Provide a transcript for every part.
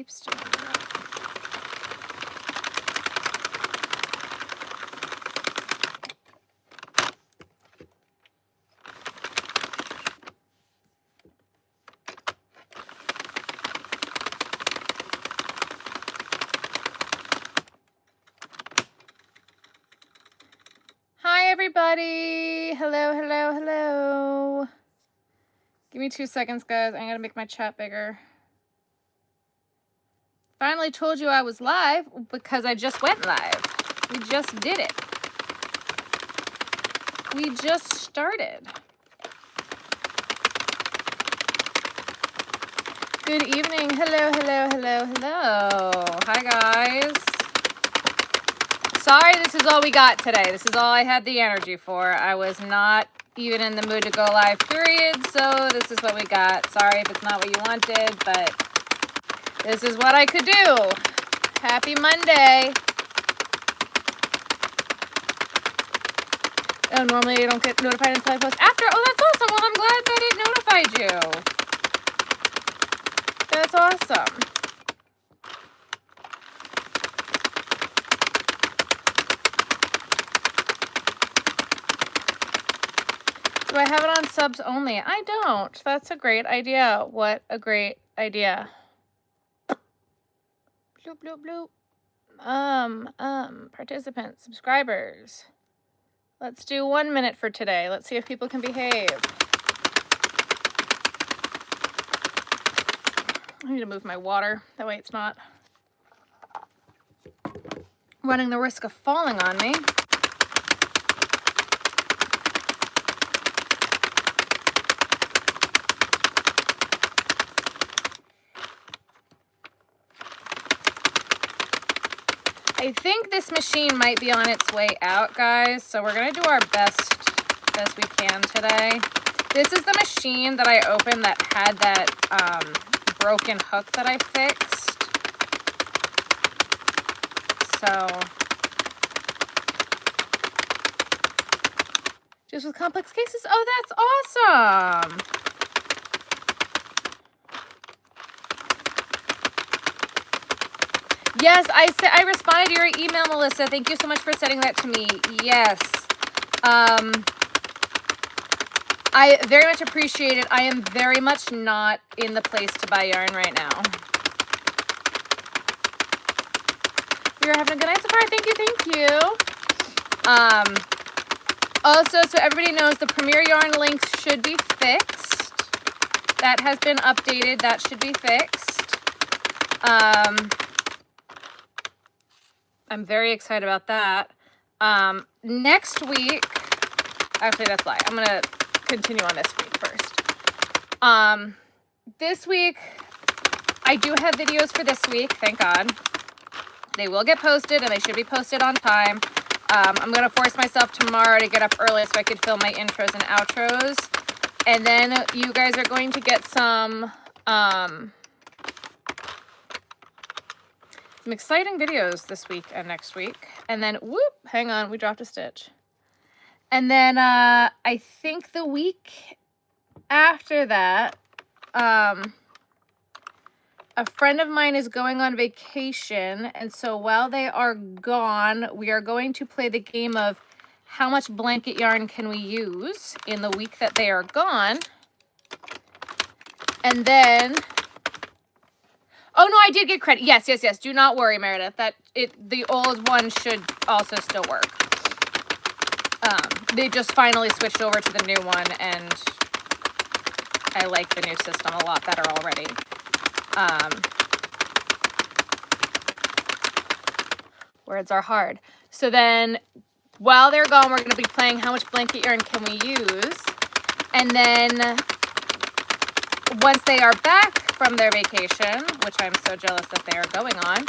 keeps doing that. Hi, everybody. Hello, hello, hello. Give me 2 seconds, guys. I'm going to make my chat bigger. Finally told you I was live because I just went live. We just did it. We just started. Good evening. Hello, hello, hello, hello. Hi, guys. Sorry, this is all we got today. This is all I had the energy for. I was not even in the mood to go live, period. So this is what we got. Sorry if it's not what you wanted, but this is what I could do. Happy Monday. Oh, normally you don't get notified until I post after. Oh, that's awesome. Well, I'm glad that it notified you. That's awesome. Do I have it on subs only? I don't. That's a great idea. What a great idea. Bloop, bloop, bloop. Participants, subscribers. Let's do 1 minute for today. Let's see if people can behave. I need to move my water. That way it's not running the risk of falling on me. I think this machine might be on its way out, guys, so we're going to do our best as we can today. This is the machine that I opened that had that broken hook that I fixed. So, just with complex cases. Oh, that's awesome. Yes, I responded to your email, Melissa. Thank you so much for sending that to me. Yes. I very much appreciate it. I am very much not in the place to buy yarn right now. You're having a good night so far. Thank you, thank you. Also, so everybody knows, the Premier Yarn links should be fixed. That has been updated. That should be fixed. I'm very excited about that. Next week, actually that's a lie. I'm gonna continue on this week first. This week, I do have videos for this week, thank God. They will get posted and they should be posted on time. I'm gonna force myself tomorrow to get up early so I could film my intros and outros. And then you guys are going to get some exciting videos this week and next week. And then, whoop, hang on, we dropped a stitch. And then I think the week after that, a friend of mine is going on vacation. And so while they are gone, we are going to play the game of how much blanket yarn can we use in the week that they are gone. And then... Oh, no, I did get credit. Yes, yes, yes. Do not worry, Meredith. The old one should also still work. They just finally switched over to the new one, and I like the new system a lot better already. Words are hard. So then, while they're gone, we're going to be playing how much blanket yarn can we use. And then, once they are back from their vacation, which I'm so jealous that they are going on,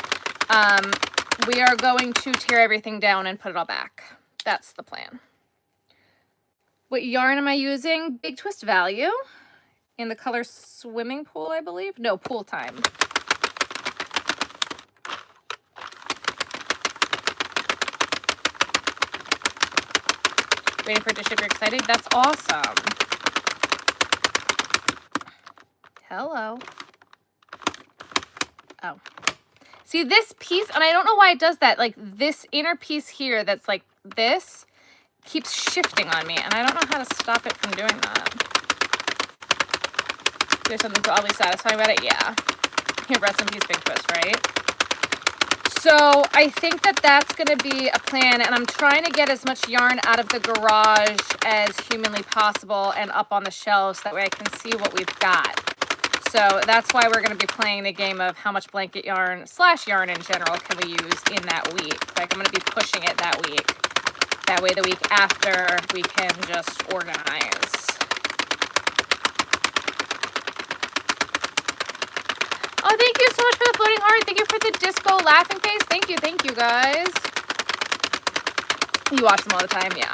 we are going to tear everything down and put it all back. That's the plan. What yarn am I using? Big Twist Value in the color Swimming Pool, I believe. No, Pool Time. Waiting for it to ship. You're excited? That's awesome. Hello. Oh. See this piece, and I don't know why it does that, like this inner piece here that's like this keeps shifting on me, and I don't know how to stop it from doing that. There's something oddly satisfying about it, yeah. Here, rest in peace, Big Twist, right? So I think that that's going to be a plan, and I'm trying to get as much yarn out of the garage as humanly possible and up on the shelves, so that way I can see what we've got. So that's why we're going to be playing the game of how much blanket yarn / yarn in general can we use in that week. Like I'm going to be pushing it that week. That way the week after we can just organize. Oh, thank you so much for the floating heart. Thank you for the disco laughing face. Thank you guys. You watch them all the time, yeah.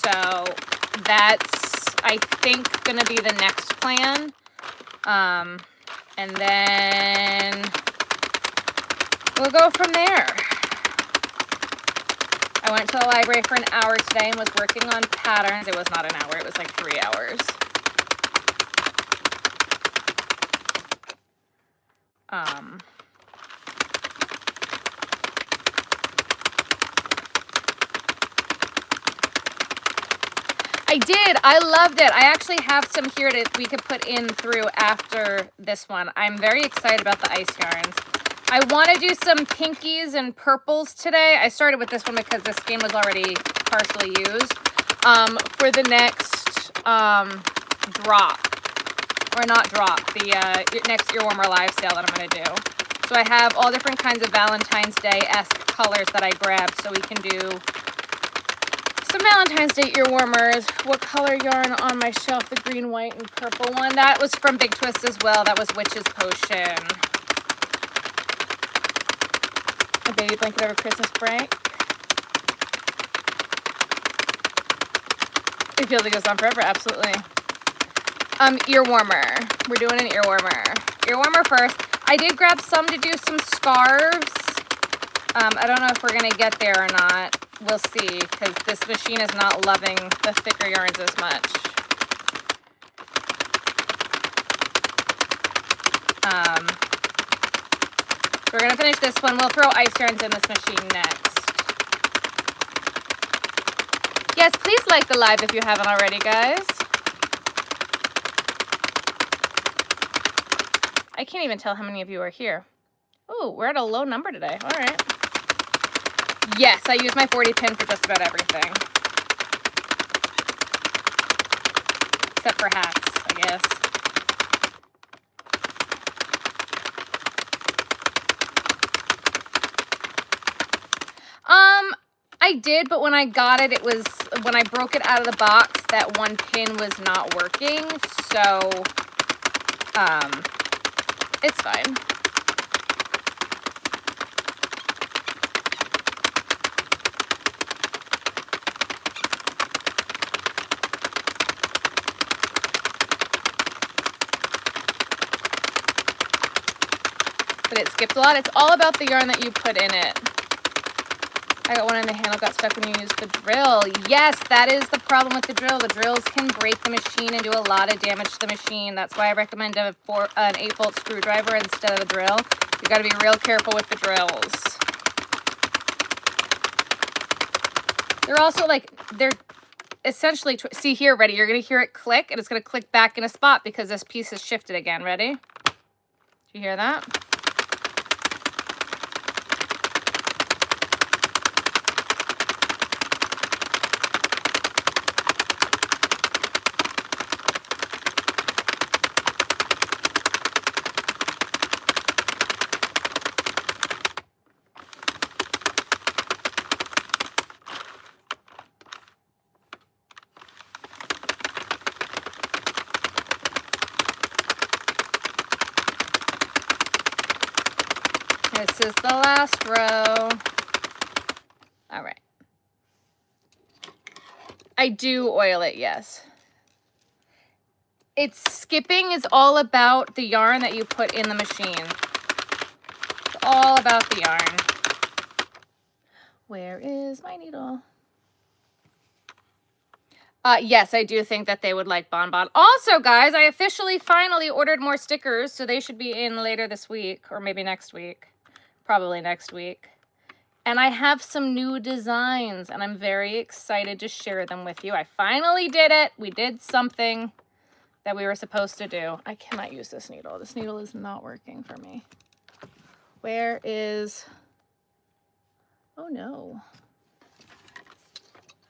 So that's, I think, gonna be the next plan. And then we'll go from there. I went to the library for an hour today and was working on patterns. It was not an hour, it was like 3 hours. I did. I loved it. I actually have some here that we could put in through after this one. I'm very excited about the ice yarns. I want to do some pinkies and purples today. I started with this one because this skein was already partially used. For the next drop, or not drop, the next Earwarmer live sale that I'm going to do. So I have all different kinds of Valentine's Day-esque colors that I grabbed, so we can do some Valentine's Day earwarmers. What color yarn on my shelf? The green, white, and purple one. That was from Big Twist as well. That was Witch's Potion. A baby blanket over Christmas break. It feels like it goes on forever. Absolutely. Earwarmer. We're doing an earwarmer. Earwarmer first. I did grab some to do some scarves. I don't know if we're going to get there or not. We'll see, because this machine is not loving the thicker yarns as much. We're going to finish this one. We'll throw ice yarns in this machine next. Yes, please like the live if you haven't already, guys. I can't even tell how many of you are here. Oh, we're at a low number today. All right. Yes, I use my 40 pin for just about everything. Except for hats, I guess. I did, but when I got it, it was, when I broke it out of the box, that one pin was not working, so, it's fine. But it skipped a lot. It's all about the yarn that you put in it. I got one and the handle got stuck when you used the drill. Yes, that is the problem with the drill. The drills can break the machine and do a lot of damage to the machine. That's why I recommend an 8-volt screwdriver instead of a drill. You got to be real careful with the drills. They're also like, they're essentially, see here, ready? You're going to hear it click, and it's going to click back in a spot because this piece is shifted again. Ready? Do you hear that? This is the last row. All right. I do oil it, yes. It's skipping is all about the yarn that you put in the machine. It's all about the yarn. Where is my needle? Yes, I do think that they would like Bonbon. Also, guys, I officially finally ordered more stickers, so they should be in later this week, or maybe next week. Probably next week. And I have some new designs, and I'm very excited to share them with you. I finally did it. We did something that we were supposed to do. I cannot use this needle. This needle is not working for me. Where is... Oh, no.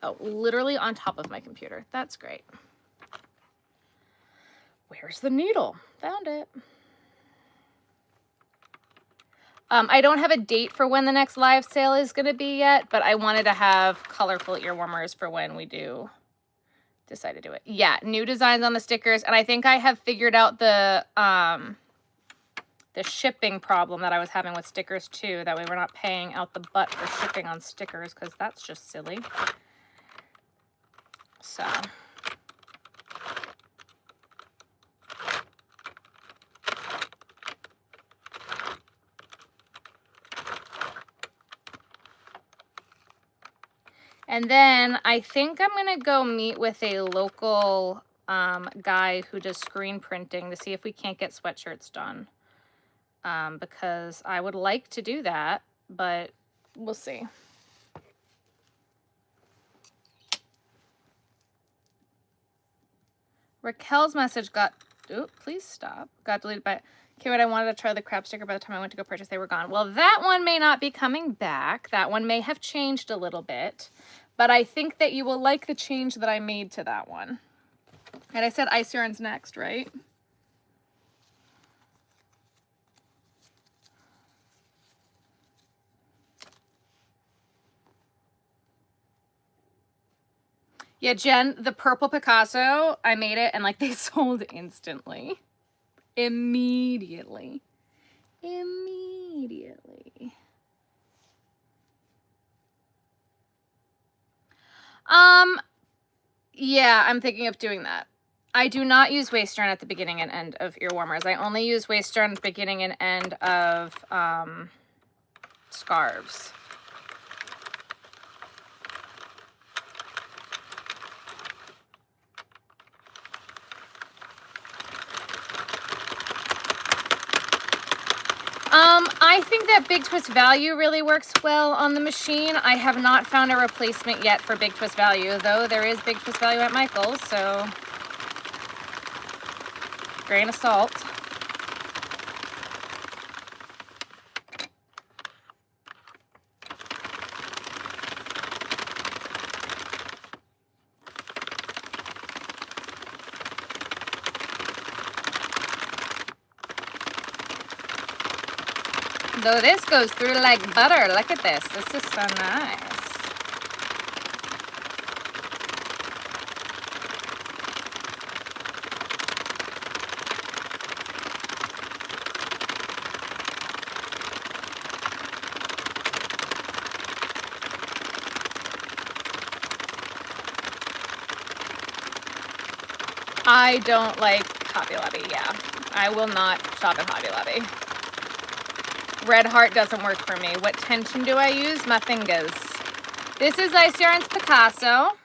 Oh, literally on top of my computer. That's great. Where's the needle? Found it. I don't have a date for when the next live sale is going to be yet, but I wanted to have colorful ear warmers for when we do decide to do it. Yeah, new designs on the stickers, and I think I have figured out the shipping problem that I was having with stickers too. That way we're not paying out the butt for shipping on stickers, because that's just silly. So... And then I think I'm going to go meet with a local guy who does screen printing to see if we can't get sweatshirts done. Because I would like to do that, but we'll see. Raquel's message got... Oop, please stop. Got deleted by... Okay, but I wanted to try the crab sticker. By the time I went to go purchase, they were gone. Well, that one may not be coming back. That one may have changed a little bit. But I think that you will like the change that I made to that one. And I said ice yarns next, right? Yeah, Jen, the purple Picasso, I made it and like they sold instantly. Immediately. Yeah, I'm thinking of doing that. I do not use waist yarn at the beginning and end of ear warmers. I only use waist yarn at the beginning and end of scarves. I think that Big Twist Value really works well on the machine. I have not found a replacement yet for Big Twist Value, though there is Big Twist Value at Michael's, so grain of salt. Though this goes through like butter. Look at this. This is so nice. I don't like Hobby Lobby, yeah. I will not shop at Hobby Lobby. Red Heart doesn't work for me. What tension do I use? My fingers. This is Ice Yarns Picasso.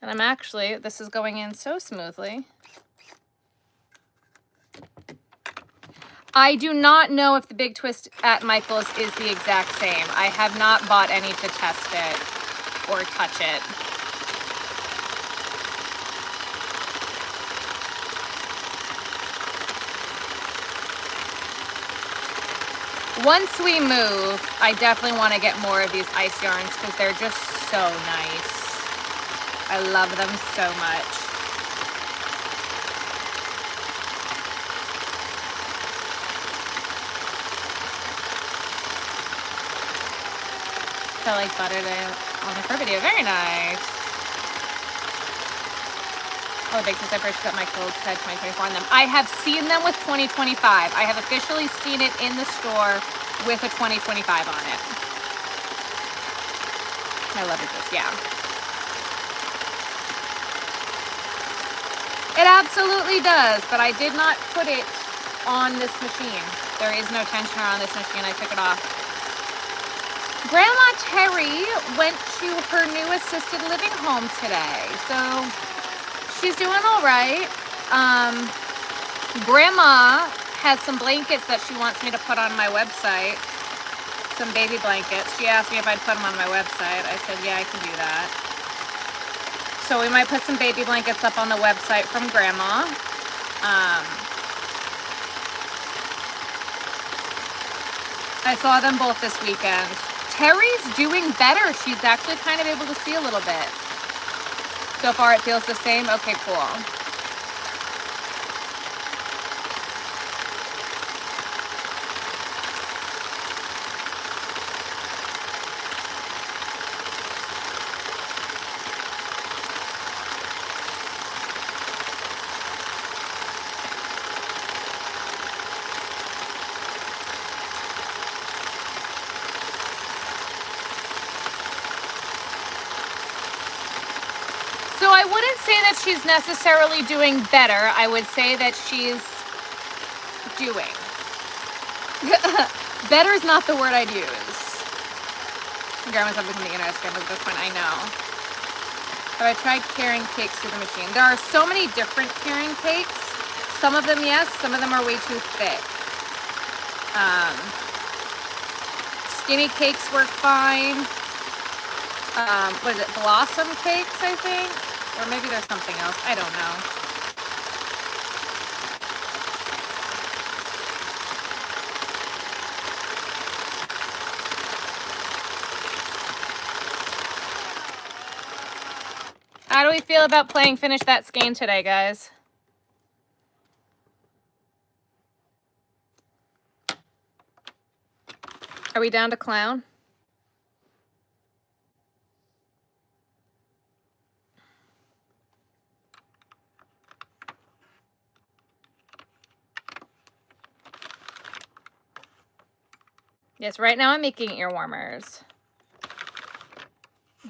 And I'm actually, this is going in so smoothly. I do not know if the Big Twist at Michael's is the exact same. I have not bought any to test it or touch it. Once we move, I definitely want to get more of these ice yarns because they're just so nice. I love them so much. Felt like butter on the fur video. Very nice. Oh, Big Twist I purchased at Michael's had 2024 on them. I have seen them with 2025. I have officially seen it in the store with a 2025 on it. I love it, yeah. It absolutely does, but I did not put it on this machine. There is no tensioner on this machine. I took it off. Grandma Terry went to her new assisted living home today, so she's doing all right. Grandma has some blankets that she wants me to put on my website, some baby blankets. She asked me if I'd put them on my website. I said, yeah, I can do that. So we might put some baby blankets up on the website from Grandma. I saw them both this weekend. Terry's doing better. She's actually kind of able to see a little bit. So far it feels the same. Okay, cool. So I wouldn't say that she's necessarily doing better. I would say that she's doing. Better is not the word I'd use. Grandma's not looking at the internet screen at this point, I know. Have I tried carrying cakes through the machine? There are so many different carrying cakes. Some of them, yes. Some of them are way too thick. Skinny cakes work fine. What is it? Blossom cakes, I think? Or maybe there's something else. I don't know. How do we feel about playing Finish That Skein today, guys? Are we down to clown? Yes, right now I'm making ear warmers.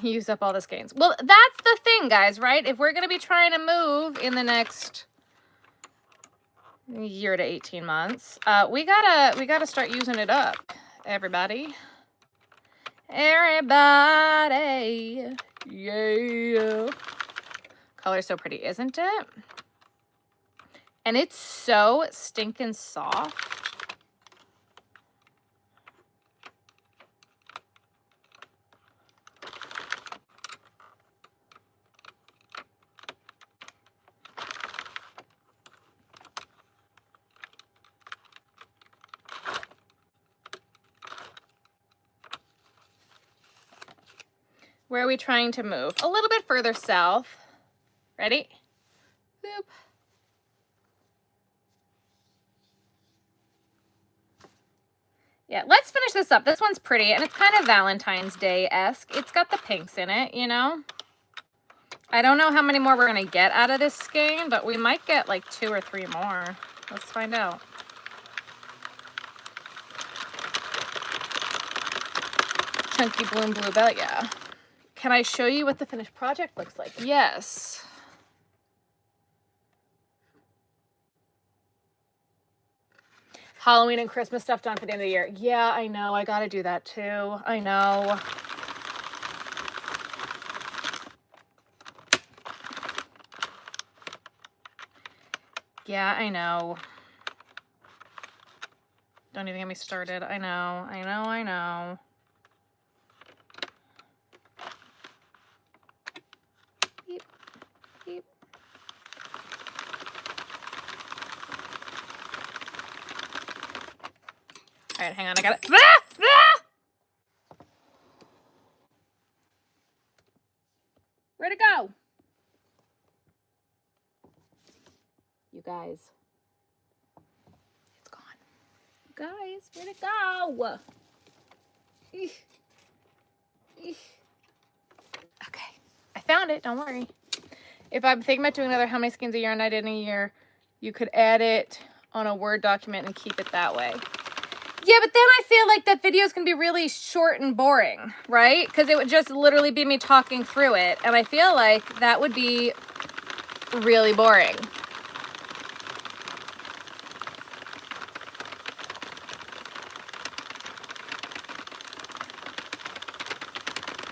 Use up all the skeins. Well, that's the thing, guys, right? If we're going to be trying to move in the next year to 18 months, we gotta start using it up, everybody. Everybody. Yeah. Color's so pretty, isn't it? And it's so stinking soft. Where are we trying to move? A little bit further south. Ready? Boop. Yeah, let's finish this up. This one's pretty, and it's kind of Valentine's Day-esque. It's got the pinks in it, you know? I don't know how many more we're going to get out of this skein, but we might get like 2 or 3 more. Let's find out. Chunky Bloom Bluebell, yeah. Can I show you what the finished project looks like? Yes. Halloween and Christmas stuff done for the end of the year. Yeah, I know. I got to do that too. I know. Yeah, I know. Don't even get me started. I know. I know. I know. Beep. Beep. All right, hang on. I got it. Ah! Ah! Where'd it go? You guys. It's gone. You guys, where'd it go? Eesh. Eesh. Okay. I found it. Don't worry. If I'm thinking about doing another how many skeins a year and I did in a year, you could add it on a Word document and keep it that way. Yeah, but then I feel like that video is going to be really short and boring, right? Because it would just literally be me talking through it. And I feel like that would be really boring.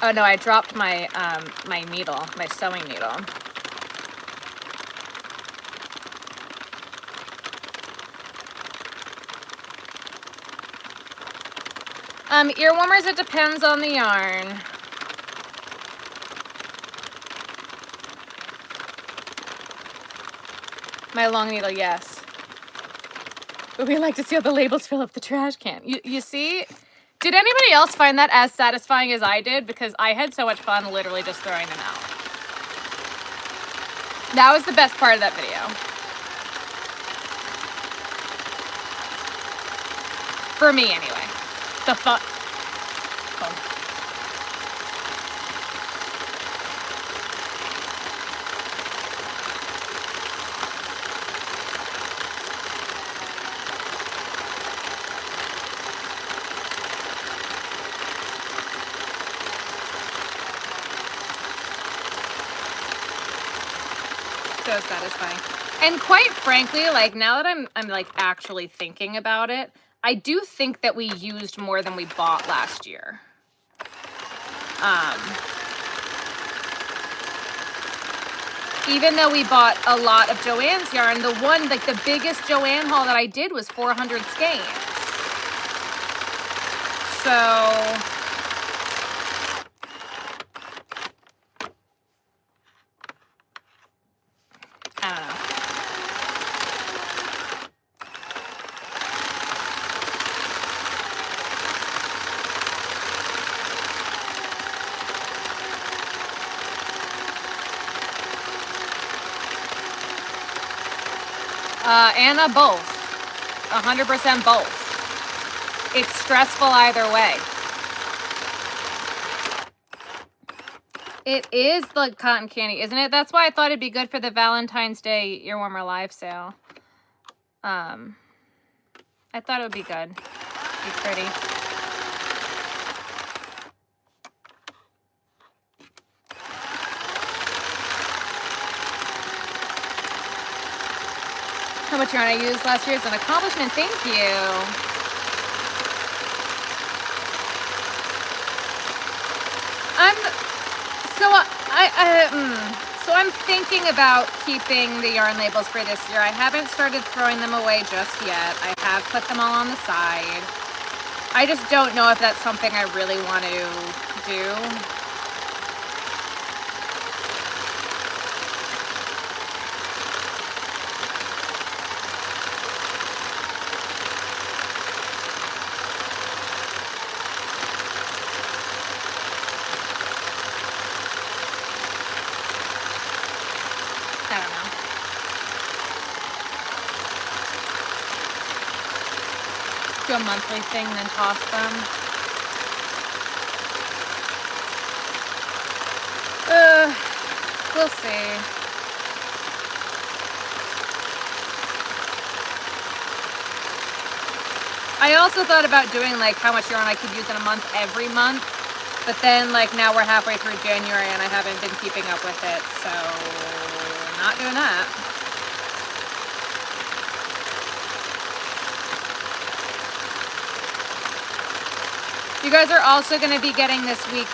Oh no, I dropped my my needle, my sewing needle. Ear warmers, it depends on the yarn. My long needle, yes. But we like to see how the labels fill up the trash can. You see? Did anybody else find that as satisfying as I did? Because I had so much fun literally just throwing them out. That was the best part of that video. For me, anyway. The fun. Oh. So satisfying. And quite frankly, like now that I'm like actually thinking about it, I do think that we used more than we bought last year. Even though we bought a lot of Joann's yarn, the one, like the biggest Joann haul that I did was 400 skeins. So I don't know. Anna, both. 100% both. It's stressful either way. It is the cotton candy, isn't it? That's why I thought it'd be good for the Valentine's Day Ear Warmer Live sale. I thought it would be good. Be pretty. How much yarn I used last year is an accomplishment. Thank you. So I'm thinking about keeping the yarn labels for this year. I haven't started throwing them away just yet. I have put them all on the side. I just don't know if that's something I really want to do. A monthly thing, then toss them. We'll see. I also thought about doing like how much yarn I could use in a month every month, but then like now we're halfway through January and I haven't been keeping up with it, so not doing that. You guys are also going to be getting this week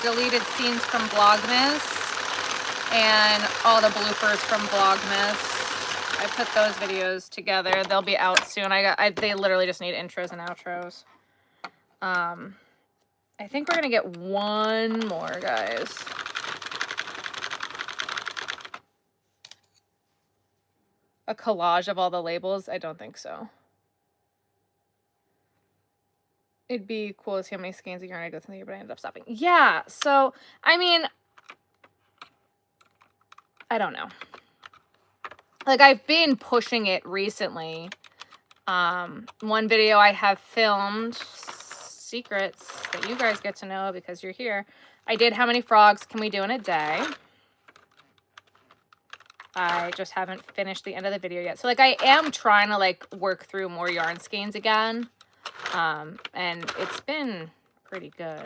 deleted scenes from Vlogmas and all the bloopers from Vlogmas. I put those videos together. They'll be out soon. They literally just need intros and outros. I think we're going to get one more, guys. A collage of all the labels? I don't think so. It'd be cool to see how many skeins of yarn I go through the year, but I ended up stopping. Yeah, so, I mean, I don't know. Like, I've been pushing it recently. One video I have filmed, secrets that you guys get to know because you're here. I did how many frogs can we do in a day. I just haven't finished the end of the video yet. So, like, I am trying to, like, work through more yarn skeins again. And it's been pretty good.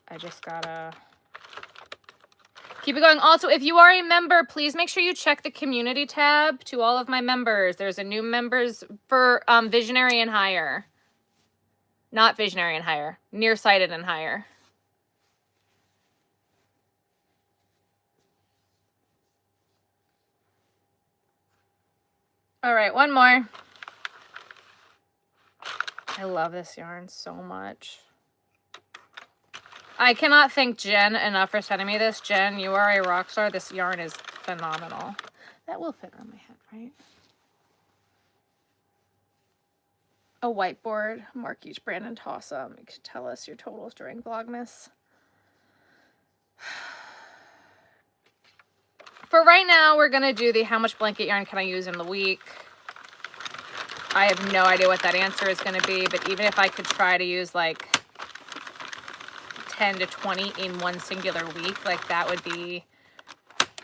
I just gotta keep it going. Also, if you are a member, please make sure you check the community tab to all of my members. There's a new members for Visionary and Higher. Not Visionary and Higher. Nearsighted and Higher. All right, one more. I love this yarn so much. I cannot thank Jen enough for sending me this. Jen, you are a rock star. This yarn is phenomenal. That will fit on my head, right? A whiteboard. Mark each brand and toss them. You could tell us your totals during Vlogmas. For right now, we're going to do the how much blanket yarn can I use in the week. I have no idea what that answer is going to be, but even if I could try to use like 10 to 20 in one singular week, like that would be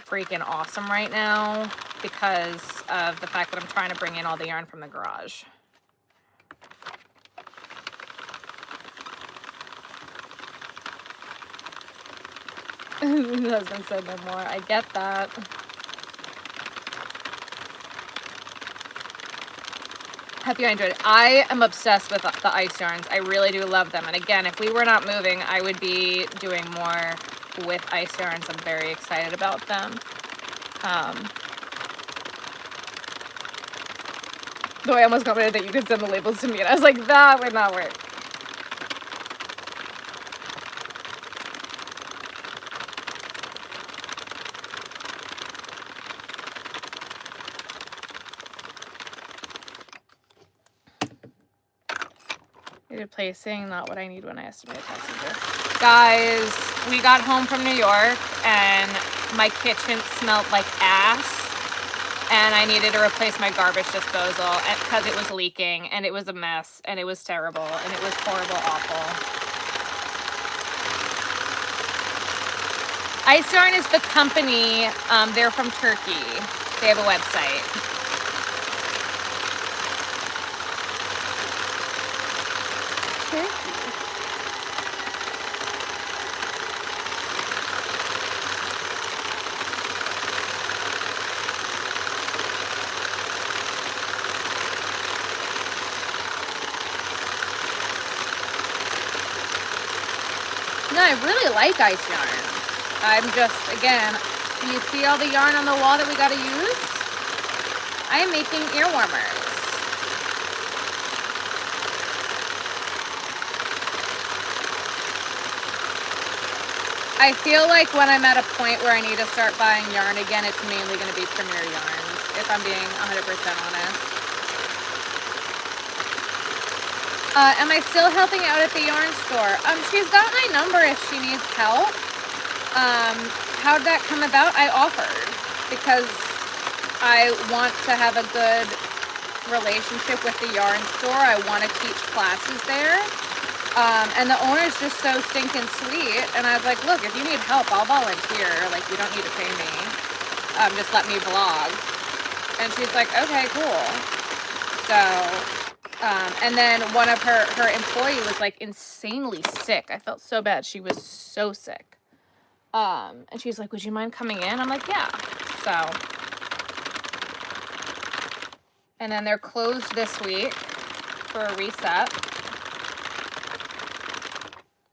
freaking awesome right now because of the fact that I'm trying to bring in all the yarn from the garage. The husband said no more. I get that. Hope you enjoyed it. I am obsessed with the ice yarns. I really do love them. And again, if we were not moving, I would be doing more with ice yarns. I'm very excited about them. Though I almost commented that you could send the labels to me, and I was like, that would not work. Replacing, not what I need when I estimate passenger. Guys, we got home from New York and my kitchen smelled like ass and I needed to replace my garbage disposal because it was leaking and it was a mess and it was terrible and it was horrible, awful. Ice Yarn is the company. They're from Turkey. They have a website. No, I really like ice yarn. I'm just, again, you see all the yarn on the wall that we gotta use? I am making ear warmers. I feel like when I'm at a point where I need to start buying yarn again, it's mainly going to be Premier yarns, if I'm being 100% honest. Am I still helping out at the yarn store? She's got my number if she needs help. How'd that come about? I offered because I want to have a good relationship with the yarn store. I want to teach classes there. And the owner's just so stinking sweet. And I was like, look, if you need help, I'll volunteer. Like, you don't need to pay me. Just let me vlog. And she's like, okay, cool. So, and then one of her employee was like insanely sick. I felt so bad. She was so sick. And she's like, would you mind coming in? I'm like, yeah. So, and then they're closed this week for a reset.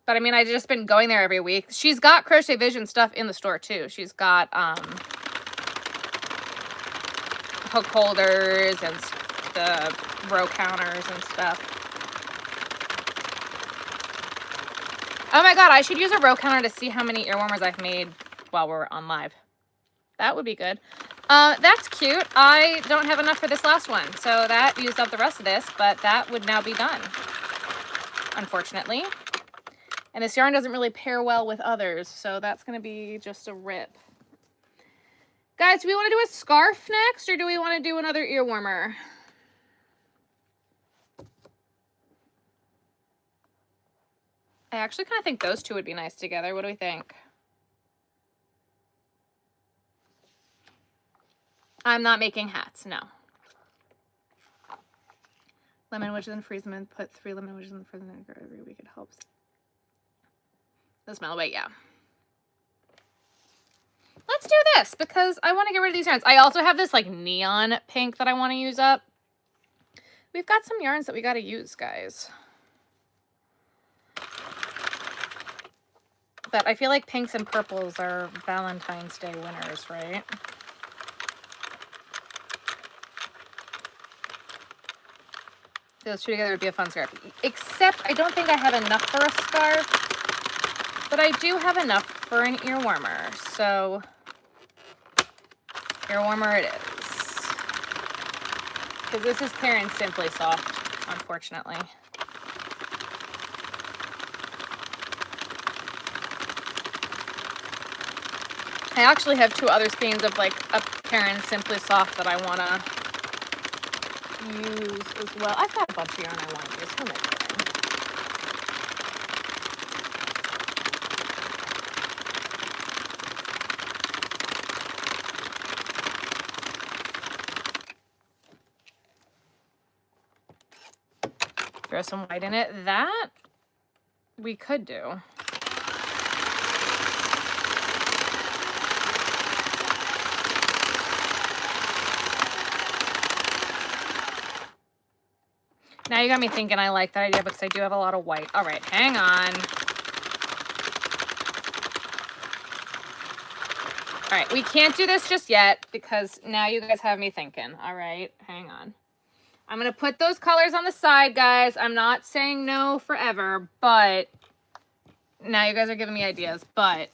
But I mean, I've just been going there every week. She's got Crochet Vision stuff in the store too. She's got hook holders and the row counters and stuff. Oh my god, I should use a row counter to see how many ear warmers I've made while we're on live. That would be good. That's cute. I don't have enough for this last one, so that used up the rest of this, but that would now be done, unfortunately. And this yarn doesn't really pair well with others, so that's going to be just a rip. Guys, do we want to do a scarf next, or do we want to do another ear warmer? I actually kind of think those two would be nice together. What do we think? I'm not making hats, no. Lemon wedges and freeze them and put 3 lemon wedges in the frozen vinegar every week. It helps the smell away, yeah. Let's do this because I want to get rid of these yarns. I also have this like neon pink that I want to use up. We've got some yarns that we got to use, guys. But I feel like pinks and purples are Valentine's Day winners, right? Those two together would be a fun scarf. Except I don't think I have enough for a scarf, but I do have enough for an ear warmer. So ear warmer it is. Because this is pure and simply soft, unfortunately. I actually have 2 other skeins of like a pure and simply soft that I want to use as well. I've got a bunch of yarn I want to use. Who am I kidding? Throw some white in it. That we could do. Now you got me thinking I like that idea because I do have a lot of white. All right, hang on. All right, we can't do this just yet because now you guys have me thinking. All right, hang on. I'm going to put those colors on the side, guys. I'm not saying no forever, but now you guys are giving me ideas. But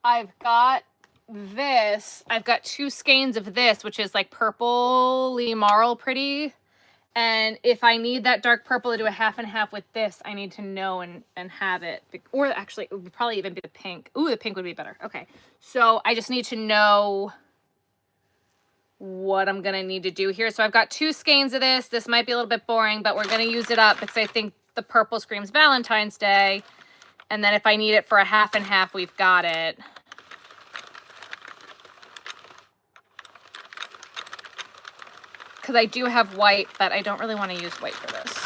I've got this. I've got 2 skeins of this, which is like purpley marl pretty. And if I need that dark purple to do a half and half with this, I need to know and have it. Or actually, it would probably even be the pink. Ooh, the pink would be better. Okay. So I just need to know what I'm going to need to do here. So I've got 2 skeins of this. This might be a little bit boring, but we're going to use it up because I think the purple screams Valentine's Day. And then if I need it for a half and half, we've got it. Because I do have white, but I don't really want to use white for this.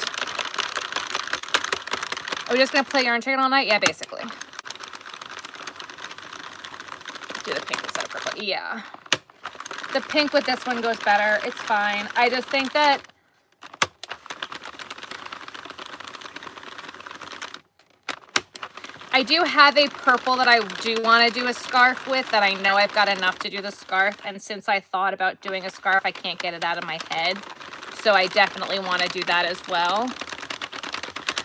Are we just going to play yarn chicken all night? Yeah, basically. Do the pink instead of purple. Yeah. The pink with this one goes better. It's fine. I just think that I do have a purple that I do want to do a scarf with that I know I've got enough to do the scarf. And since I thought about doing a scarf, I can't get it out of my head. So I definitely want to do that as well.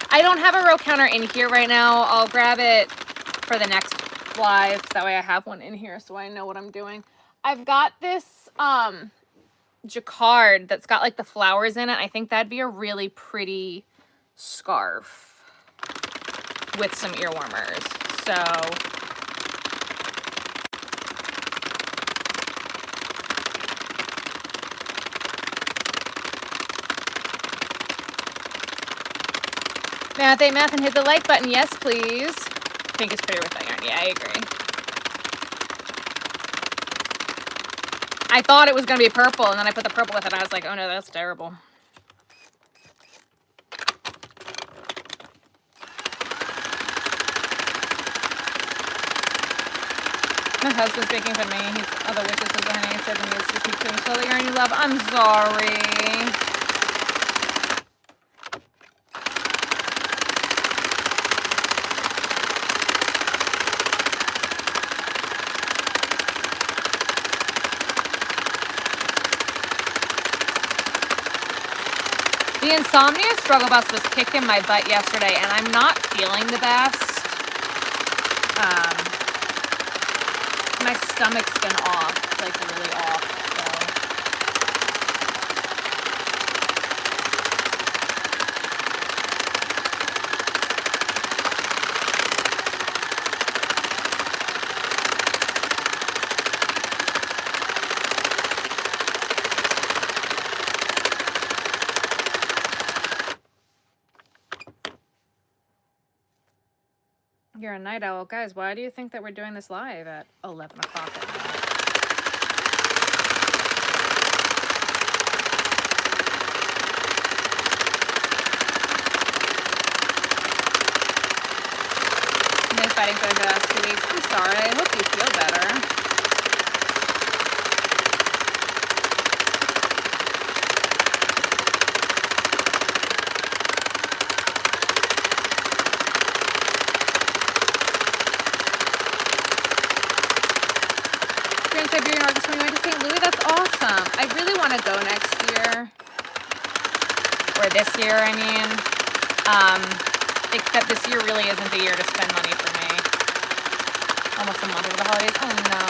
I don't have a row counter in here right now. I'll grab it for the next live. That way I have one in here so I know what I'm doing. I've got this jacquard that's got like the flowers in it. I think that'd be a really pretty scarf with some ear warmers. So Math and hit the like button. Yes, please. Pink is prettier with that yarn. Yeah, I agree. I thought it was going to be purple, and then I put the purple with it, and I was like, oh no, that's terrible. My husband's making fun of me. He's other wishes was behind. He said to me, it's just keep doing slow the yarn you love. I'm sorry. The insomnia struggle bus was kicking my butt yesterday, and I'm not feeling the best. My stomach's been off, like really off, You're a night owl. Guys, why do you think that we're doing this live at 11 o'clock at night? I've been fighting for the last 2 weeks. I'm sorry. I hope you feel better. Siberian Orchestra when you went to St. Louis? That's awesome. I really want to go next year. Or this year, I mean. Except this year really isn't the year to spend money for me. Almost a month of the holidays. Oh no.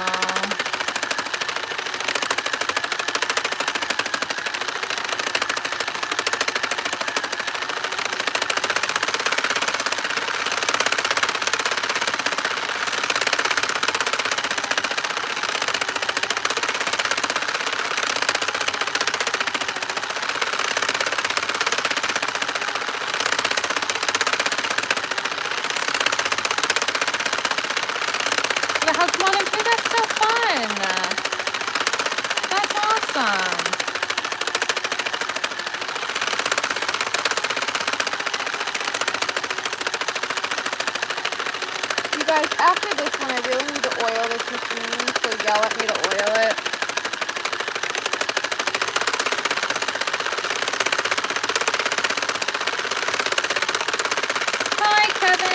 After this one, I really need to oil this machine, so yell at me to oil it. Hi, Kevin.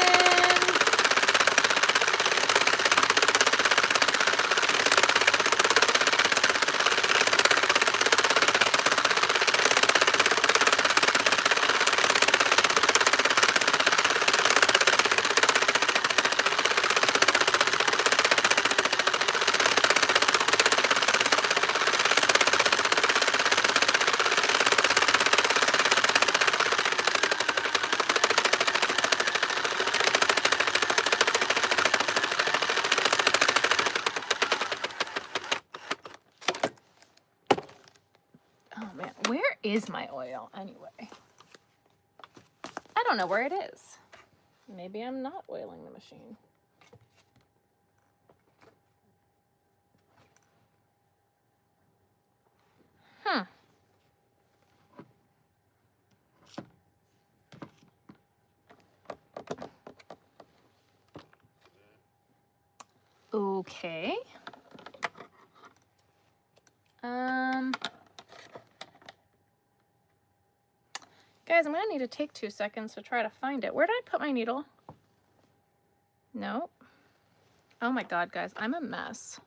Is my oil anyway? I don't know where it is. Maybe I'm not oiling the machine. Okay. Guys, I'm gonna need to take 2 seconds to try to find it. Where did I put my needle? Nope. Oh my God, guys, I'm a mess.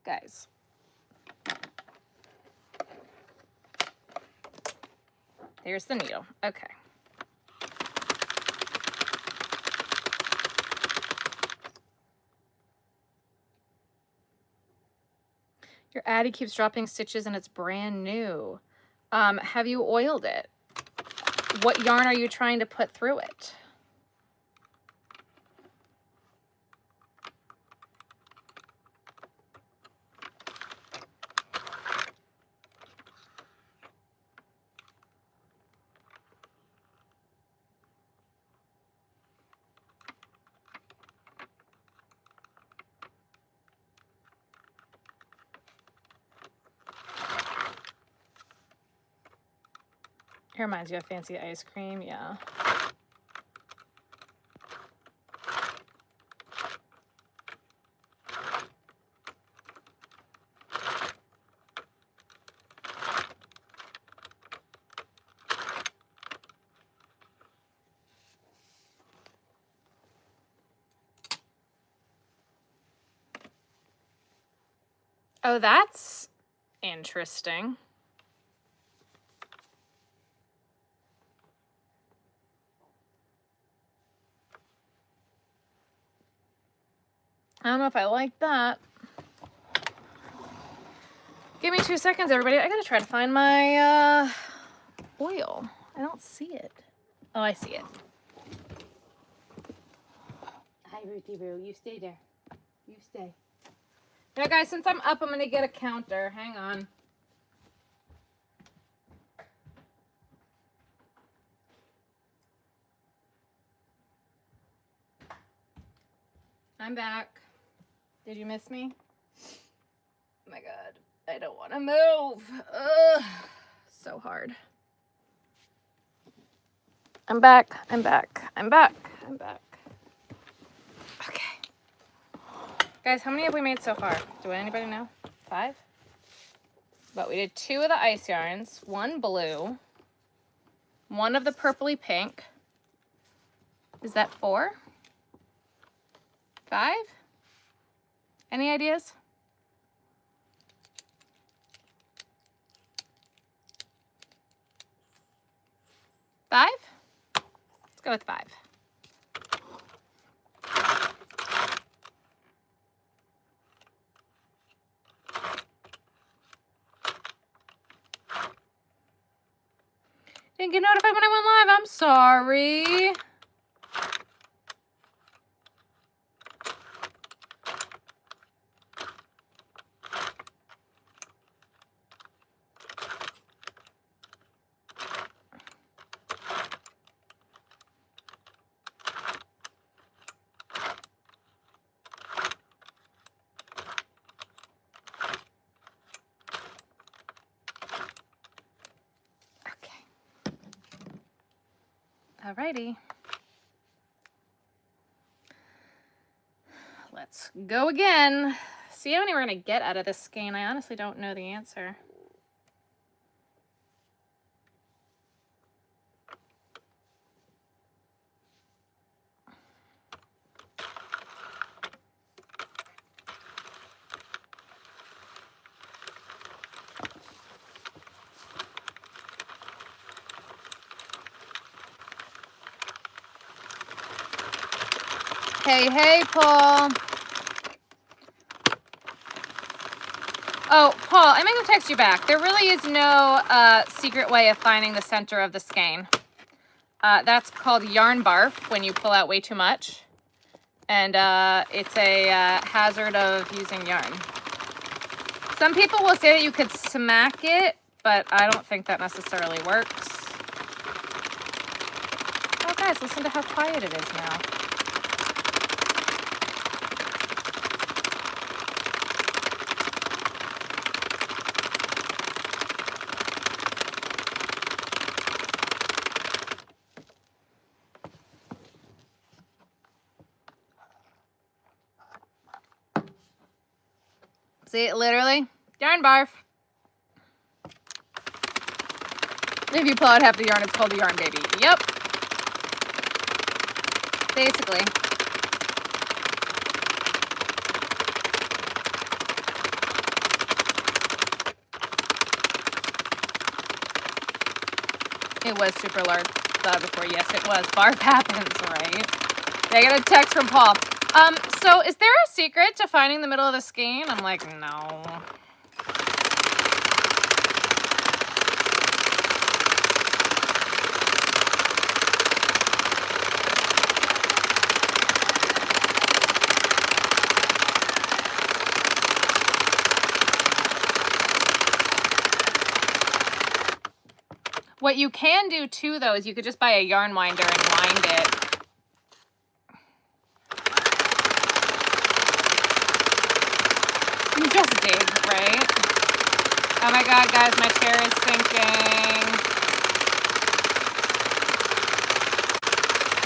Guys. Here's the needle. Okay. Your Addie keeps dropping stitches and it's brand new. Have you oiled it? What yarn are you trying to put through it? It reminds you of fancy ice cream, yeah. Oh, that's interesting. I don't know if I like that. Give me 2 seconds, everybody. I gotta try to find my oil. I don't see it. Oh, I see it. Hi, Ruthie Roo. You stay there. You stay. Now, guys, since I'm up, I'm gonna get a counter. Hang on. I'm back. Did you miss me? Oh my God. I don't want to move. Ugh. So hard. I'm back. I'm back. I'm back. I'm back. Okay. Guys, how many have we made so far? Do anybody know? 5? But we did 2 of the ice yarns, 1 blue, 1 of the purpley pink. Is that 4? 5? Any ideas? Five? Let's go with 5. Didn't get notified when I went live. I'm sorry. Alrighty. Let's go again. See how many we're going to get out of this skein. I honestly don't know the answer. Hey, Paul. Oh, Paul, I meant to text you back. There really is no secret way of finding the center of the skein. That's called yarn barf when you pull out way too much. And it's a hazard of using yarn. Some people will say that you could smack it, but I don't think that necessarily works. Oh, guys, listen to how quiet it is now. See, literally, yarn barf. If you pull out half the yarn, it's called a yarn baby. Yep. Basically. It was super large before. Yes, it was. Barf happens, right? I got a text from Paul. So is there a secret to finding the middle of the skein? I'm like, no. What you can do too, though, is you could just buy a yarn winder and wind it. You just did, right? Oh my god, guys, my chair is sinking.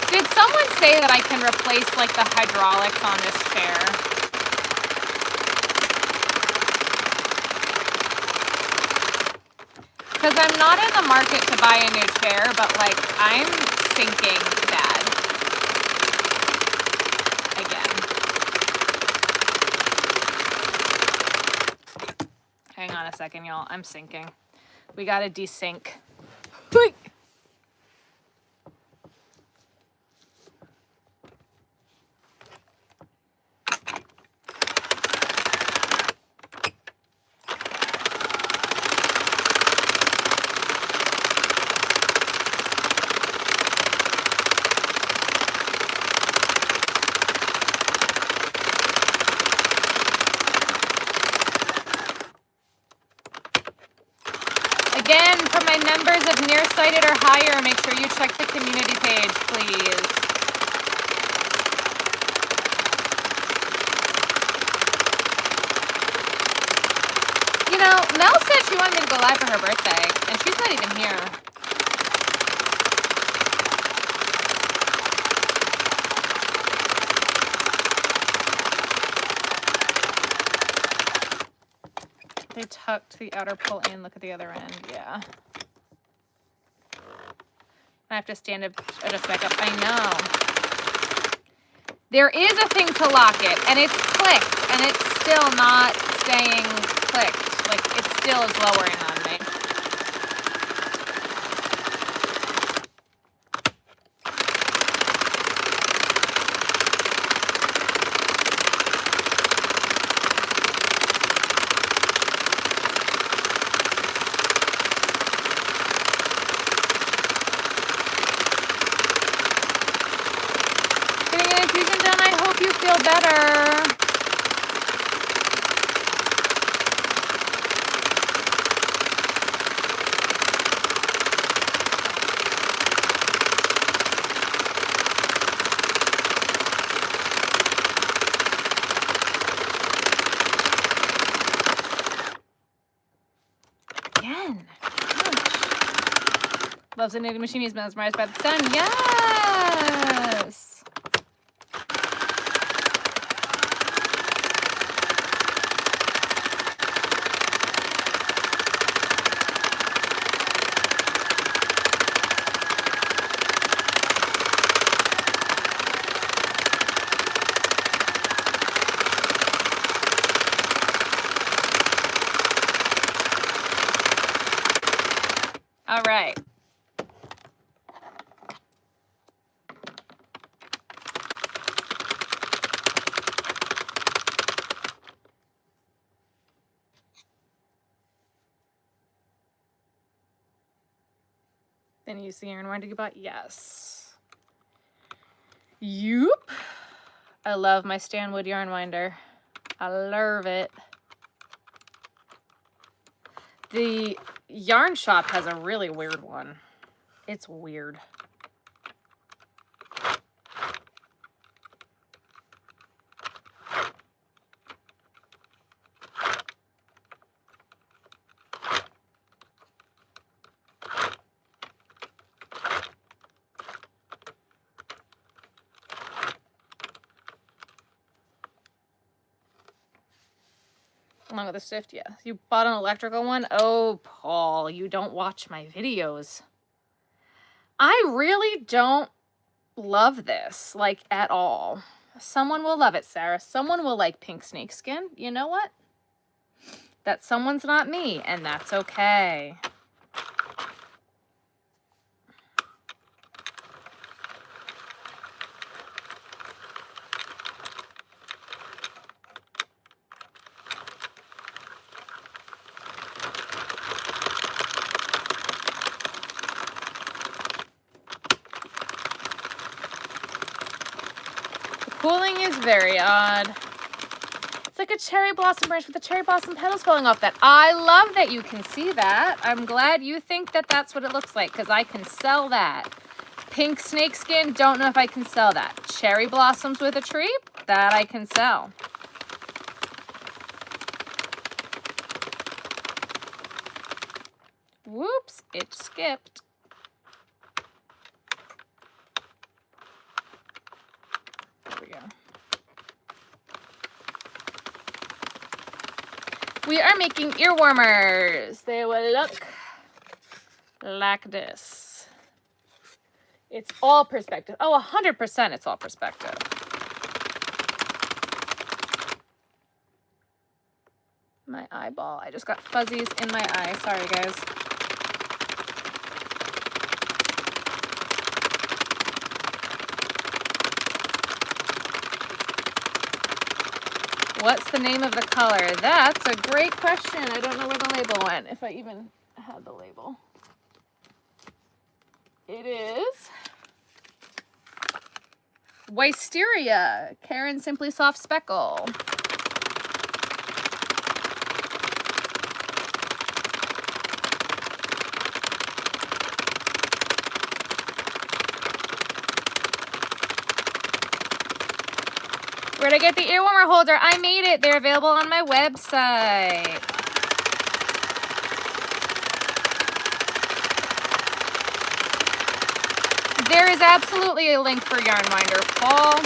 Did someone say that I can replace, like, the hydraulics on this chair? Because I'm not in the market to buy a new chair, but, like, I'm sinking bad. Hang on a second, y'all. I'm sinking. We gotta desync. Again, for my members of nearsighted or higher, make sure you check the community page, please. You know, Mel said she wanted me to go live for her birthday, and she's not even here. They tucked the outer pull in. Look at the other end. Yeah. I have to stand up, adjust back up. I know. There is a thing to lock it, and it's clicked, and it's still not staying clicked. Like, it still is lowering on me. Getting an infusion done, I hope you feel better. Again. Gosh. Loves the knitting machine. He's mesmerized by the sun. Yes. All right. Then you see yarn winder you bought? Yes. Yup. I love my Stanwood yarn winder. I love it. The yarn shop has a really weird one. It's weird. Along with the Swift, yeah. You bought an electrical one? Oh, Paul, you don't watch my videos. I really don't love this, like, at all. Someone will love it, Sarah. Someone will like pink snakeskin. You know what? That someone's not me, and that's okay. Cooling is very odd. It's like a cherry blossom branch with the cherry blossom petals falling off that. I love that you can see that. I'm glad you think that that's what it looks like, because I can sell that. Pink snakeskin, don't know if I can sell that. Cherry blossoms with a tree, that I can sell. Whoops, it skipped. We are making ear warmers. They will look like this. It's all perspective. Oh, 100% it's all perspective. My eyeball. I just got fuzzies in my eye. Sorry, guys. What's the name of the color? That's a great question. I don't know where the label went, if I even had the label. It is Wisteria, Karen Simply Soft Speckle. Where'd I get the ear warmer holder? I made it. They're available on my website. There is absolutely a link for yarn winder, Paul.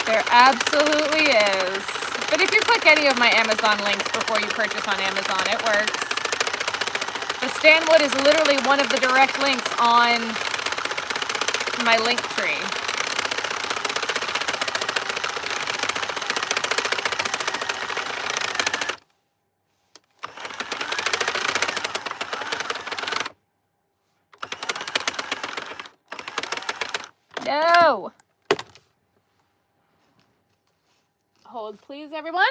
There absolutely is. But if you click any of my Amazon links before you purchase on Amazon, it works. The Stanwood is literally one of the direct links on my link tree. No. Hold, please, everyone.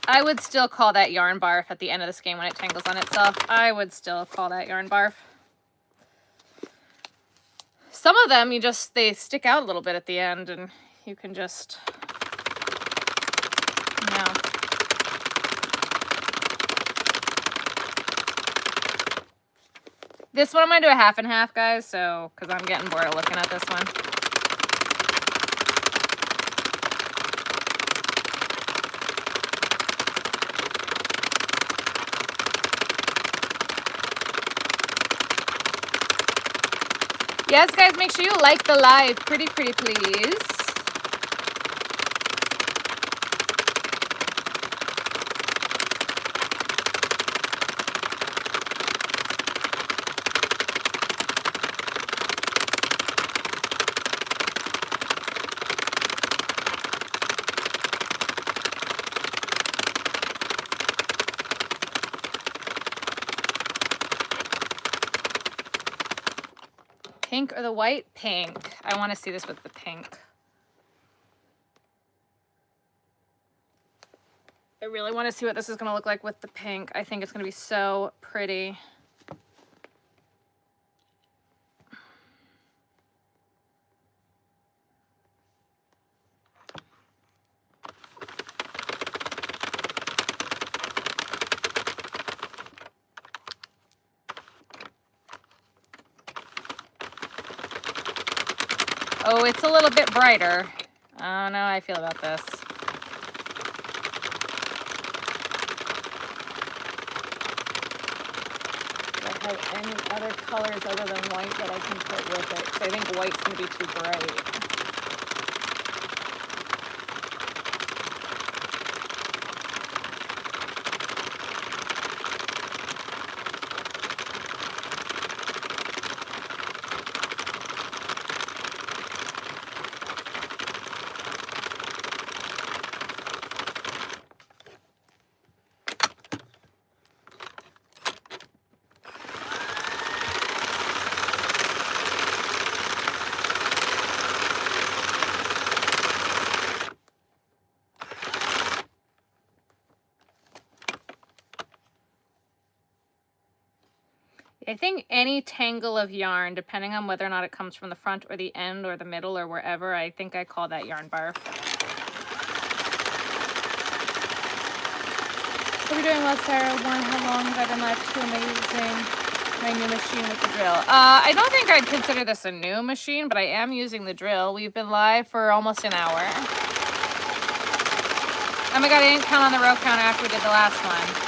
I would still call that yarn barf at the end of this game when it tangles on itself. I would still call that yarn barf. Some of them, they stick out a little bit at the end and you can just, no. This one I'm going to do a half and half, guys, so, because I'm getting bored of looking at this one. Yes, guys, make sure you like the live. Pretty, please. Pink or the white? Pink. I want to see this with the pink. I really want to see what this is going to look like with the pink. I think it's going to be so pretty. Oh, it's a little bit brighter. I don't know how I feel about this. Do I have any other colors other than white that I can put with it? Because I think white's going to be too bright. I think any tangle of yarn, depending on whether or not it comes from the front or the end or the middle or wherever, I think I call that yarn barf. What are we doing well, Sarah? One, how long have I been live? Too amazing. My new machine with the drill. I don't think I'd consider this a new machine, but I am using the drill. We've been live for almost an hour. Oh my god, I didn't count on the row counter after we did the last one.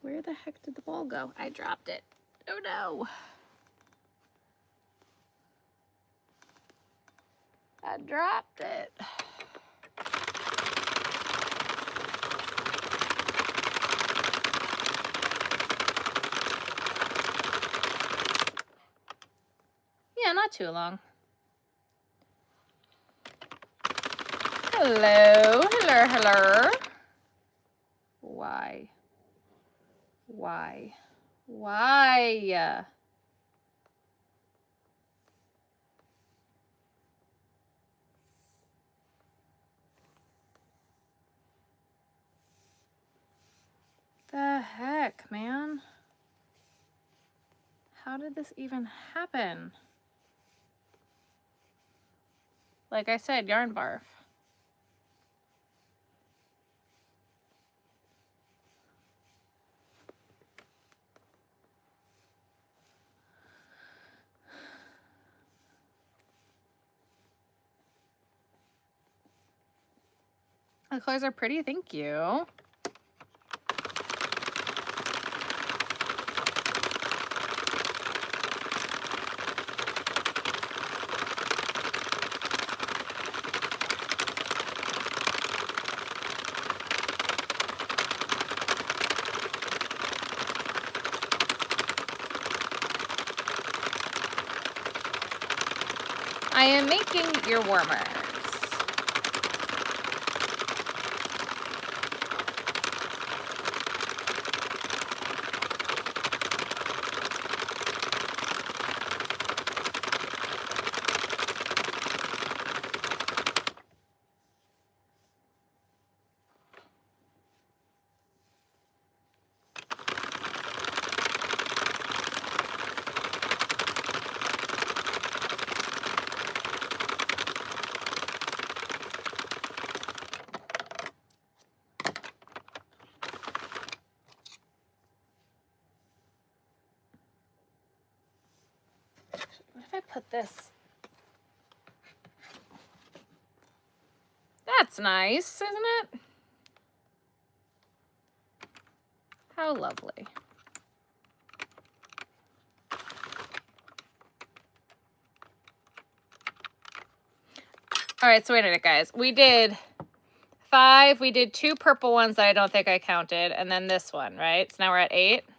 Where the heck did the ball go? I dropped it. Oh no. I dropped it. Yeah, not too long. Hello, hello. Why? The heck, man? How did this even happen? Like I said, yarn barf. The colors are pretty, thank you. I am making ear warmers. What if I put this? That's nice, isn't it? How lovely. All right, so wait a minute, guys. We did 5. We did 2 purple ones that I don't think I counted, and then this one, right? So now we're at 8. I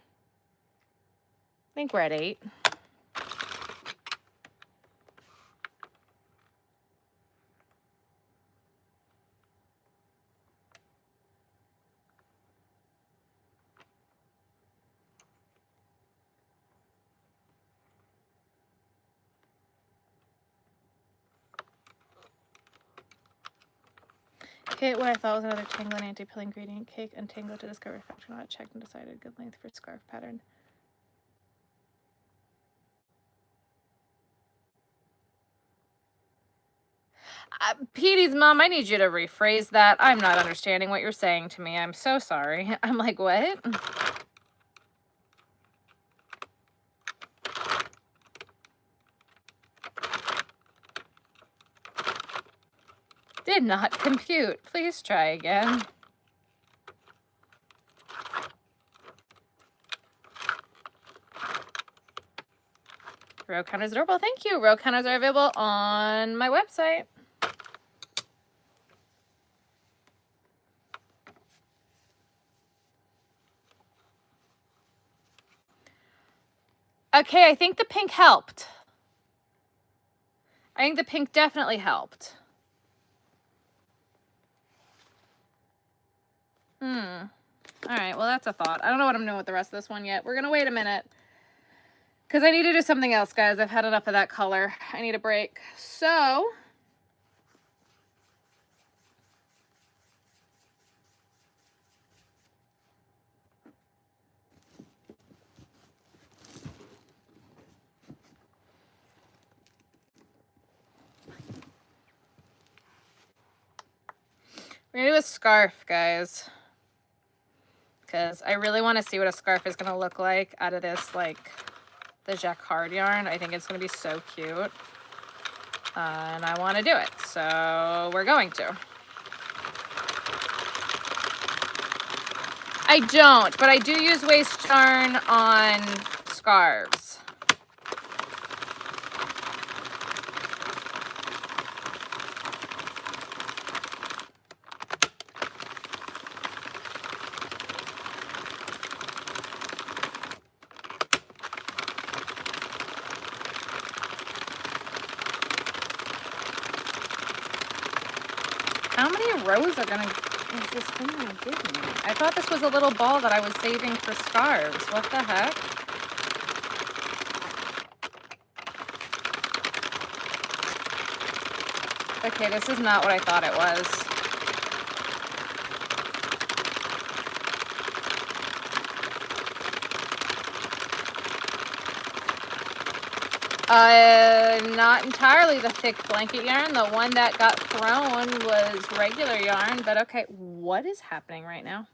think we're at 8. Hit what I thought was another tangle and anti-pill ingredient cake. Untangle to discover factory not checked and decided good length for scarf pattern. Petey's mom, I need you to rephrase that. I'm not understanding what you're saying to me. I'm so sorry. I'm like, what? Did not compute. Please try again. Row counters adorable. Thank you. Row counters are available on my website. Okay, I think the pink helped. I think the pink definitely helped. All right, well, that's a thought. I don't know what I'm doing with the rest of this one yet. We're going to wait a minute because I need to do something else, guys. I've had enough of that color. I need a break. So we're going to do a scarf, guys, because I really want to see what a scarf is going to look like out of this, like, the jacquard yarn. I think it's going to be so cute, and I want to do it, so we're going to. I don't, but I do use waste yarn on scarves. How many rows is this thing gonna give me? I thought this was a little ball that I was saving for scarves. What the heck? Okay, this is not what I thought it was. Not entirely the thick blanket yarn. The one that got thrown was regular yarn, but okay. What is happening right now?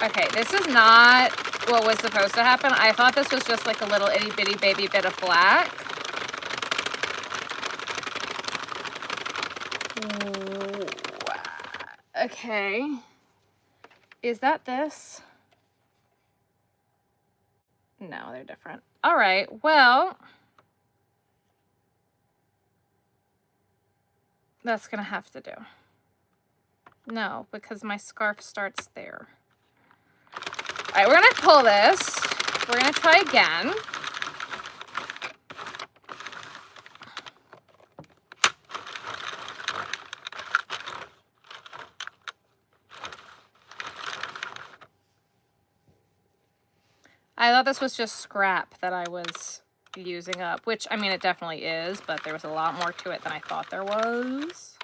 Okay, this is not what was supposed to happen. I thought this was just like a little itty bitty baby bit of black. Okay. Is that this? No, they're different. All right, well, that's gonna have to do. No, because my scarf starts there. All right, we're gonna pull this. We're gonna try again. I thought this was just scrap that I was using up, which, I mean, it definitely is, but there was a lot more to it than I thought there was.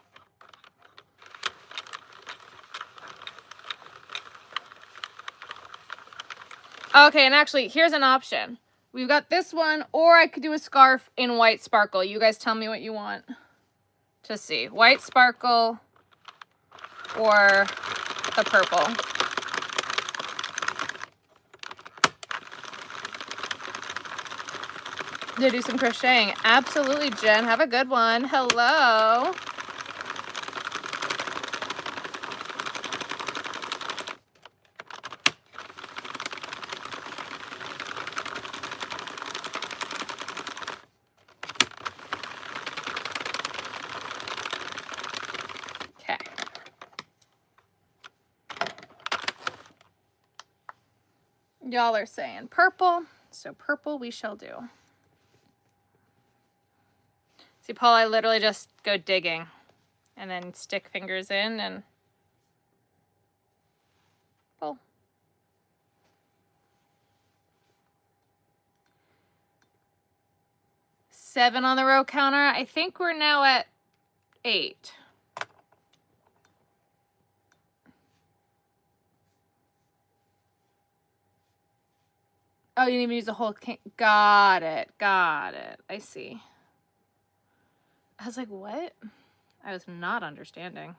Okay, and actually, here's an option. We've got this one, or I could do a scarf in white sparkle. You guys tell me what you want to see. White sparkle or the purple. To do some crocheting. Absolutely, Jen. Have a good one. Hello. Okay. Y'all are saying purple, so purple we shall do. See, Paul, I literally just go digging and then stick fingers in and pull. Seven on the row counter. I think we're now at 8. Oh, you didn't even use the whole can. Got it. Got it. I see. I was like, what? I was not understanding.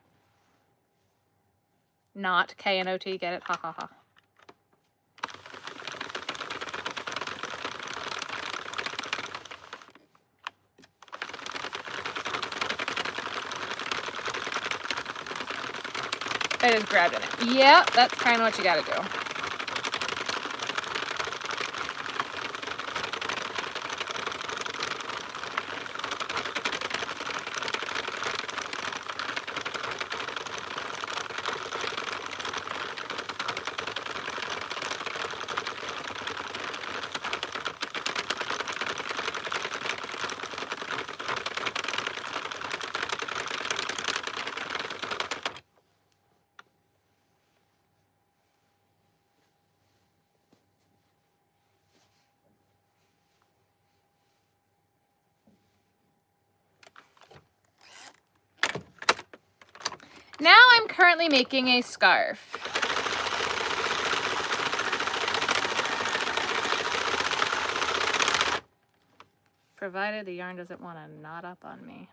Not K-N-O-T. Get it? Ha ha ha. I just grabbed it. Yep, that's kind of what you gotta do. Now I'm currently making a scarf. Provided the yarn doesn't want to knot up on me.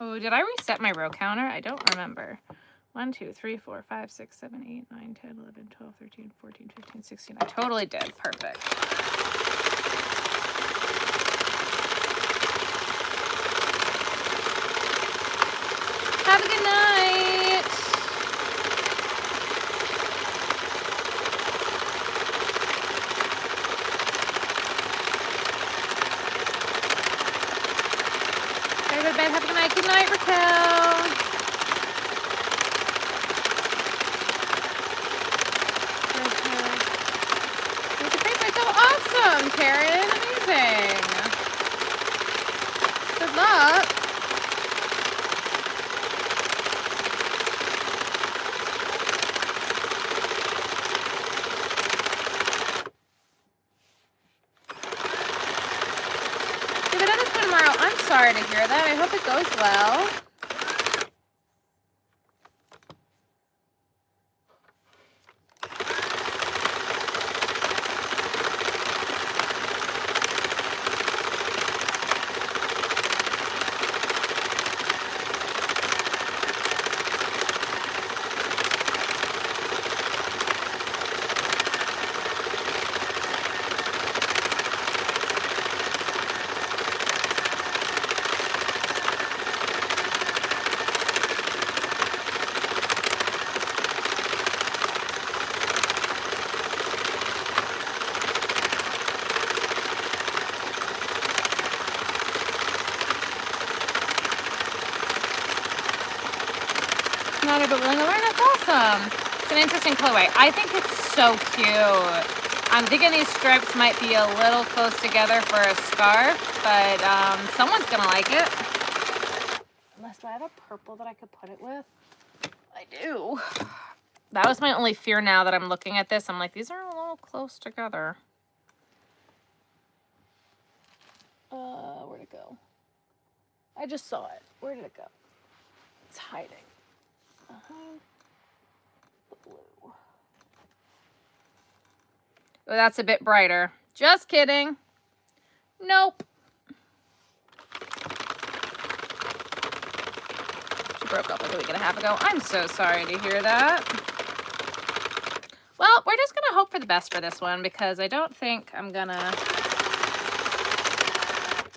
Oh, did I reset my row counter? I don't remember. 1, 2, 3, 4, 5, 6, 7, 8, 9, 10, 11, 12, 13, 14, 15, 16. I totally did. Perfect. Have a good night. Go to bed. Have a good night. Good night, Raquel. Awesome, Karen. Amazing. Good luck. If it doesn't come tomorrow, I'm sorry to hear that. I hope it goes well. Not a bit willing to learn. That's awesome. It's an interesting colorway. I think it's so cute. I'm thinking these stripes might be a little close together for a scarf, but someone's gonna like it. Do I have a purple that I could put it with? I do. That was my only fear now that I'm looking at this. I'm like, these are a little close together. Where'd it go? I just saw it. Where did it go? It's hiding. Behind the blue. Oh, that's a bit brighter. Just kidding. Nope. She broke up like a week and a half ago. I'm so sorry to hear that. Well, we're just gonna hope for the best for this one because I don't think I'm gonna...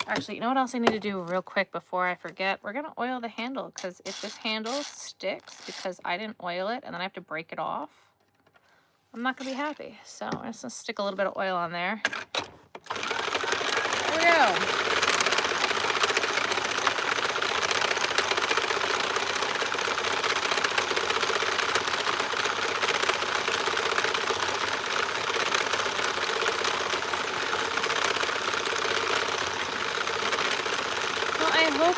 Actually, you know what else I need to do real quick before I forget? We're gonna oil the handle because if this handle sticks because I didn't oil it and then I have to break it off, I'm not gonna be happy. So I'm just gonna stick a little bit of oil on there. There we go.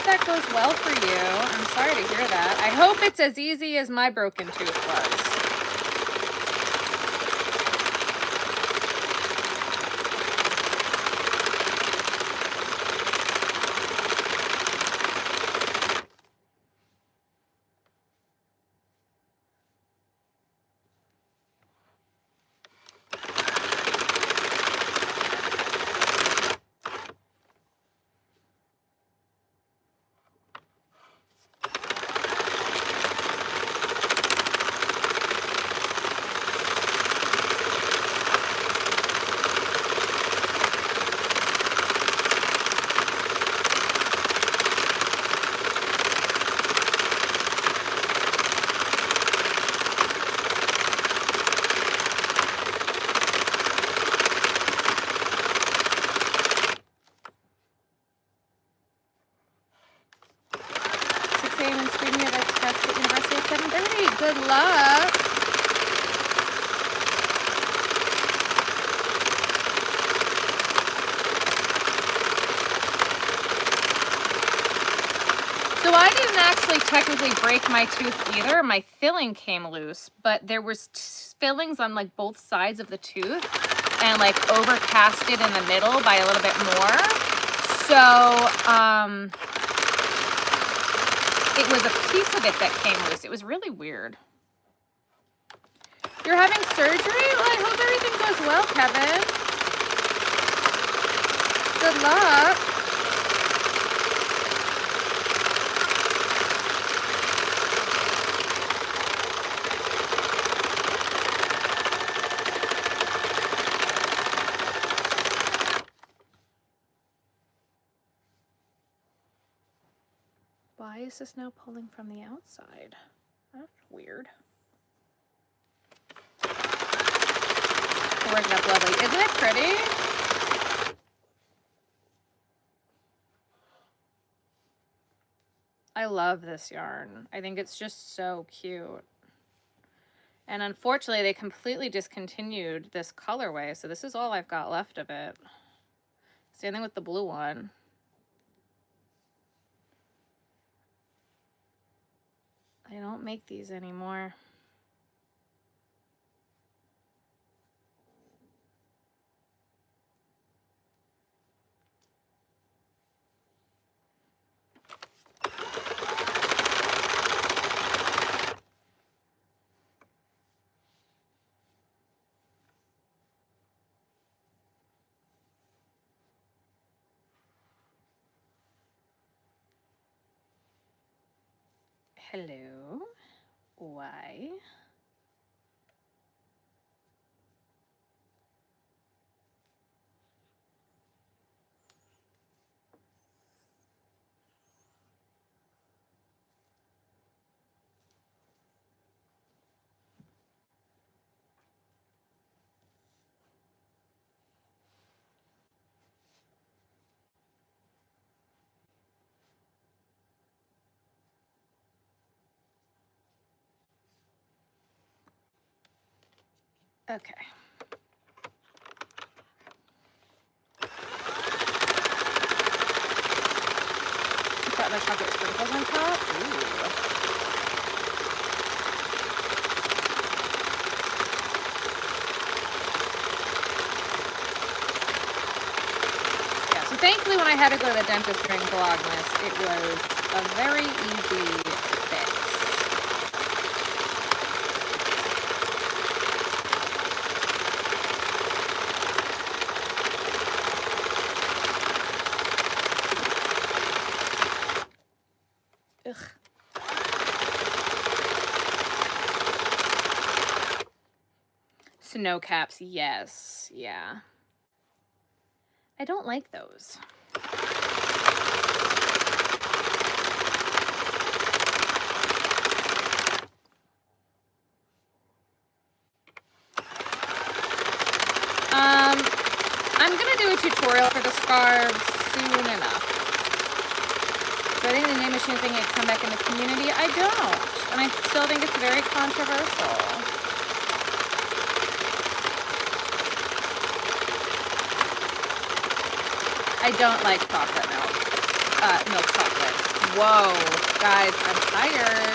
That goes well for you. I'm sorry to hear that. I hope it's as easy as my broken tooth was. 6 a.m. in Sweden, you have a test at University at 7:30. Good luck. So I didn't actually technically break my tooth either. My filling came loose, but there was fillings on like both sides of the tooth and like overcasted in the middle by a little bit more. So, it was a piece of it that came loose. It was really weird. You're having surgery? Well, I hope everything goes well, Kevin. Good luck. Why is this now pulling from the outside? That's weird. Working up lovely. Isn't it pretty? I love this yarn. I think it's just so cute. And unfortunately, they completely discontinued this colorway, so this is all I've got left of it. Same thing with the blue one. They don't make these anymore. Hello. Why? Okay. Put the chocolate sprinkles on top. Ooh. Yeah, so thankfully when I had to go to the dentist during Vlogmas, it was a very easy fix. Ugh. Snow caps, yes, yeah. I don't like those. I'm gonna do a tutorial for the scarves soon enough. So I think the new machine thing had come back in the community. I don't. And I still think it's very controversial. I don't like chocolate milk. Milk chocolate. Whoa, guys, I'm tired.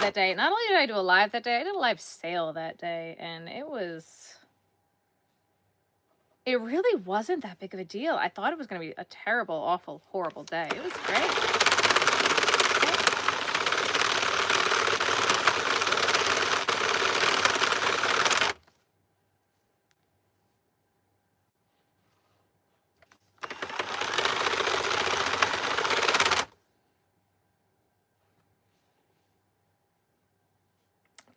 That day. Not only did I do a live that day, I did a live sale that day, and it really wasn't that big of a deal. I thought it was going to be a terrible, awful, horrible day. It was great.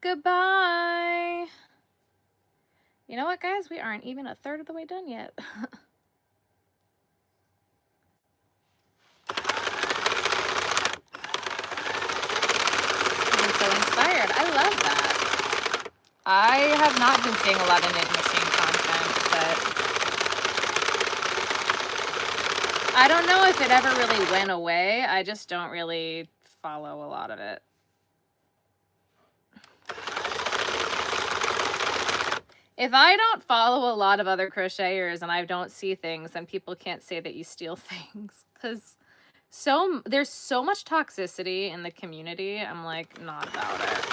Goodbye. You know what, guys? We aren't even a third of the way done yet. I'm so inspired. I love that. I have not been seeing a lot of knit machine content, but I don't know if it ever really went away. I just don't really follow a lot of it. If I don't follow a lot of other crocheters and I don't see things, then people can't say that you steal things, because there's so much toxicity in the community. I'm like, not about it.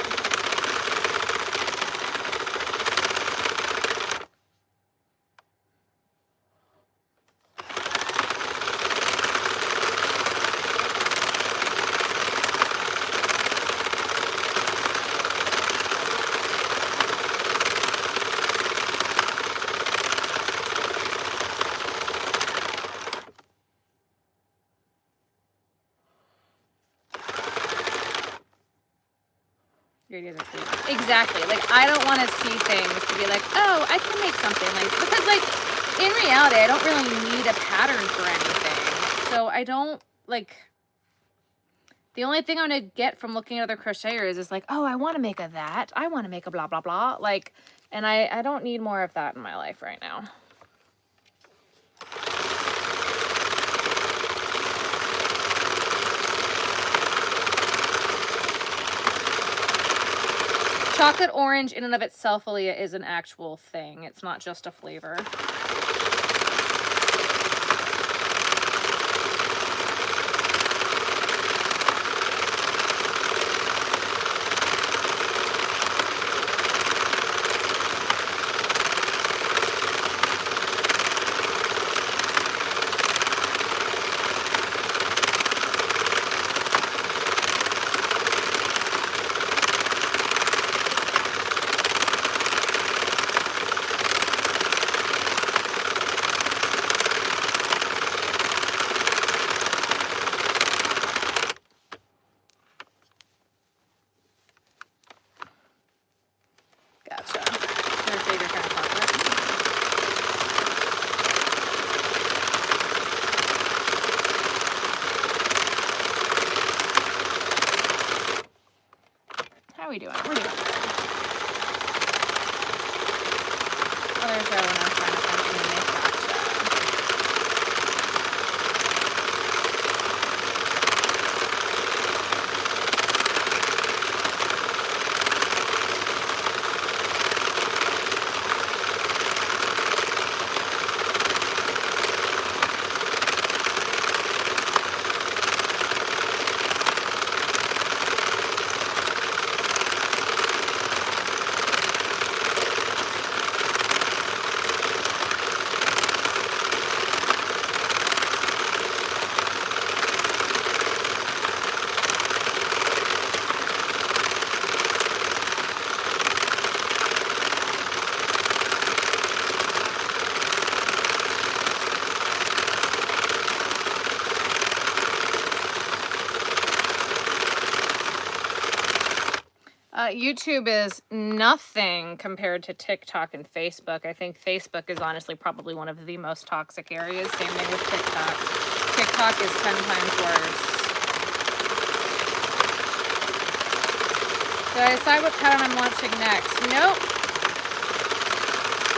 Exactly. Like, I don't want to see things to be like, oh, I can make something like, because like in reality, I don't really need a pattern for anything. So I don't like, the only thing I'm going to get from looking at other crocheters is like, oh, I want to make a that. I want to make a blah, blah, blah. Like, and I don't need more of that in my life right now. Chocolate orange in and of itself, Aaliyah, is an actual thing. It's not just a flavor. How are we doing? We're doing good. colors are when I'm trying to find something to make gotcha. YouTube is nothing compared to TikTok and Facebook. I think Facebook is honestly probably one of the most toxic areas. Same thing with TikTok. TikTok is 10 times worse. Did I decide what pattern I'm launching next? Nope.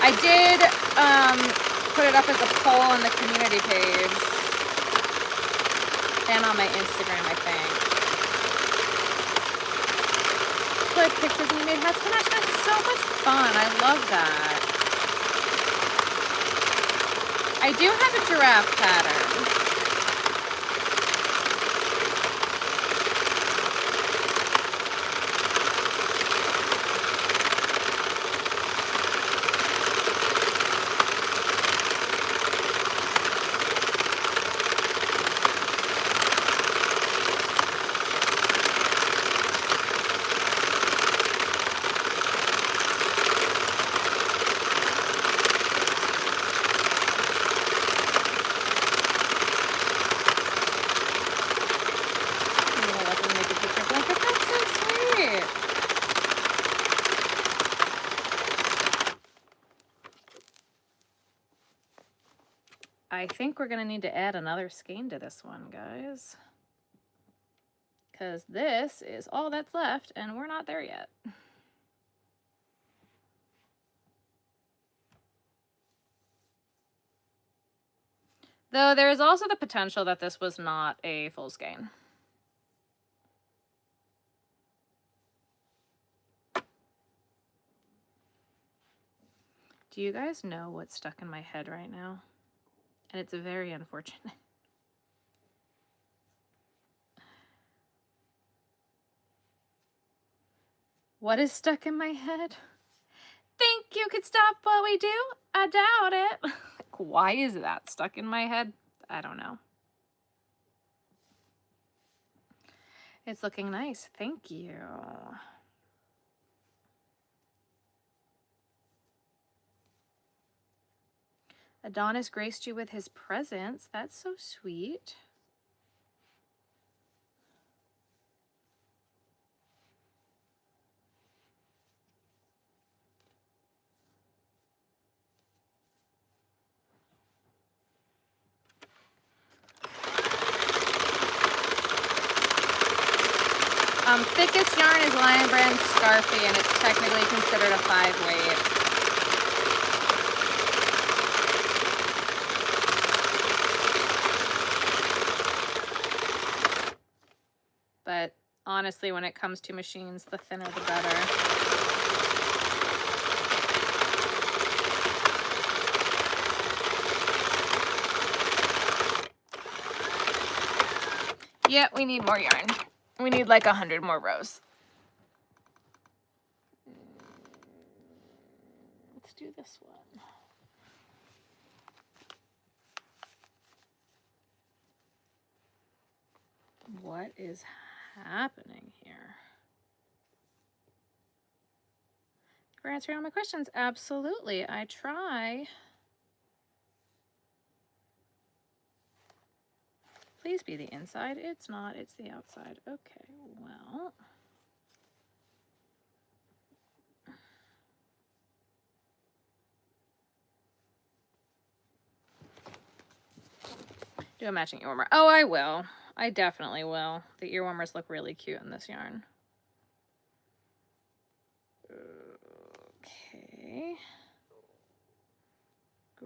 I did put it up as a poll on the community page and on my Instagram, I think. Like pictures and you made hats. Gosh, that's so much fun. I love that. I do have a giraffe pattern. I think we're going to need to add another skein to this one, guys. Because this is all that's left, and we're not there yet. Though there is also the potential that this was not a full skein. Do you guys know what's stuck in my head right now? And it's very unfortunate. What is stuck in my head? Think you could stop what we do? I doubt it. Like, why is that stuck in my head? I don't know. It's looking nice. Thank you. Adonis graced you with his presence. That's so sweet. Thickest yarn is Lion Brand Scarfy, and it's technically considered a 5-weight. But honestly, when it comes to machines, the thinner the better. Yeah, we need more yarn. We need like 100 more rows. Let's do this one. What is happening here? For answering all my questions, absolutely. I try. Please be the inside. It's not, it's the outside. Okay, well. Do a matching ear warmer. Oh, I will. I definitely will. The ear warmers look really cute in this yarn. Okay.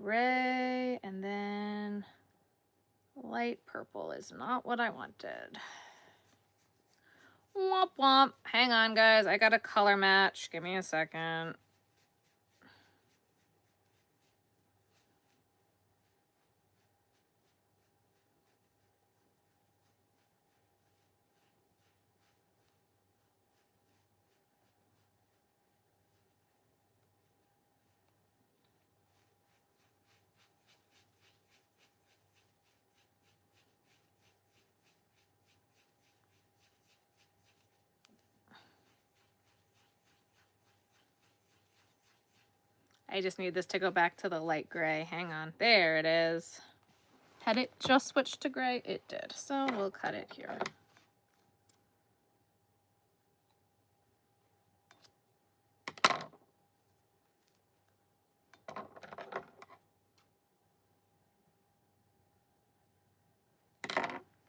gray, and then light purple is not what I wanted. Womp womp. Hang on, guys. I got a color match. Give me a second. I just need this to go back to the light gray. Hang on. There it is. Had it just switched to gray? It did. So we'll cut it here.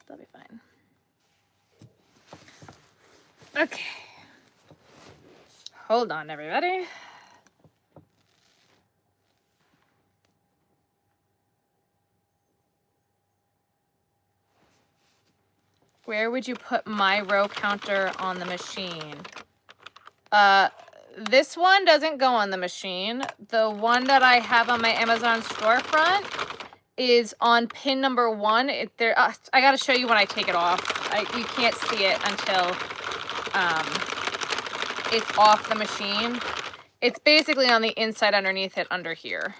That'll be fine. Okay. Hold on, everybody. Where would you put my row counter on the machine? This one doesn't go on the machine. The one that I have on my Amazon storefront is on pin number 1. I gotta show you when I take it off. You can't see it until it's off the machine. It's basically on the inside underneath it under here.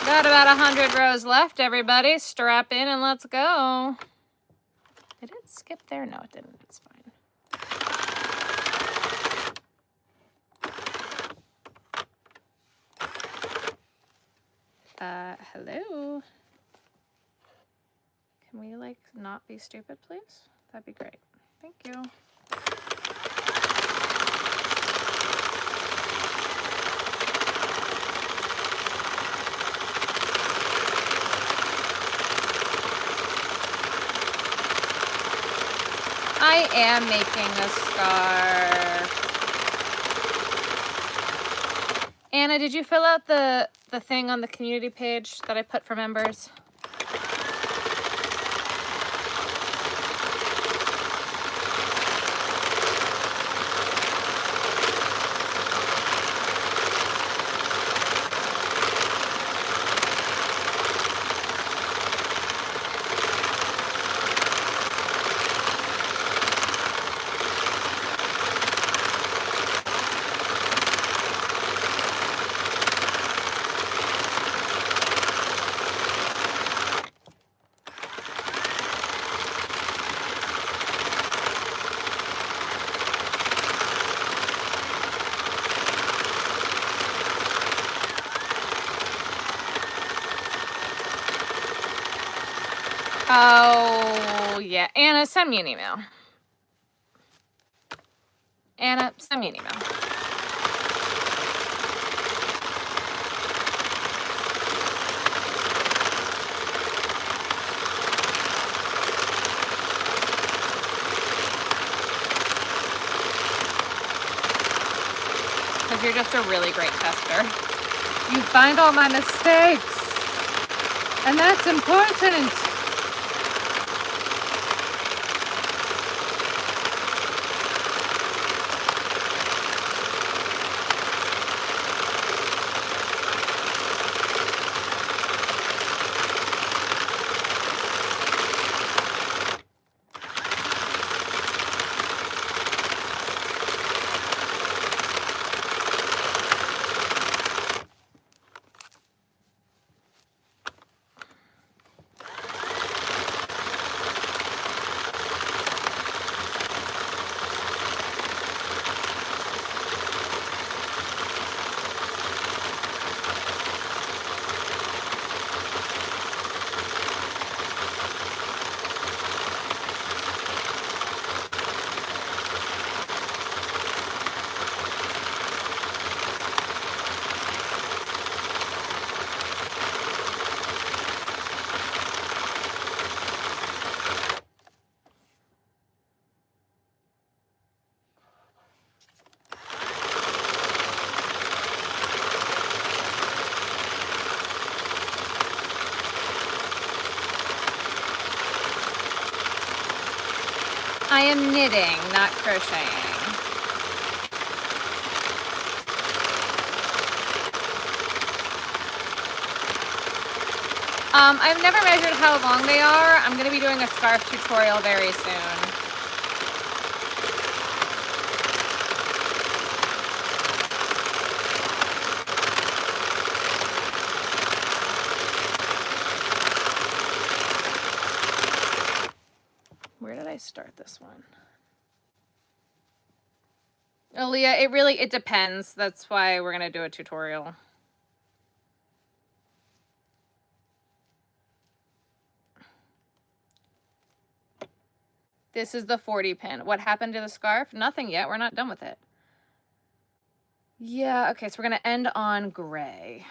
Got about 100 rows left, everybody. Strap in and let's go. Did it skip there? No, it didn't. It's fine. Hello? Can we, like, not be stupid, please? That'd be great. Thank you. I am making a scarf. Anna, did you fill out the thing on the community page that I put for members? Oh, yeah. Anna, send me an email. Anna, send me an email. Because you're just a really great tester. You find all my mistakes. And that's important. am knitting, not crocheting. I've never measured how long they are. I'm going to be doing a scarf tutorial very soon. Where did I start this one? Aaliyah, it depends. That's why we're going to do a tutorial. This is the 40 pin. What happened to the scarf? Nothing yet. We're not done with it. Yeah, okay, so we're going to end on gray.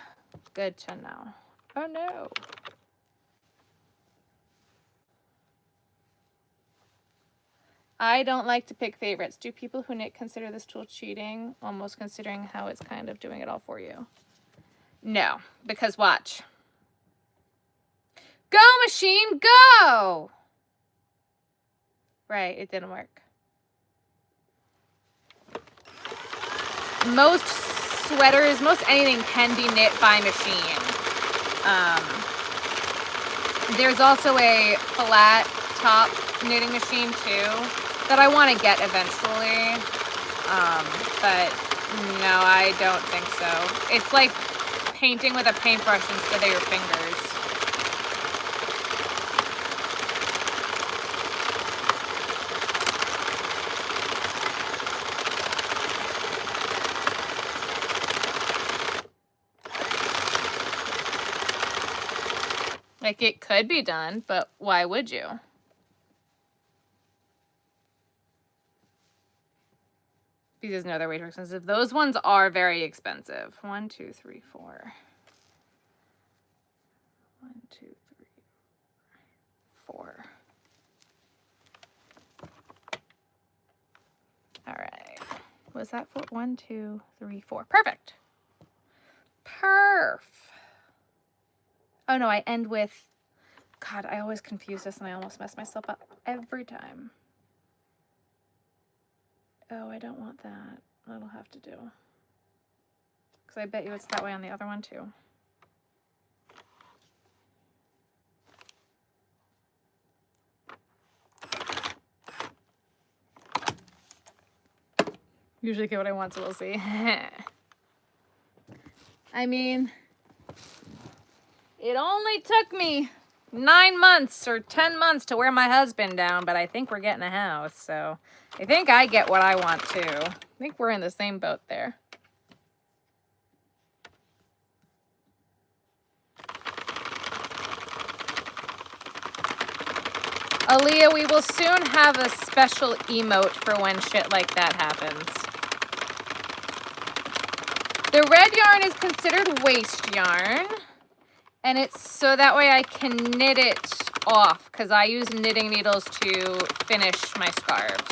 Good to know. Oh, no. I don't like to pick favorites. Do people who knit consider this tool cheating? Almost considering how it's kind of doing it all for you. No, because watch. Go, machine, go! Right, it didn't work. Most sweaters, most anything can be knit by machine. There's also a flat top knitting machine too that I want to get eventually. But no, I don't think so. It's like painting with a paintbrush instead of your fingers. Like, it could be done, but why would you? Because no, they're way too expensive. Those ones are very expensive. 1, 2, 3, 4. 1, 2, 3, 4. All right. Was that for 1, 2, 3, 4? Perfect. Perf. Oh no, I end with, God, I always confuse this and I almost mess myself up every time. Oh, I don't want that. That'll have to do. Because I bet you it's that way on the other one too. Usually get what I want, so we'll see. I mean, it only took me 9 months or 10 months to wear my husband down, but I think we're getting a house, so I think I get what I want too. I think we're in the same boat there. Aaliyah, we will soon have a special emote for when shit like that happens. The red yarn is considered waste yarn, and it's so that way I can knit it off, because I use knitting needles to finish my scarves.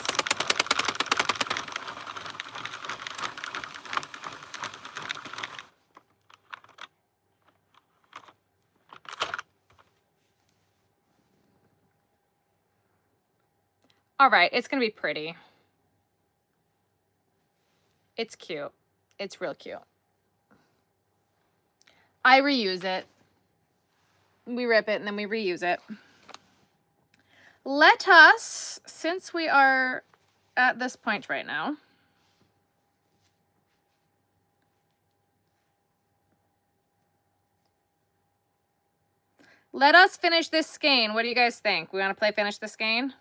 All right, it's going to be pretty. It's cute. It's real cute. I reuse it. We rip it and then we reuse it. Let us, since we are at this point right now, let us finish this skein. What do you guys think? We want to play finish the skein?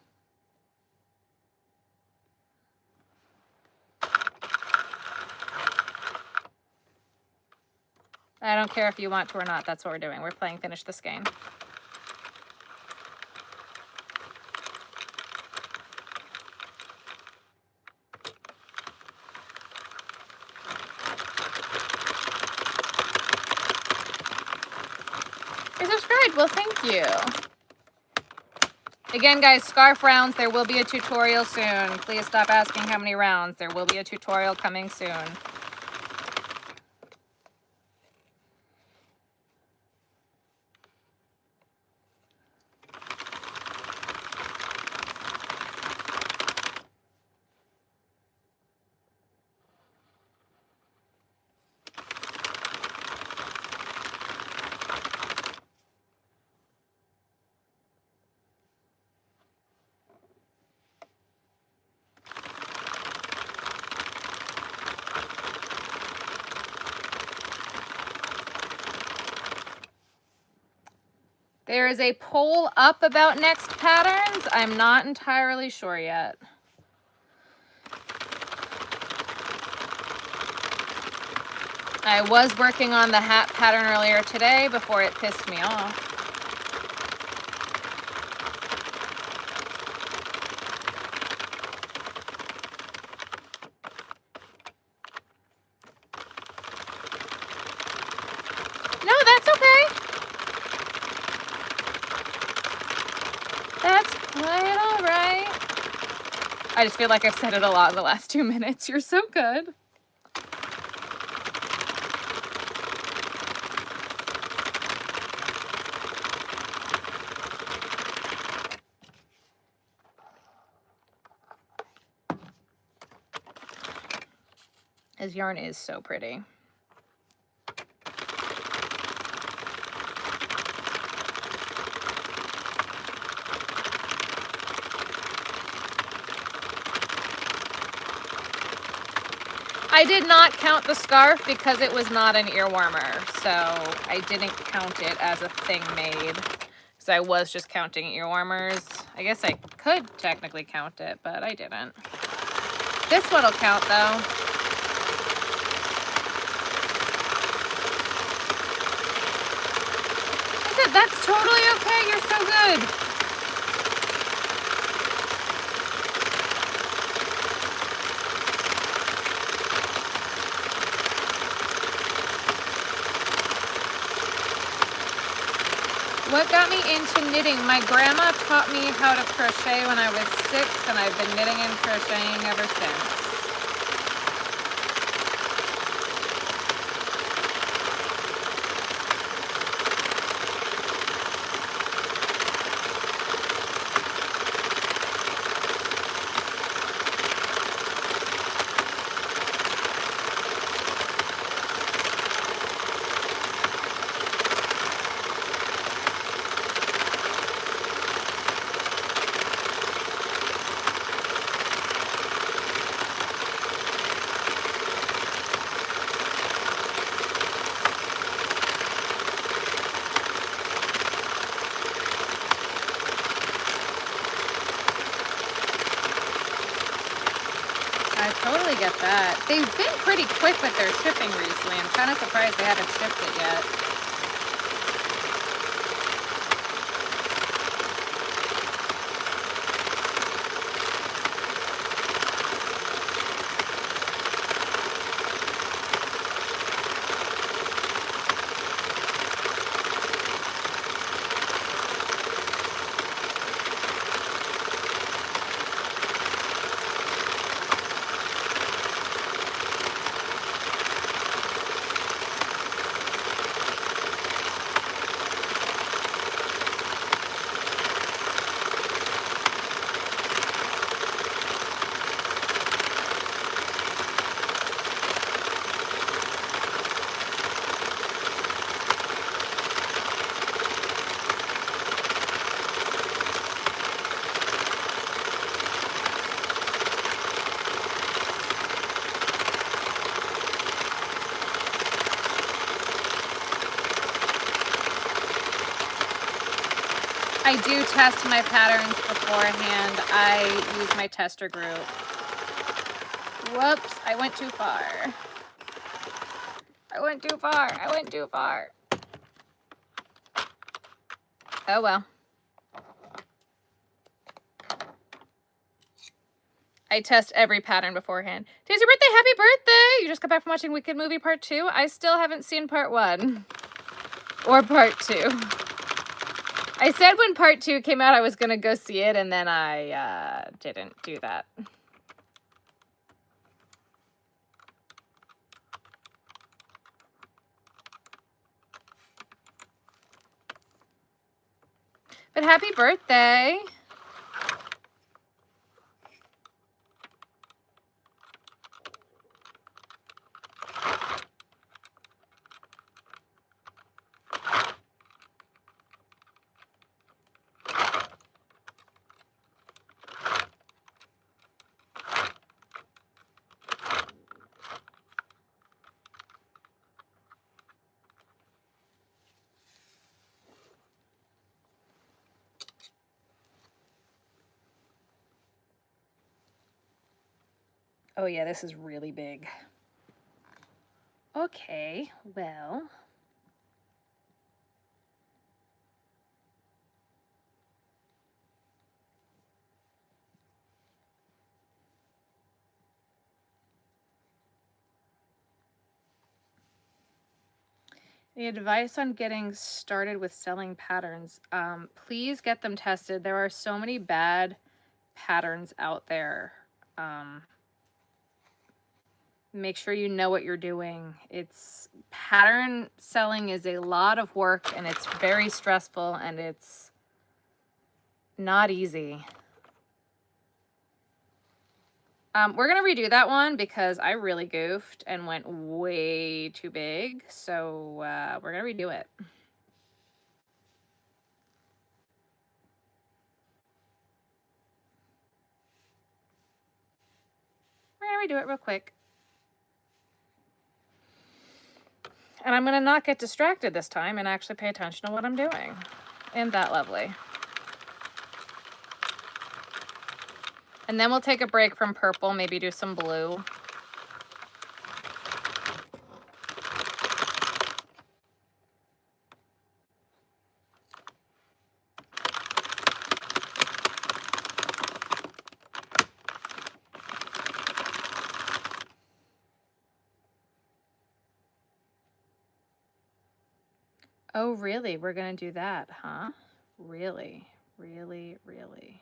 I don't care if you want to or not. That's what we're doing. We're playing finish the skein. You're subscribed. Well, thank you. Again, guys, scarf rounds. There will be a tutorial soon. Please stop asking how many rounds. There will be a tutorial coming soon. There is a poll up about next patterns. I'm not entirely sure yet. I was working on the hat pattern earlier today before it pissed me off. No, that's okay. That's quite all right. I just feel like I've said it a lot in the last 2 minutes. You're so good. This yarn is so pretty. I did not count the scarf because it was not an ear warmer, so I didn't count it as a thing made. So I was just counting ear warmers. I guess I could technically count it, but I didn't. This one will count though. I said, that's totally okay, you're so good. What got me into knitting? My grandma taught me how to crochet when I was 6, and I've been knitting and crocheting ever since. I totally get that. They've been pretty quick with their shipping recently. I'm kind of surprised they haven't shipped it yet. I do test my patterns beforehand. I use my tester group. Whoops, I went too far. I went too far. I went too far. Oh well. I test every pattern beforehand. Today's your birthday. Happy birthday. You just got back from watching Wicked Movie Part 2. I still haven't seen Part 1 or Part 2. I said when Part 2 came out I was going to go see it, and then I didn't do that. But happy birthday. Oh yeah, this is really big. Okay, well. The advice on getting started with selling patterns. Please get them tested. There are so many bad patterns out there. Make sure you know what you're doing. Pattern selling is a lot of work and it's very stressful and it's not easy. We're gonna redo that one because I really goofed and went way too big. So we're gonna redo it. We're gonna redo it real quick. And I'm gonna not get distracted this time and actually pay attention to what I'm doing. Isn't that lovely? And then we'll take a break from purple, maybe do some blue. Oh, really? We're gonna do that, huh? Really, really, really.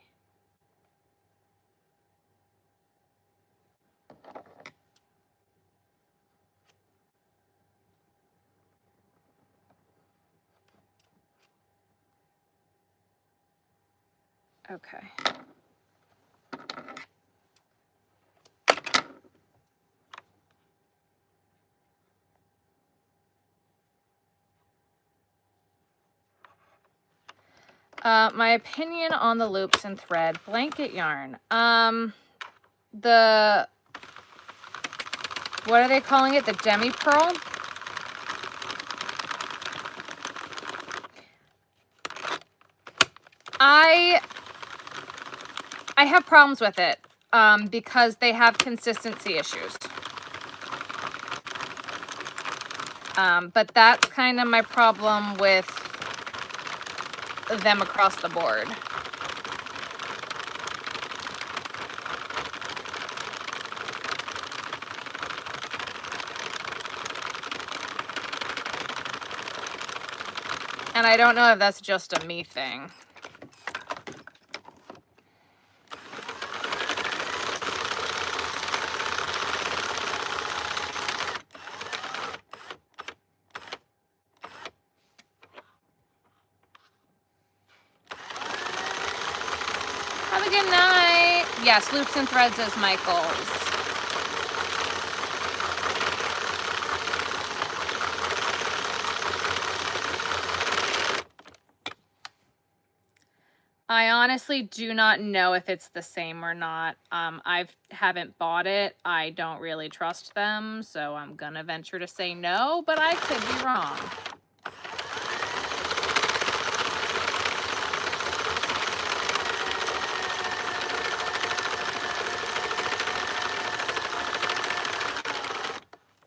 Okay. My opinion on the loops and thread blanket yarn. What are they calling it? The demi pearl? I have problems with it because they have consistency issues. But that's kind of my problem with them across the board. And I don't know if that's just a me thing. Have a good night. Yes, Loops and Threads is Michael's. I honestly do not know if it's the same or not. I haven't bought it. I don't really trust them, so I'm gonna venture to say no, but I could be wrong.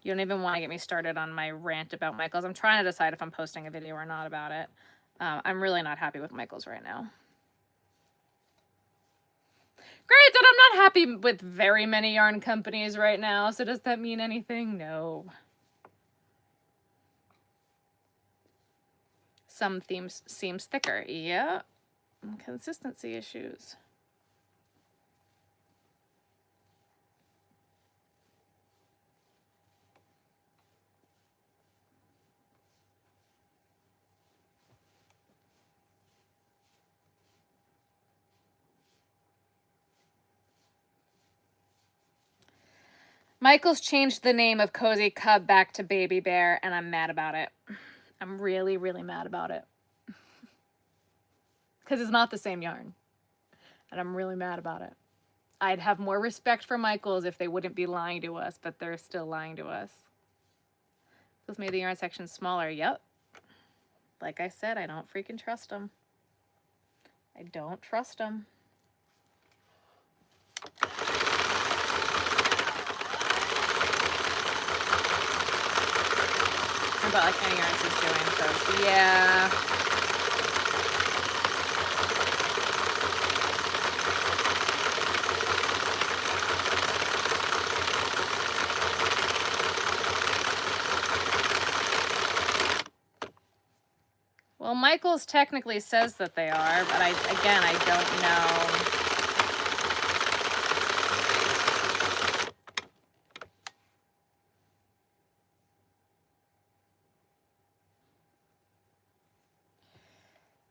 You don't even want to get me started on my rant about Michaels. I'm trying to decide if I'm posting a video or not about it. I'm really not happy with Michaels right now. Granted, I'm not happy with very many yarn companies right now, so does that mean anything? No. Some seems thicker. Yeah. Consistency issues. Michael's changed the name of Cozy Cub back to Baby Bear, and I'm mad about it. I'm really, really mad about it. Because it's not the same yarn. And I'm really mad about it. I'd have more respect for Michael's if they wouldn't be lying to us, but they're still lying to us. This made the yarn section smaller. Yep. Like I said, I don't freaking trust them. I don't trust them. about like any yarns is doing, so yeah. Well, Michaels technically says that they are, but I don't know.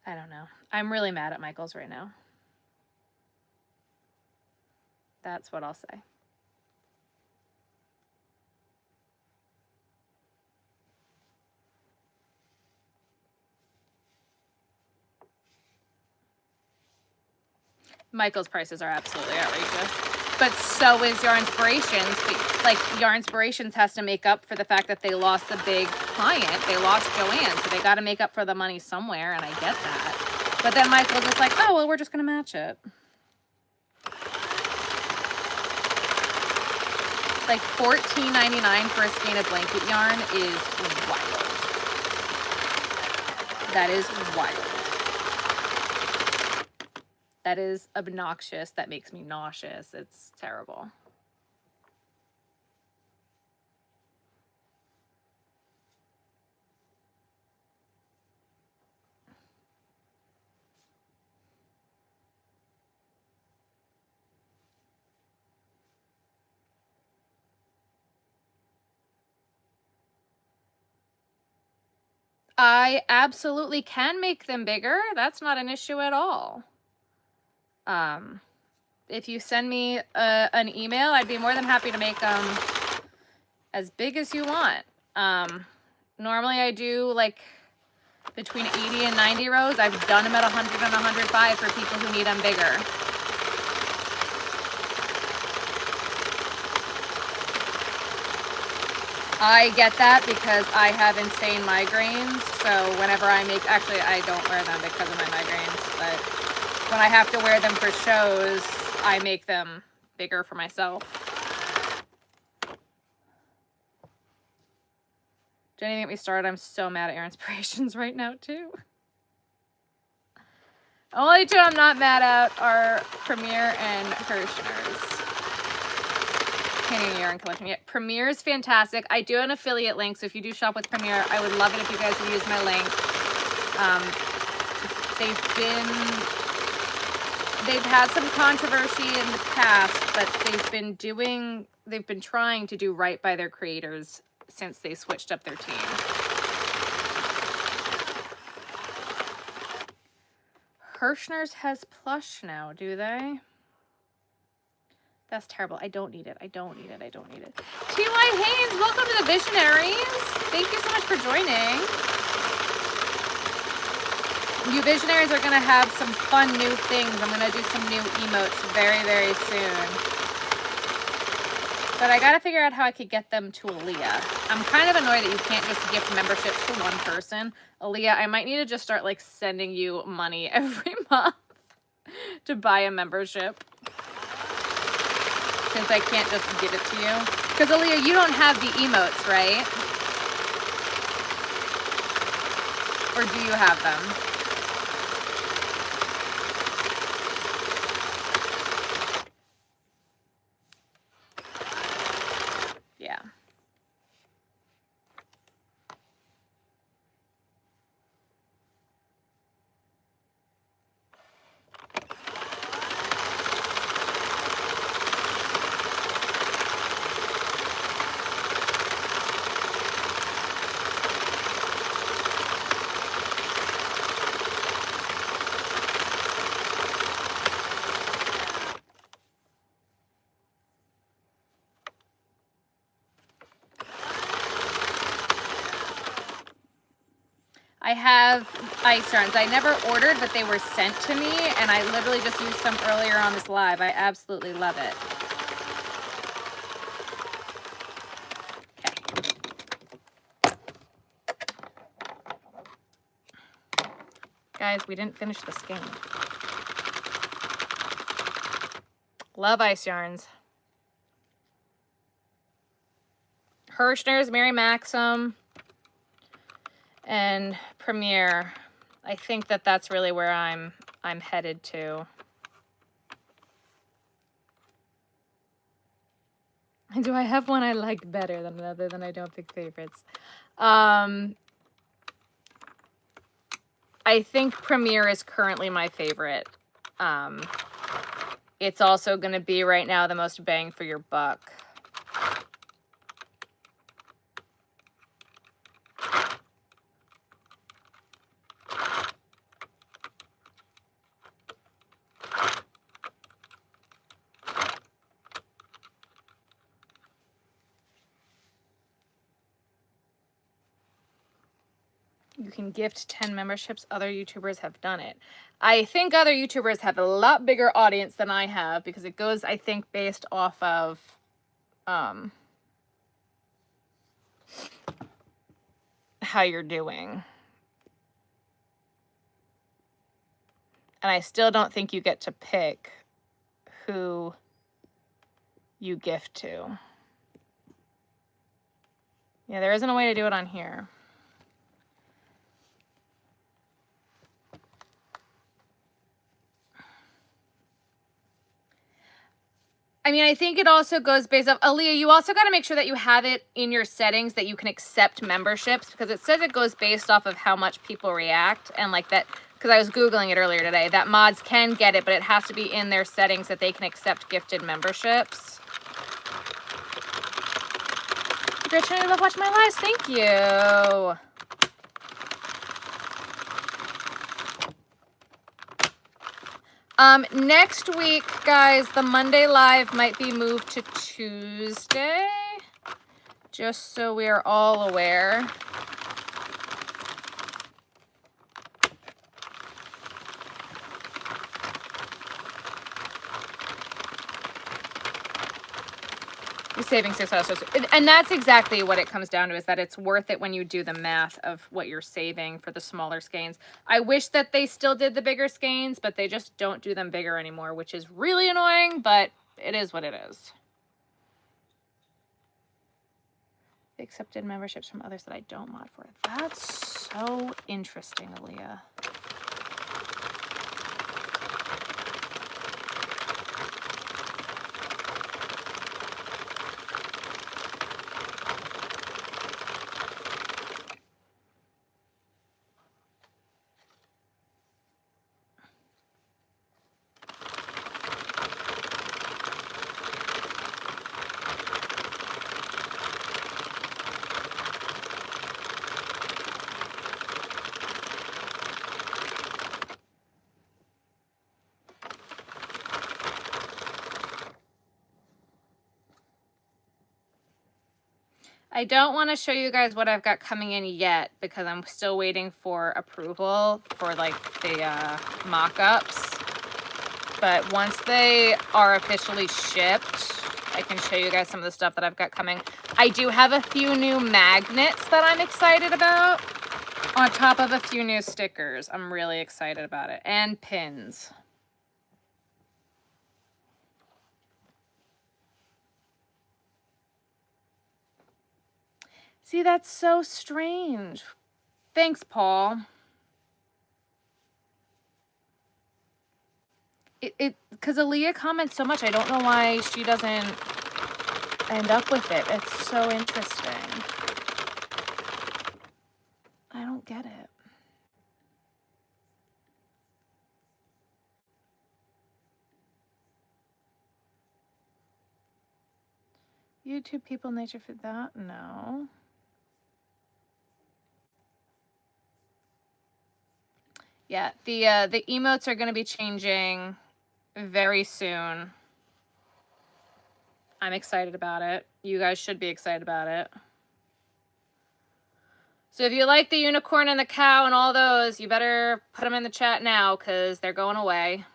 I don't know. I'm really mad at Michaels right now. That's what I'll say. Michael's prices are absolutely outrageous. But so is Yarn Inspirations. But like Yarn Inspirations has to make up for the fact that they lost a big client. They lost Joanne, so they got to make up for the money somewhere, and I get that. But then Michael's just like, oh, well, we're just going to match it. Like $14.99 for a skein of blanket yarn is wild. That is wild. That is obnoxious. That makes me nauseous. It's terrible. I absolutely can make them bigger. That's not an issue at all. If you send me an email, I'd be more than happy to make them as big as you want. Normally I do like between 80 and 90 rows. I've done them at 100 and 105 for people who need them bigger. I get that because I have insane migraines. So whenever I make, actually I don't wear them because of my migraines, but when I have to wear them for shows, I make them bigger for myself. Jenny, get me started. I'm so mad at your inspirations right now too. Only two I'm not mad at are Premier and Hirschner's. Canadian yarn collection. Yeah, Premier is fantastic. I do an affiliate link, so if you do shop with Premier, I would love it if you guys would use my link. They've had some controversy in the past, but they've been trying to do right by their creators since they switched up their team. Hirschner's has plush now, do they? That's terrible. I don't need it. I don't need it. I don't need it. T.Y. Haynes, welcome to the Visionaries. Thank you so much for joining. You Visionaries are going to have some fun new things. I'm going to do some new emotes very, very soon. But I got to figure out how I could get them to Aaliyah. I'm kind of annoyed that you can't just gift memberships to one person. Aaliyah, I might need to just start like sending you money every month to buy a membership. Since I can't just give it to you. Because Aaliyah, you don't have the emotes, right? Or do you have them? Yeah. I have ice yarns. I never ordered, but they were sent to me, and I literally just used some earlier on this live. I absolutely love it. Okay. Guys, we didn't finish this game. Love ice yarns. Hirschner's, Mary Maxim. and Premiere. I think that that's really where I'm headed to. Do I have one I like better than another than I don't pick favorites? I think Premiere is currently my favorite. It's also going to be right now the most bang for your buck. You can gift 10 memberships. Other YouTubers have done it. I think other YouTubers have a lot bigger audience than I have because it goes, I think, based off of how you're doing. And I still don't think you get to pick who you gift to. Yeah, there isn't a way to do it on here. I mean, I think it also goes based off, Aaliyah, you also got to make sure that you have it in your settings that you can accept memberships, because it says it goes based off of how much people react, and like that, because I was Googling it earlier today, that mods can get it, but it has to be in their settings that they can accept gifted memberships. Gretchen, I love watching my lives. Thank you. Next week, guys, the Monday live might be moved to Tuesday, just so we are all aware. You're saving $6. And that's exactly what it comes down to, is that it's worth it when you do the math of what you're saving for the smaller skeins. I wish that they still did the bigger skeins, but they just don't do them bigger anymore, which is really annoying, but it is what it is. Accepted memberships from others that I don't mod for. That's so interesting, Aaliyah. I don't want to show you guys what I've got coming in yet because I'm still waiting for approval for like the mock-ups. But once they are officially shipped, I can show you guys some of the stuff that I've got coming. I do have a few new magnets that I'm excited about, on top of a few new stickers. I'm really excited about it. And pins. See, that's so strange. Thanks, Paul. Because Aaliyah comments so much, I don't know why she doesn't end up with it. It's so interesting. I don't get it. YouTube people nature for that? No. Yeah, the emotes are going to be changing very soon. I'm excited about it. You guys should be excited about it. So if you like the unicorn and the cow and all those, you better put them in the chat now because they're going away.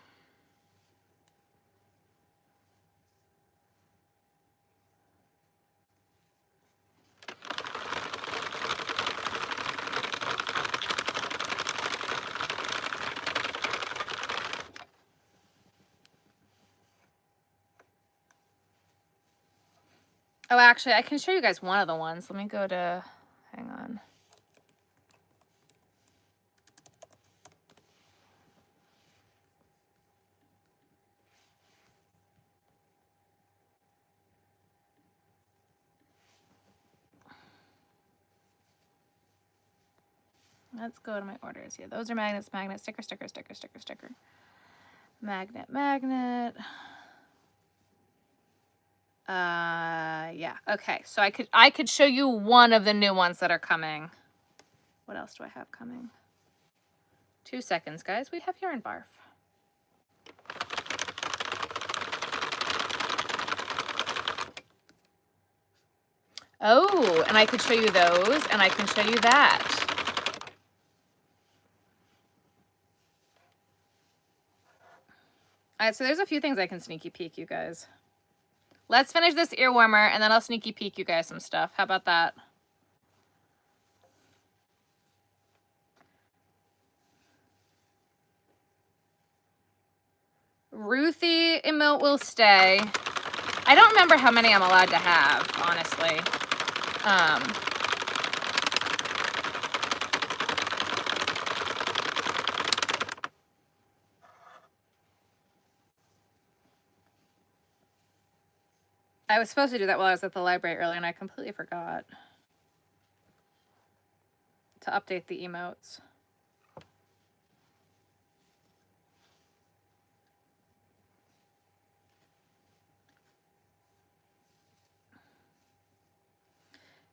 Oh, actually, I can show you guys one of the ones. Let me go to, hang on. Let's go to my orders. Yeah, those are magnets, magnet, sticker, sticker, sticker, sticker, sticker. Magnet, magnet. Yeah, okay. So I could show you one of the new ones that are coming. What else do I have coming? 2 seconds, guys. We have yarn barf. Oh, and I could show you those, and I can show you that. All right, so there's a few things I can sneaky peek, you guys. Let's finish this ear warmer, and then I'll sneaky peek you guys some stuff. How about that? Ruthie emote will stay. I don't remember how many I'm allowed to have, honestly. I was supposed to do that while I was at the library earlier, and I completely forgot to update the emotes.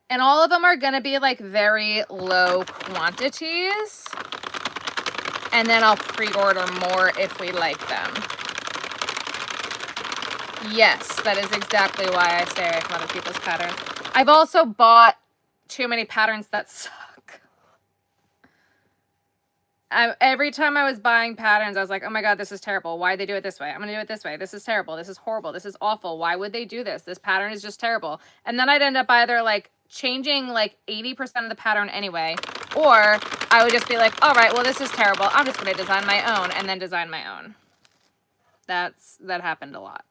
And all of them are going to be like very low quantities. And then I'll pre-order more if we like them. Yes, that is exactly why I stay away from other people's patterns. I've also bought too many patterns that suck. Every time I was buying patterns, I was like, oh my God, this is terrible. Why'd they do it this way? I'm going to do it this way. This is terrible. This is horrible. This is awful. Why would they do this? This pattern is just terrible. And then I'd end up either like changing like 80% of the pattern anyway, or I would just be like, all right, well, this is terrible. I'm just going to design my own, and then design my own. That happened a lot.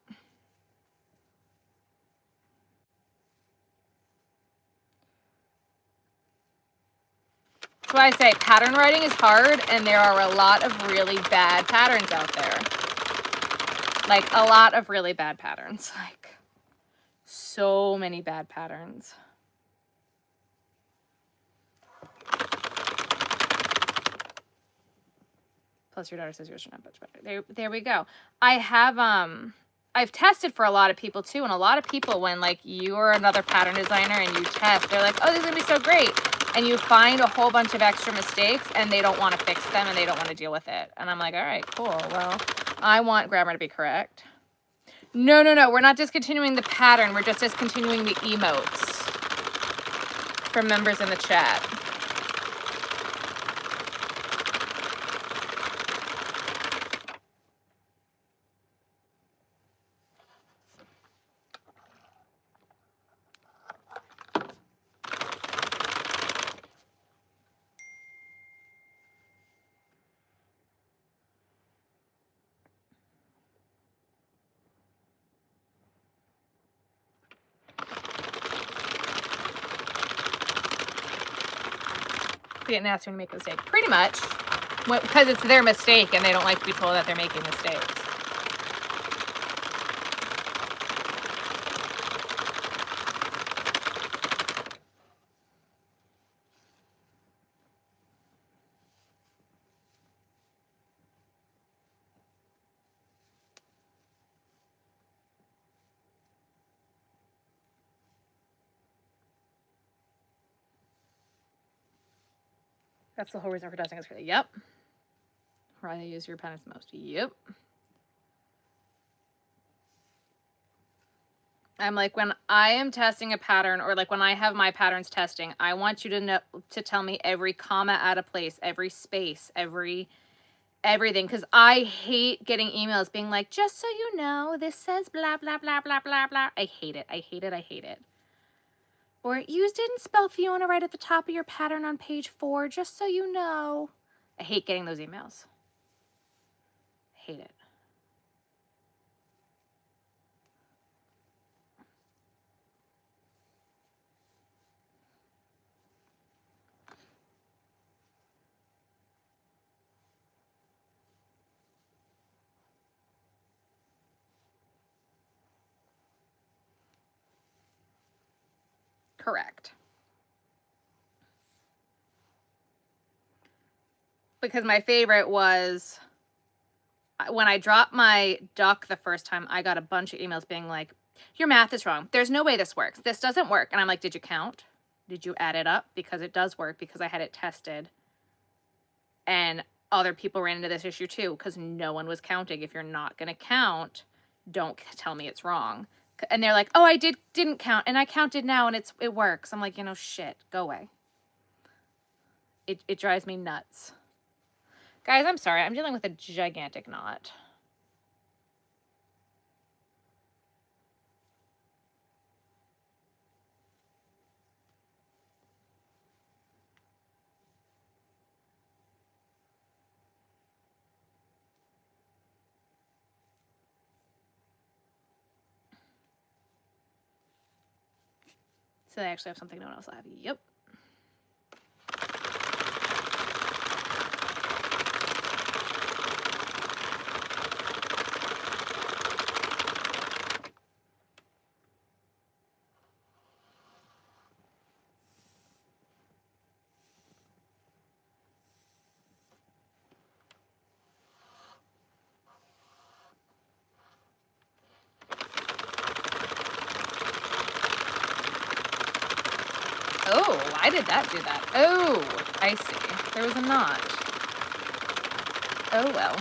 That's why I say pattern writing is hard, and there are a lot of really bad patterns out there. Like, a lot of really bad patterns. Like, so many bad patterns. Plus your daughter says yours are not much better. There we go. I've tested for a lot of people too, and a lot of people, when like you're another pattern designer and you test, they're like, oh, this is gonna be so great. And you find a whole bunch of extra mistakes and they don't want to fix them and they don't want to deal with it. And I'm like, all right, cool. Well, I want grammar to be correct. No. We're not discontinuing the pattern. We're just discontinuing the emotes for members in the chat. Getting asked when to make a mistake. Pretty much. Because it's their mistake and they don't like to be told that they're making mistakes. That's the whole reason for testing is crazy. Yep. Where I use your patterns the most. Yep. I'm like, when I am testing a pattern, or like when I have my patterns testing, I want you to know, to tell me every comma out of place, every space, everything. Because I hate getting emails being like, just so you know, this says blah, blah, blah, blah, blah, blah. I hate it. I hate it. I hate it. Or you didn't spell Fiona right at the top of your pattern on page 4, just so you know. I hate getting those emails. Hate it. Correct. because my favorite was when I dropped my duck the first time, I got a bunch of emails being like, your math is wrong. There's no way this works. This doesn't work. And I'm like, did you count? Did you add it up? Because it does work, because I had it tested. And other people ran into this issue too, because no one was counting. If you're not going to count, don't tell me it's wrong. And they're like, oh, I didn't count, and I counted now, and it works. I'm like, you know, shit, go away. It drives me nuts. Guys, I'm sorry. I'm dealing with a gigantic knot. So they actually have something no one else will have. Yep. Oh, why did that do that? Oh, I see. There was a knot. Oh, well.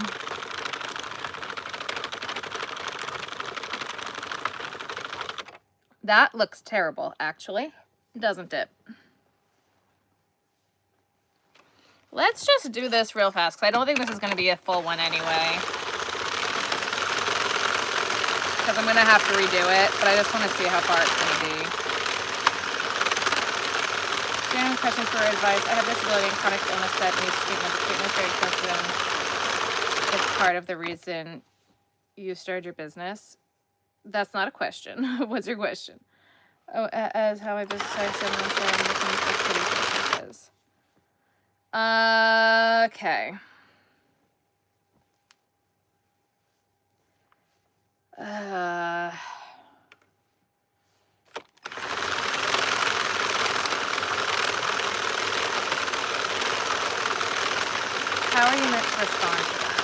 That looks terrible, actually. Doesn't it? Let's just do this real fast, because I don't think this is going to be a full one anyway. Because I'm going to have to redo it, but I just want to see how far it's going to be. General questions for advice. I have disability and chronic illness that needs treatment. The treatment is very expensive. It's part of the reason you started your business. That's not a question. What's your question? Oh, as how my business started 7 months ago, I'm looking for kitty businesses. Okay. How are you meant to respond to that?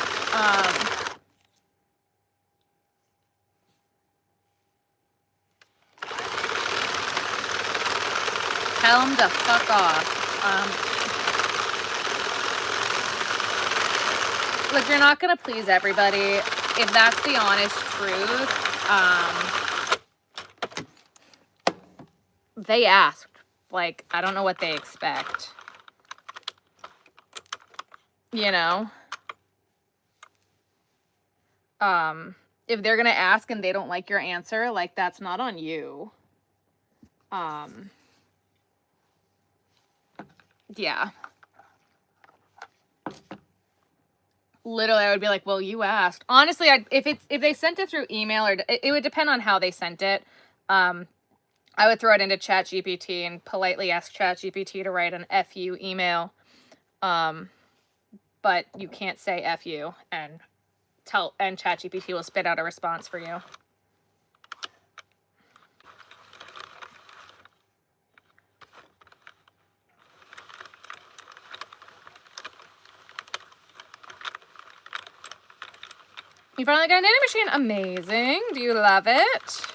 Tell them to fuck off. Look, you're not going to please everybody. If that's the honest truth, they asked. Like, I don't know what they expect. You know? If they're going to ask and they don't like your answer, like, that's not on you. Yeah. Literally, I would be like, well, you asked. Honestly, if they sent it through email, or it would depend on how they sent it. I would throw it into ChatGPT and politely ask ChatGPT to write an FU email. But you can't say FU and ChatGPT will spit out a response for you. You finally got a knitting machine. Amazing. Do you love it?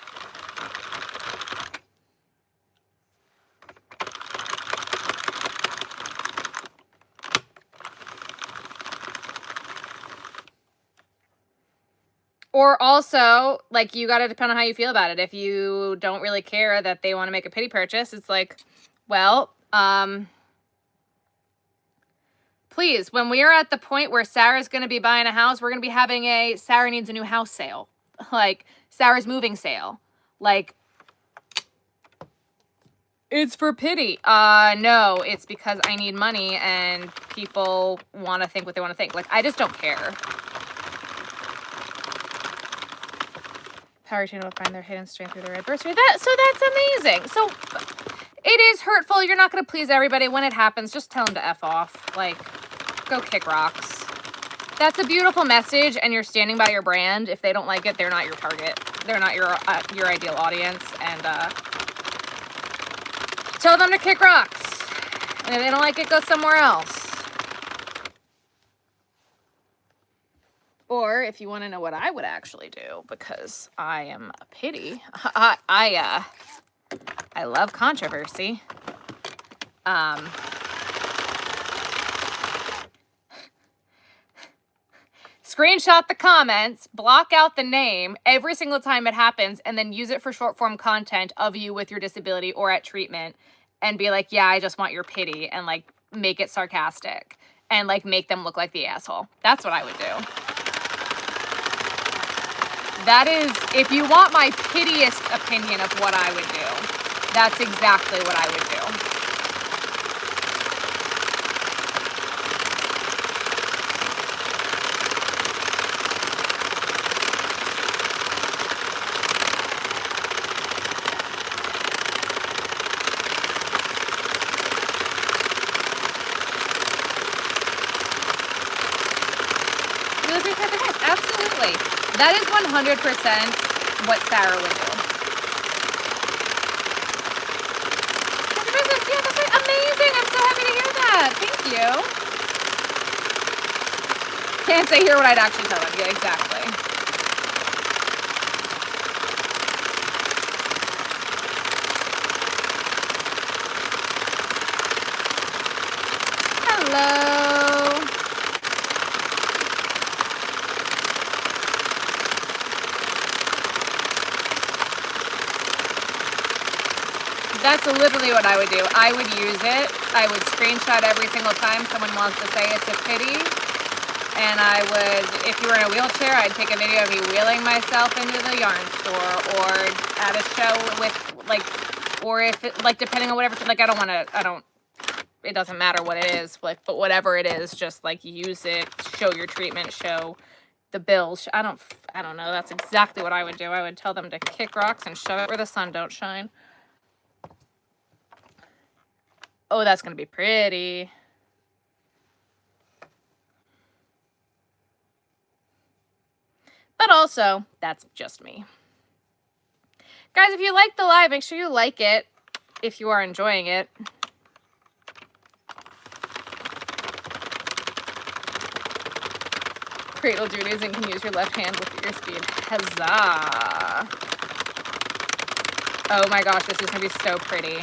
Or also, like, you got to depend on how you feel about it. If you don't really care that they want to make a pity purchase, it's like, well, please, when we are at the point where Sarah's going to be buying a house, we're going to be having a Sarah needs a new house sale. Like, Sarah's moving sale. Like, it's for pity. No, it's because I need money and people want to think what they want to think. Like, I just don't care. Power team will find their hidden strength through their adversity. So that's amazing. So it is hurtful. You're not going to please everybody. When it happens, just tell them to F off. Like, go kick rocks. That's a beautiful message, and you're standing by your brand. If they don't like it, they're not your target. They're not your ideal audience. And tell them to kick rocks. And if they don't like it, go somewhere else. Or if you want to know what I would actually do, because I am a pity, I love controversy. Screenshot the comments, block out the name every single time it happens, and then use it for short form content of you with your disability or at treatment, and be like, yeah, I just want your pity, and like make it sarcastic and like make them look like the asshole. That's what I would do. That is, if you want my pitiest opinion of what I would do, that's exactly what I would do. Absolutely. That is 100% what Sarah would do. Yeah, that's right. Amazing. I'm so happy to hear that. Thank you. Can't say here what I'd actually tell them. Yeah, exactly. Hello. That's literally what I would do. I would use it. I would screenshot every single time someone wants to say it's a pity. And I would, if you were in a wheelchair, I'd take a video of me wheeling myself into the yarn store or at a show with, like, or if it, like, depending on whatever, like, it doesn't matter what it is, like, but whatever it is, just, like, use it, show your treatment, show the bills. I don't know. That's exactly what I would do. I would tell them to kick rocks and shove it where the sun don't shine. Oh, that's going to be pretty. But also, that's just me. Guys, if you like the live, make sure you like it if you are enjoying it. Cradle duties and can use your left hand with your speed. Huzzah. Oh my gosh, this is going to be so pretty.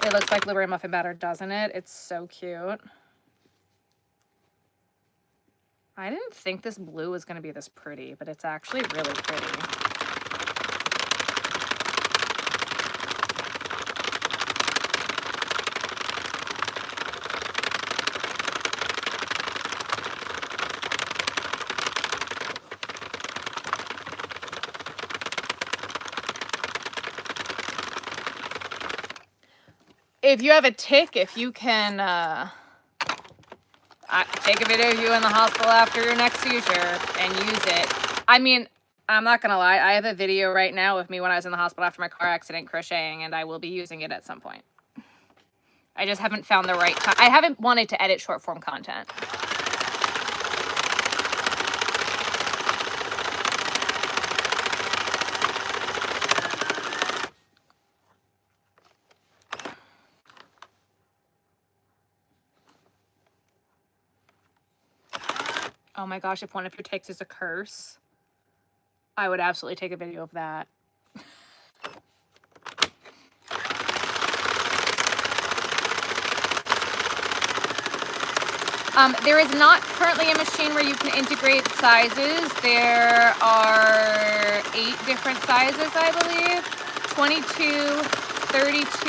It looks like blueberry muffin batter, doesn't it? It's so cute. I didn't think this blue was going to be this pretty, but it's actually really pretty. If you have a tick, if you can take a video of you in the hospital after your next seizure and use it. I mean, I'm not going to lie. I have a video right now of me when I was in the hospital after my car accident crocheting, and I will be using it at some point. I just haven't found the right time. I haven't wanted to edit short form content. Oh my gosh, if one of your ticks is a curse, I would absolutely take a video of that. There is not currently a machine where you can integrate sizes. There are 8 different sizes, I believe. 22, 32,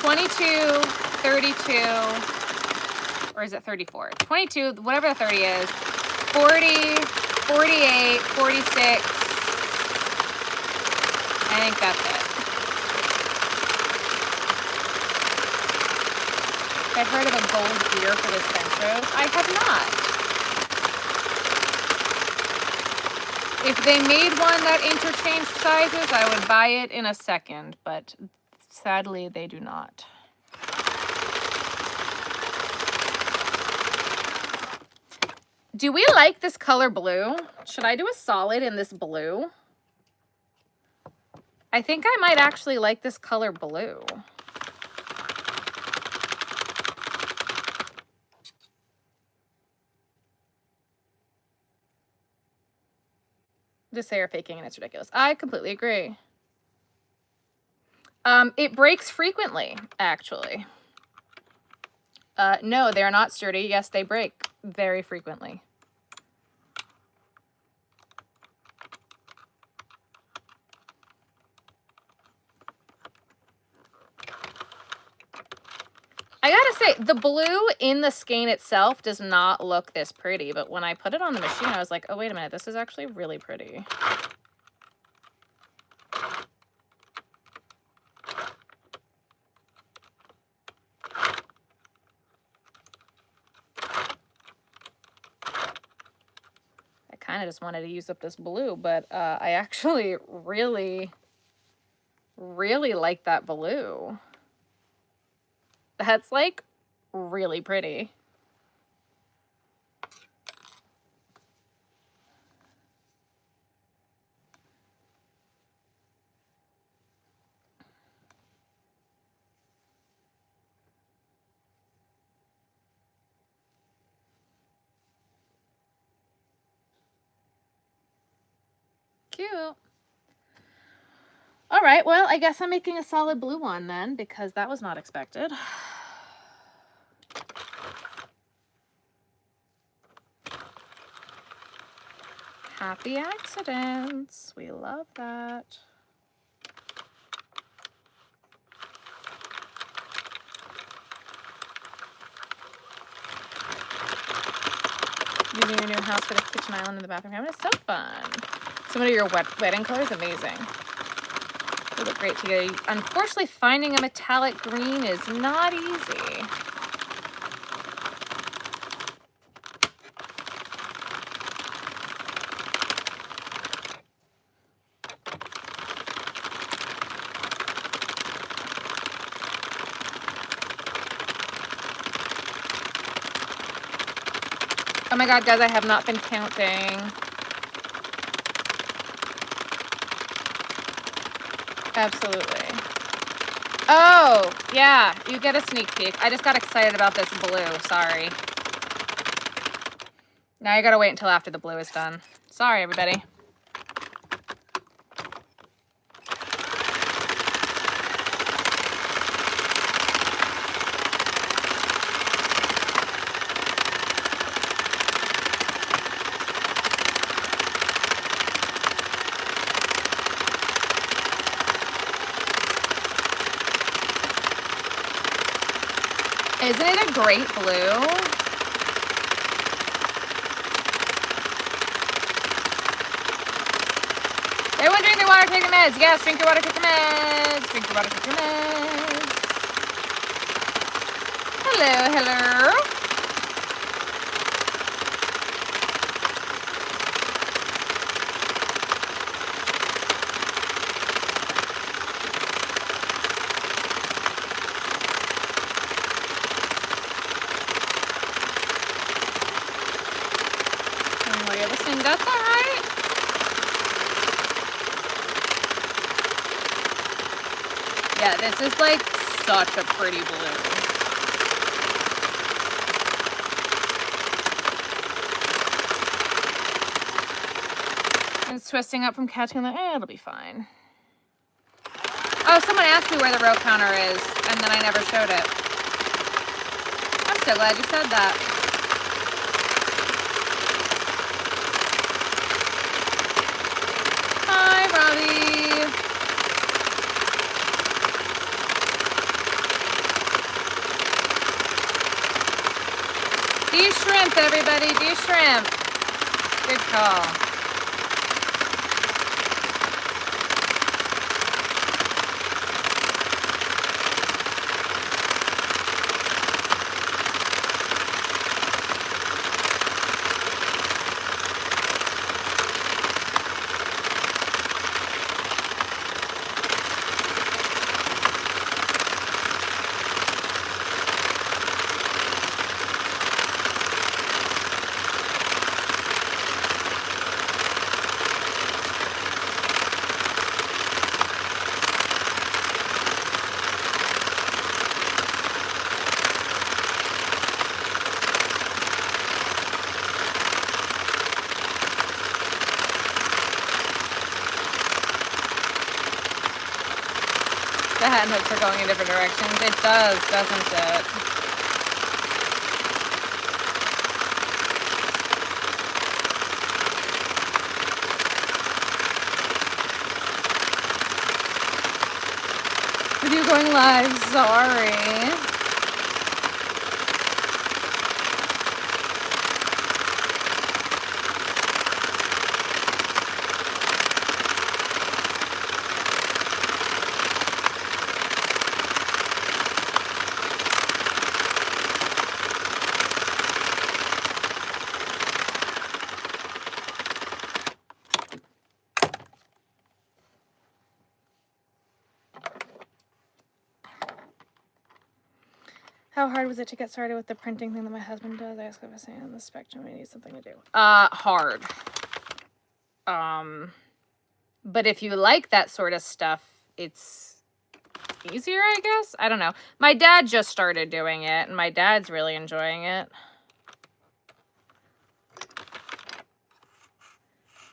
22, 32, or is it 34? 22, whatever the 30 is, 40, 48, 46, I think that's it. I've heard of a gold gear for the Centros. I have not. If they made one that interchanged sizes, I would buy it in a second, but sadly, they do not. Do we like this color blue? Should I do a solid in this blue? I think I might actually like this color blue. Just say you're faking and it's ridiculous. I completely agree. It breaks frequently, actually. No, they're not sturdy. Yes, they break very frequently. I gotta say, the blue in the skein itself does not look this pretty, but when I put it on the machine, I was like, oh, wait a minute, this is actually really pretty. I kind of just wanted to use up this blue, but I actually really like that blue. That's like really pretty. Cute. All right, well, I guess I'm making a solid blue one then, because that was not expected. Happy accidents. We love that. Using your new house for the kitchen island in the bathroom cabinet is so fun. Some of your wedding colors, amazing. They look great together. Unfortunately, finding a metallic green is not easy. Oh my God, guys, I have not been counting. Absolutely. Oh, yeah, you get a sneak peek. I just got excited about this blue, sorry. Now you gotta wait until after the blue is done. Sorry, everybody. Isn't it a great blue? Everyone drink their water, take your meds. Yes, drink your water, take your meds. Drink your water, take your meds. Hello, hello. Oh, you're listening. That's all right. Yeah, this is like such a pretty blue. It's twisting up from catching the, it'll be fine. Oh, someone asked me where the row counter is, and then I never showed it. I'm so glad you said that. Hi, Robbie. De-shrimp, everybody, de-shrimp. Good call. The hat and hooks are going in different directions. It does, doesn't it? Video going live, sorry. How hard was it to get started with the printing thing that my husband does? I asked if I was saying on the spectrum, we need something to do. Hard. But if you like that sort of stuff, it's easier, I guess. I don't know. My dad just started doing it, and my dad's really enjoying it.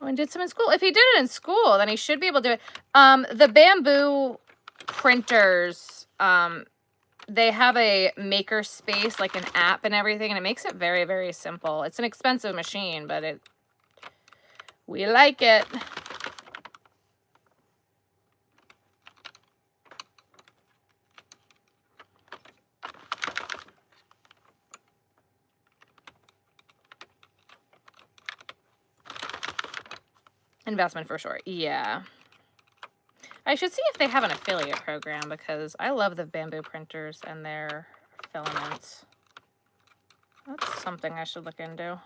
Oh, and did some in school. If he did it in school, then he should be able to do it. The bamboo printers, they have a maker space, like an app and everything, and it makes it very, very simple. It's an expensive machine, but we like it. Investment for sure. Yeah. I should see if they have an affiliate program because I love the bamboo printers and their filaments. That's something I should look into.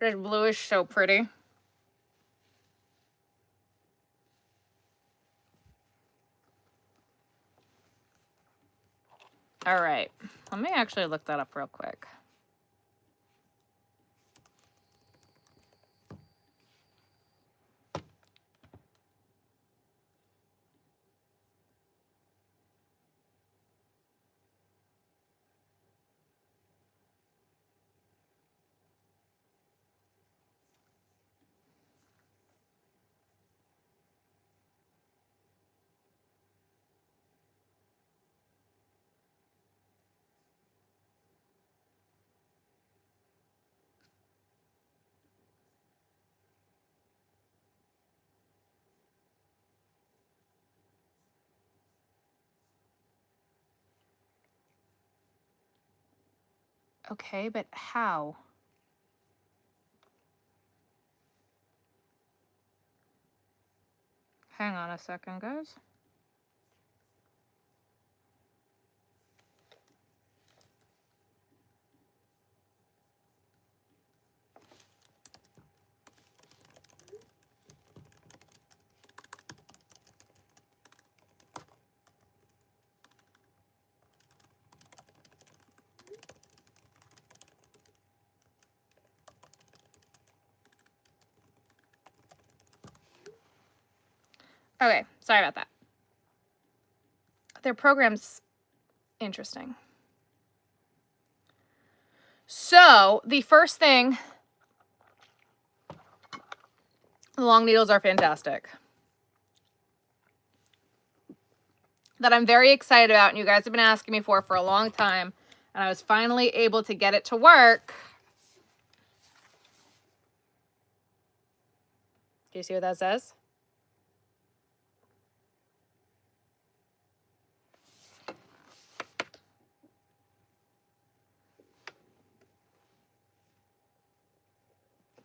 Red bluish, so pretty. All right, let me actually look that up real quick. Okay, but how? Hang on a second, guys. Okay, sorry about that. Their program's interesting. So, the first thing, the long needles are fantastic. That I'm very excited about, and you guys have been asking me for a long time, and I was finally able to get it to work. Do you see what that says?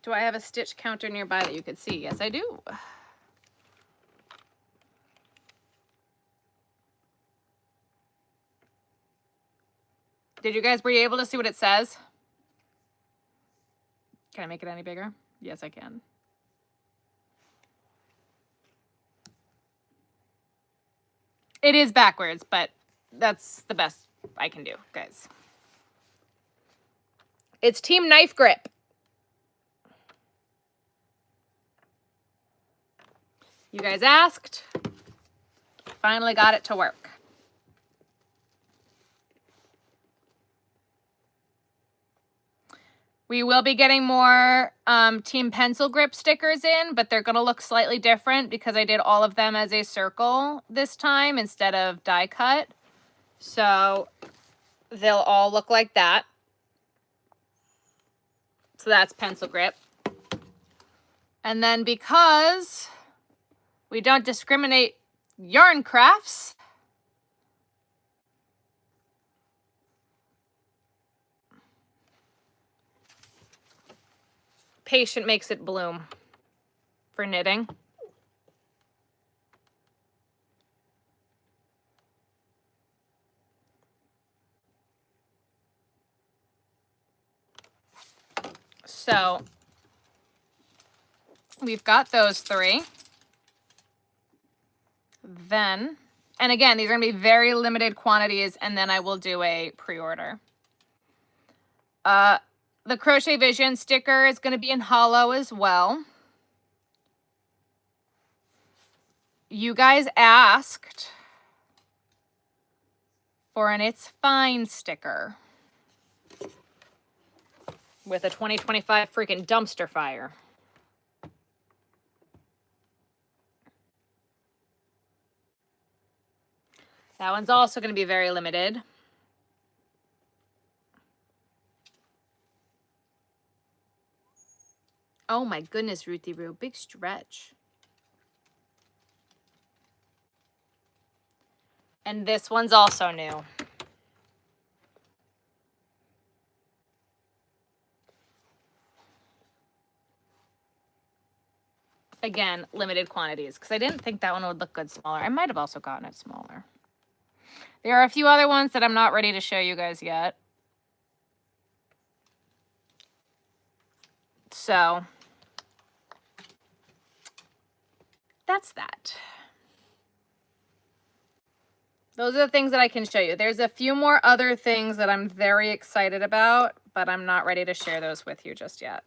Do I have a stitch counter nearby that you could see? Yes, I do. Were you able to see what it says? Can I make it any bigger? Yes, I can. It is backwards, but that's the best I can do, guys. It's Team Knife Grip. You guys asked. Finally got it to work. We will be getting more Team Pencil Grip stickers in, but they're going to look slightly different because I did all of them as a circle this time instead of die cut. So they'll all look like that. So that's Pencil Grip. And then because we don't discriminate yarn crafts, Patient makes it bloom for knitting. So we've got those three. Then, and again, these are going to be very limited quantities, and then I will do a pre-order. The Crochet Vision sticker is going to be in hollow as well. You guys asked for an It's Fine sticker with a 2025 freaking dumpster fire. That one's also going to be very limited. Oh my goodness, Ruthie Roo, big stretch. And this one's also new. Again, limited quantities, because I didn't think that one would look good smaller. I might have also gotten it smaller. There are a few other ones that I'm not ready to show you guys yet. So that's that. Those are the things that I can show you. There's a few more other things that I'm very excited about, but I'm not ready to share those with you just yet.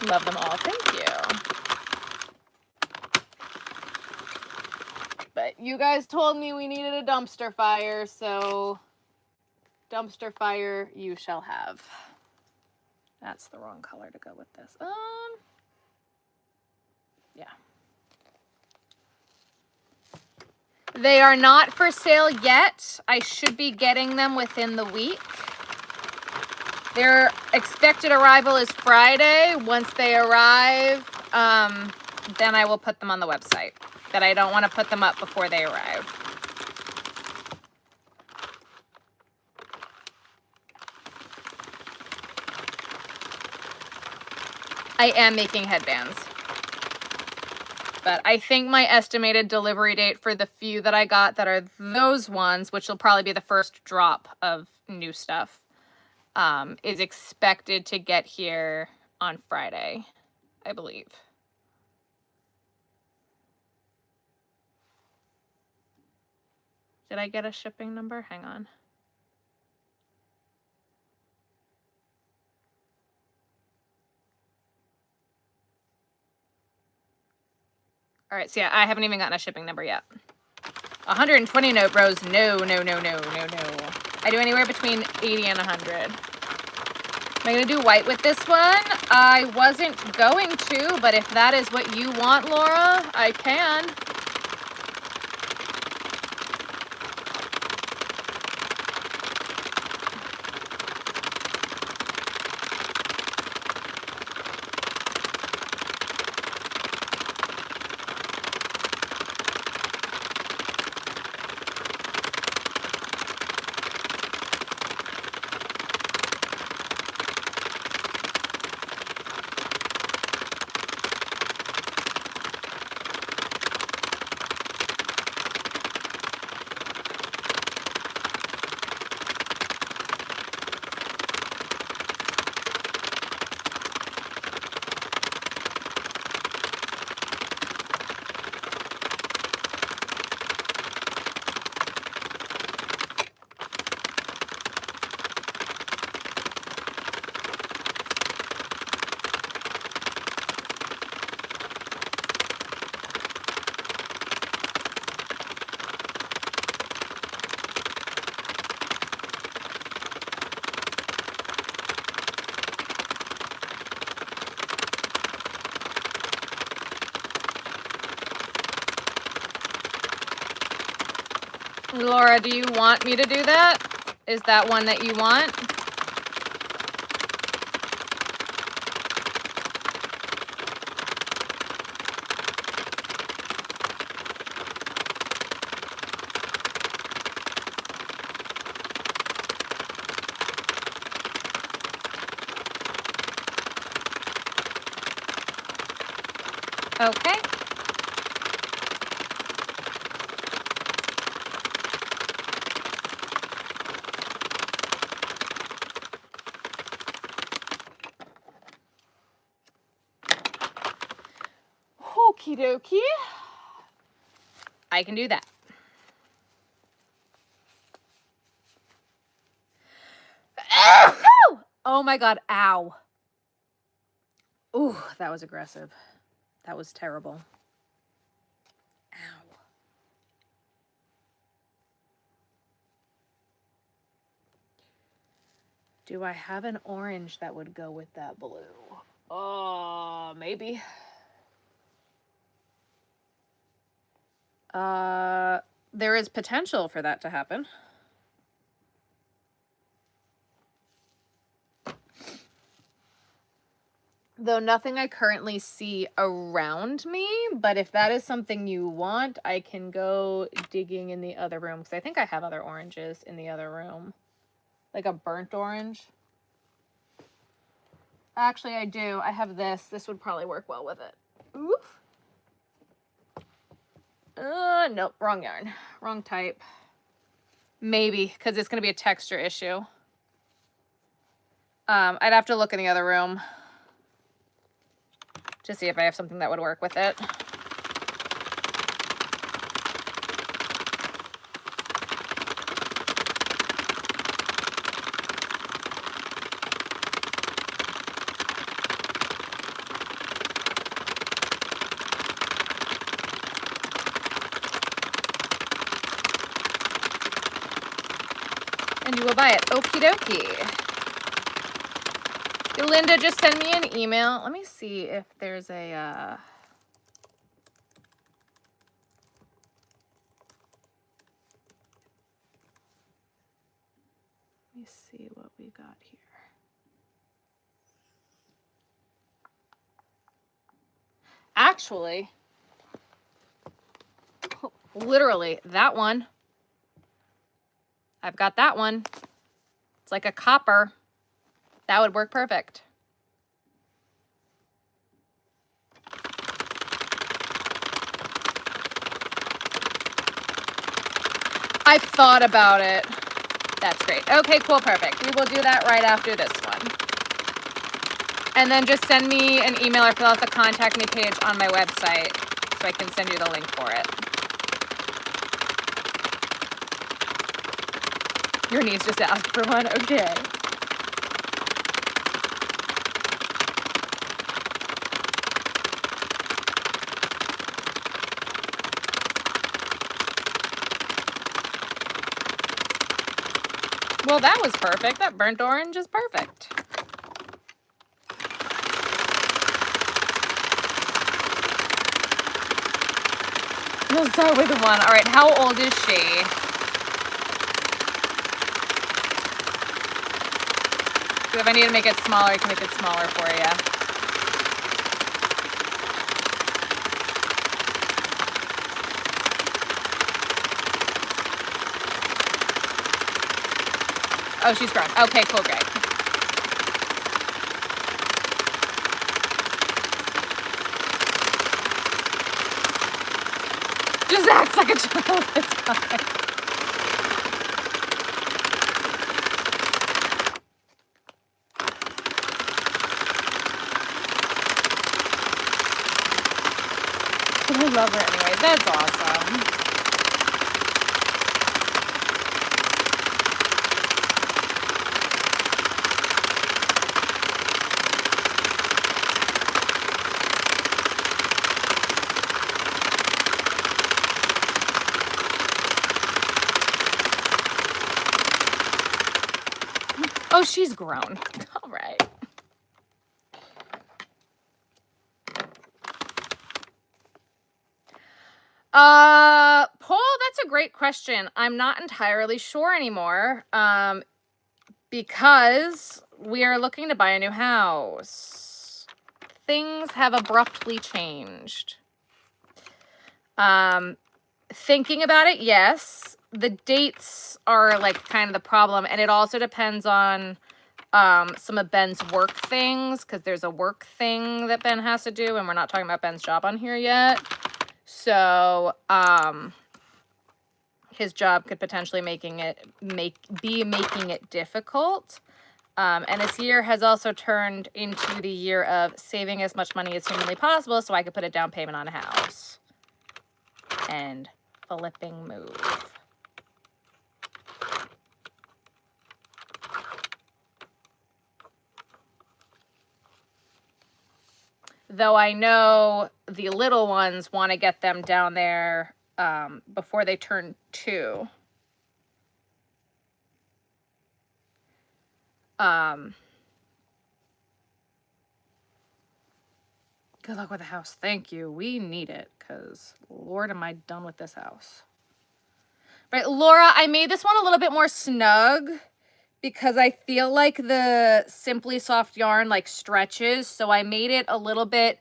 Love them all. Thank you. But you guys told me we needed a dumpster fire, so dumpster fire you shall have. That's the wrong color to go with this. Yeah. They are not for sale yet. I should be getting them within the week. Their expected arrival is Friday. Once they arrive, then I will put them on the website. But I don't want to put them up before they arrive. I am making headbands. But I think my estimated delivery date for the few that I got that are those ones, which will probably be the first drop of new stuff, is expected to get here on Friday, I believe. Did I get a shipping number? Hang on. All right, so yeah, I haven't even gotten a shipping number yet. 120 note rows, no. I do anywhere between 80 and 100. Am I gonna do white with this one? I wasn't going to, but if that is what you want, Laura, I can. Laura, do you want me to do that? Is that one that you want? Okay. Okie dokie. I can do that. Oh my God, ow. Ooh, that was aggressive. That was terrible. Ow. Do I have an orange that would go with that blue? Oh, maybe. There is potential for that to happen. Though nothing I currently see around me, but if that is something you want, I can go digging in the other room, because I think I have other oranges in the other room. Like a burnt orange. Actually, I do. I have this. This would probably work well with it. Oof. Nope, wrong yarn. Wrong type. Maybe, because it's going to be a texture issue. I'd have to look in the other room to see if I have something that would work with it. And you will buy it. Okie dokie. Linda, just send me an email. Let me see if there's a... Let me see what we got here. Actually, literally, that one. I've got that one. It's like a copper. That would work perfect. I thought about it. That's great. Okay, cool, perfect. We will do that right after this one. And then just send me an email or fill out the contact me page on my website so I can send you the link for it. Your niece just asked for one? Okay. Well, that was perfect. That burnt orange is perfect. We'll start with one. All right, how old is she? So if I need to make it smaller, I can make it smaller for you. Oh, she's grown. Okay, cool, great. Just acts like a child. It's fine. I love her anyway. That's awesome. Oh, she's grown. All right. Paul, that's a great great question. I'm not entirely sure anymore, because we are looking to buy a new house. Things have abruptly changed. Thinking about it, yes. The dates are like kind of the problem, and it also depends on some of Ben's work things, because there's a work thing that Ben has to do, and we're not talking about Ben's job on here yet. So, his job could potentially making it difficult. And this year has also turned into the year of saving as much money as humanly possible so I could put a down payment on a house. And flipping move. Though I know the little ones want to get them down there before they turn 2. Good luck with the house. Thank you. We need it, because Lord, am I done with this house. Right, Laura, I made this one a little bit more snug because I feel like the Simply Soft yarn like stretches. So I made it a little bit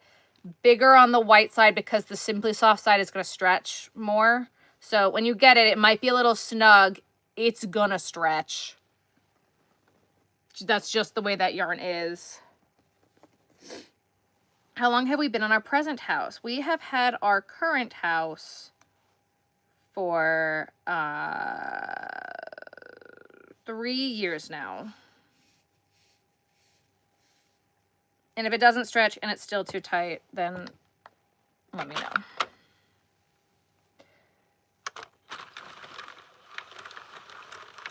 bigger on the white side because the Simply Soft side is going to stretch more. So when you get it, it might be a little snug. It's gonna stretch. That's just the way that yarn is. How long have we been in our present house? We have had our current house for 3 years now. And if it doesn't stretch and it's still too tight, then let me know.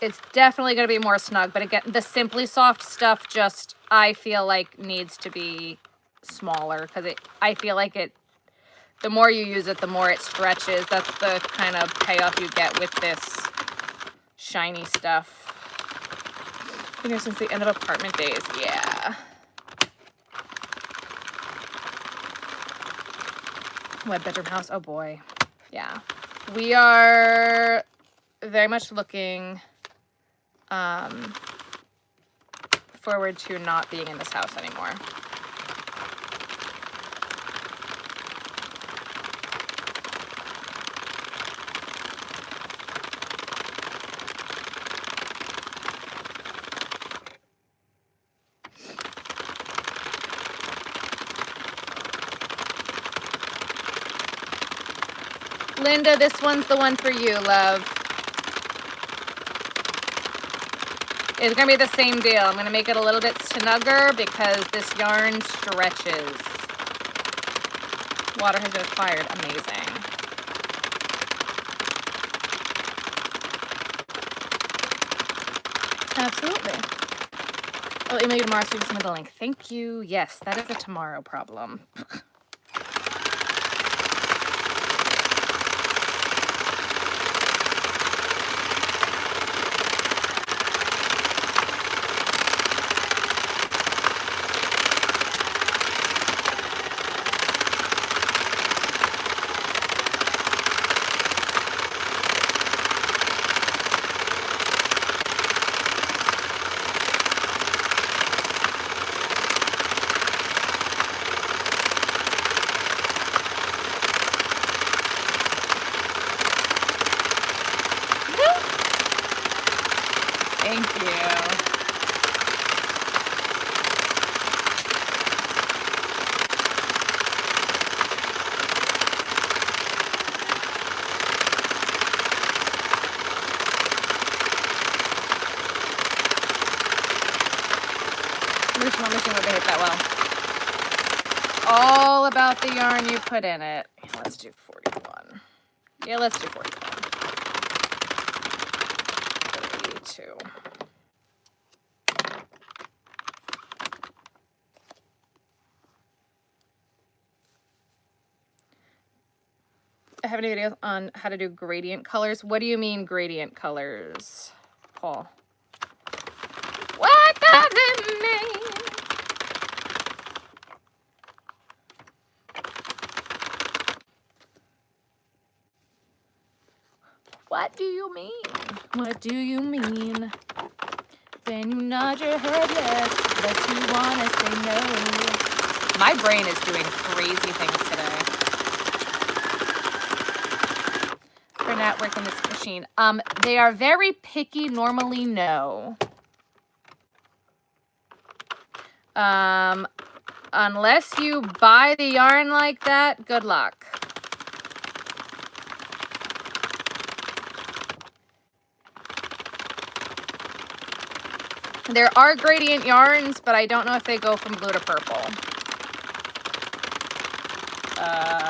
It's definitely going to be more snug, but again, the Simply Soft stuff just, I feel like needs to be smaller, because I feel like the more you use it, the more it stretches. That's the kind of payoff you get with this shiny stuff. Been here since the end of apartment days. Yeah. One bedroom house. Oh boy. Yeah. We are very much looking forward to not being in this house anymore. Linda, this one's the one for you, love. It's going to be the same deal. I'm going to make it a little bit snugger because this yarn stretches. Water has been acquired. Amazing. Absolutely. I'll email you tomorrow so you can send me the link. Thank you. Yes, that is a tomorrow problem. All about the yarn you put in it. Let's do 41. Yeah, let's do 41. 32. I have any videos on how to do gradient colors. What do you mean gradient colors, Paul? What does it mean? What What do you mean? What do you mean? When you nod your head yes, but you wanna say no. My brain is doing crazy things today. For not working this machine. They are very picky, normally no. Unless you buy the yarn like that, good luck. There are gradient yarns, but I don't know if they go from blue to purple. Yeah.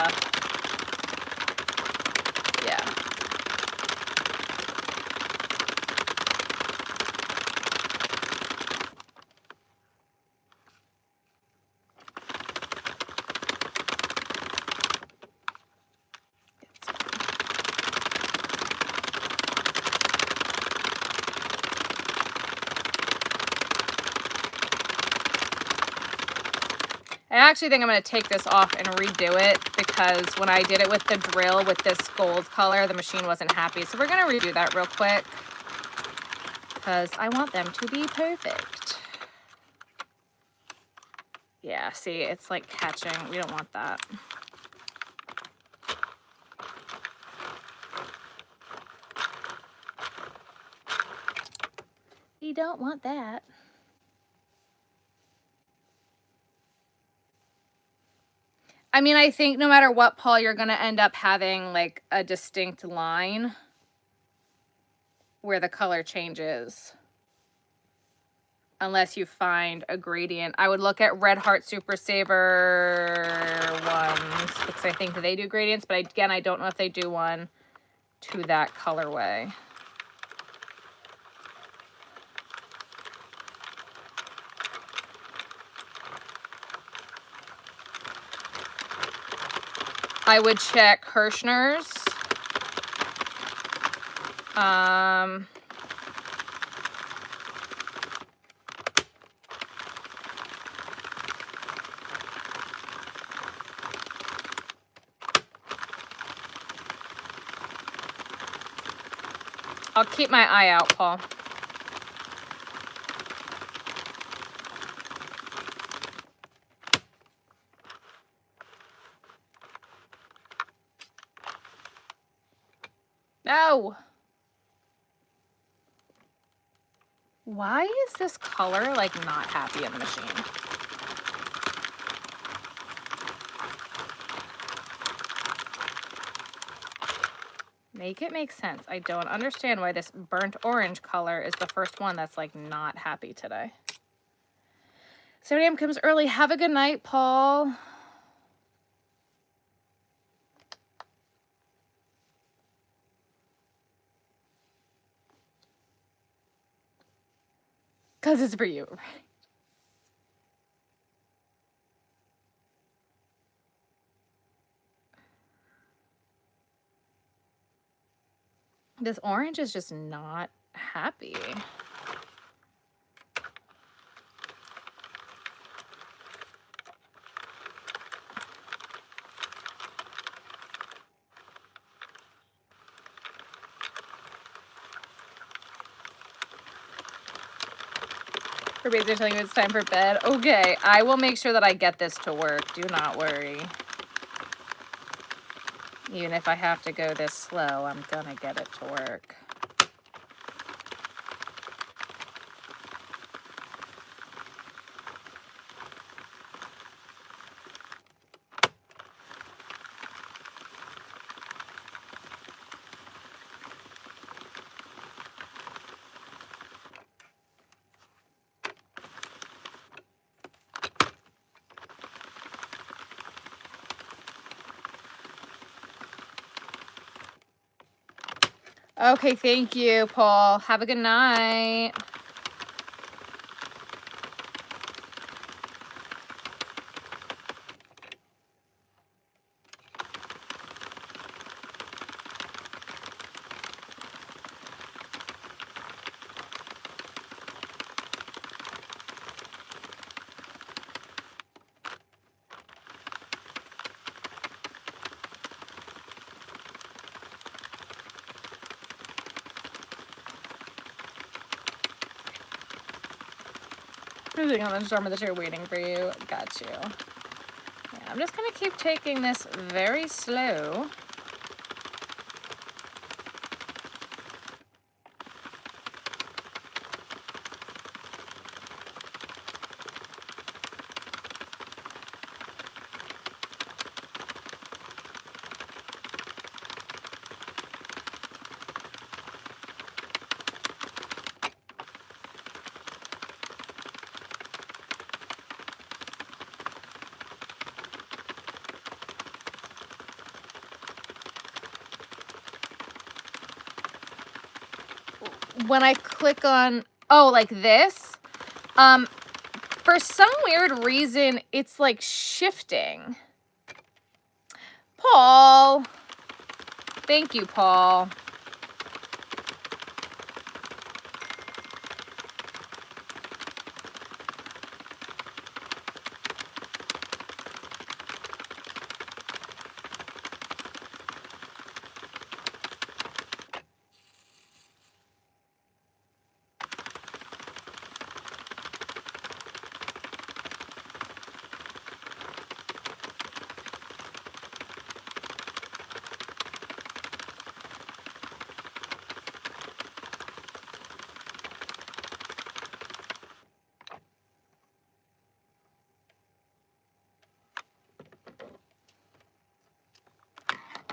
I actually think I'm going to take this off and redo it because when I did it with the drill with this gold color, the machine wasn't happy. So we're going to redo that real quick because I want them to be perfect. Yeah, see, it's like catching. We don't want that. We don't want that. I mean, I think no matter what, Paul, you're going to end up having like a distinct line where the color changes. Unless you find a gradient. I would look at Red Heart Super Saver ones because I think they do gradients, but again, I don't know if they do one to that colorway. I would check Hirschner's. I'll keep my eye out, Paul. No. Why is this color like not happy in the machine? Make it make sense. I don't understand why this burnt orange color is the first one that's like not happy today. 7 a.m. comes early. Have a good night, Paul. Because it's for you, right? This orange is just not happy. Everybody's are telling you it's time for bed. Okay, I will make sure that I get this to work. Do not worry. Even if I have to go this slow, I'm gonna get it to work. Okay, thank you, Paul. Have a good night. Sitting on the storm of the chair waiting for you. Got you. Yeah, I'm just gonna keep taking this very slow. When I click on, oh, like this, for some weird reason, it's like shifting. Paul. Thank you, Paul.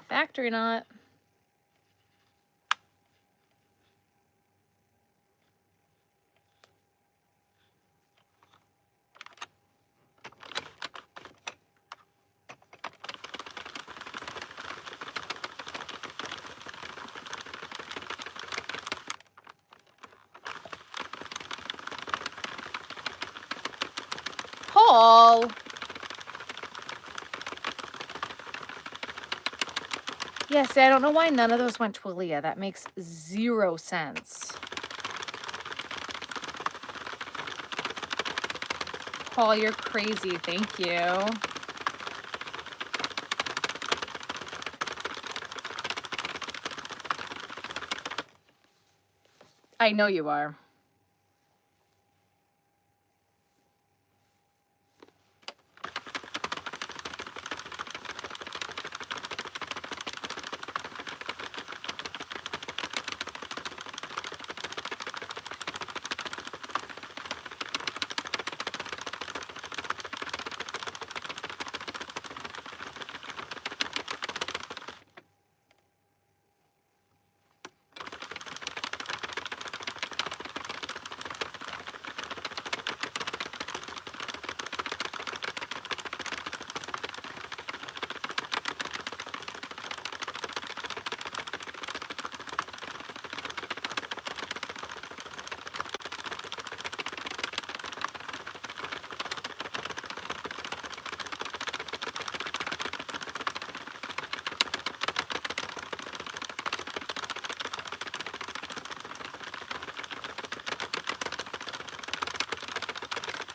Factory knot. Paul. Yeah, see, I don't know why none of those went to Aaliyah. That makes 0 sense. Paul, you're crazy. Thank you. I know you are.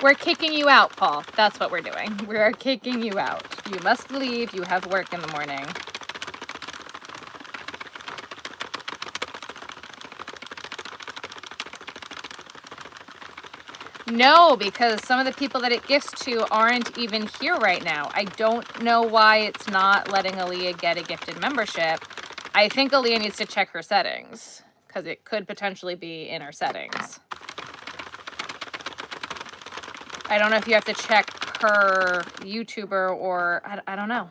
We're kicking you out, Paul. That's what we're doing. We are kicking you out. You must leave. You have work in the morning. No, because some of the people that it gifts to aren't even here right now. I don't know why it's not letting Aaliyah get a gifted membership. I think Aaliyah needs to check her settings because it could potentially be in her settings. I don't know if you have to check her YouTuber or I don't know.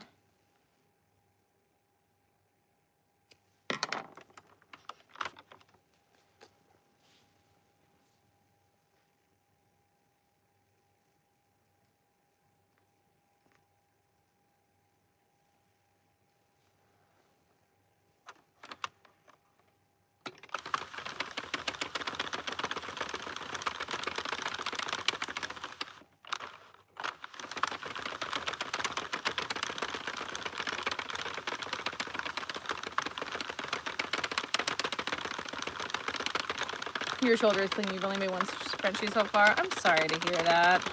Your shoulder is clean. You've only made one scrunchie so far. I'm sorry to hear that.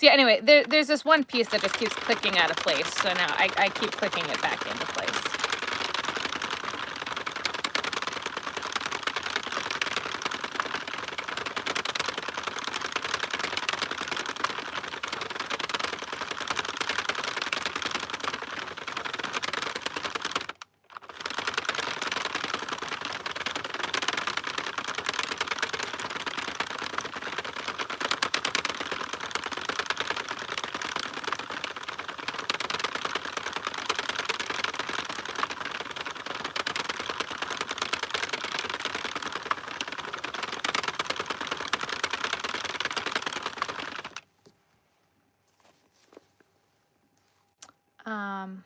See, anyway, there's this one piece that just keeps clicking out of place. So now I keep clicking it back into place. Um,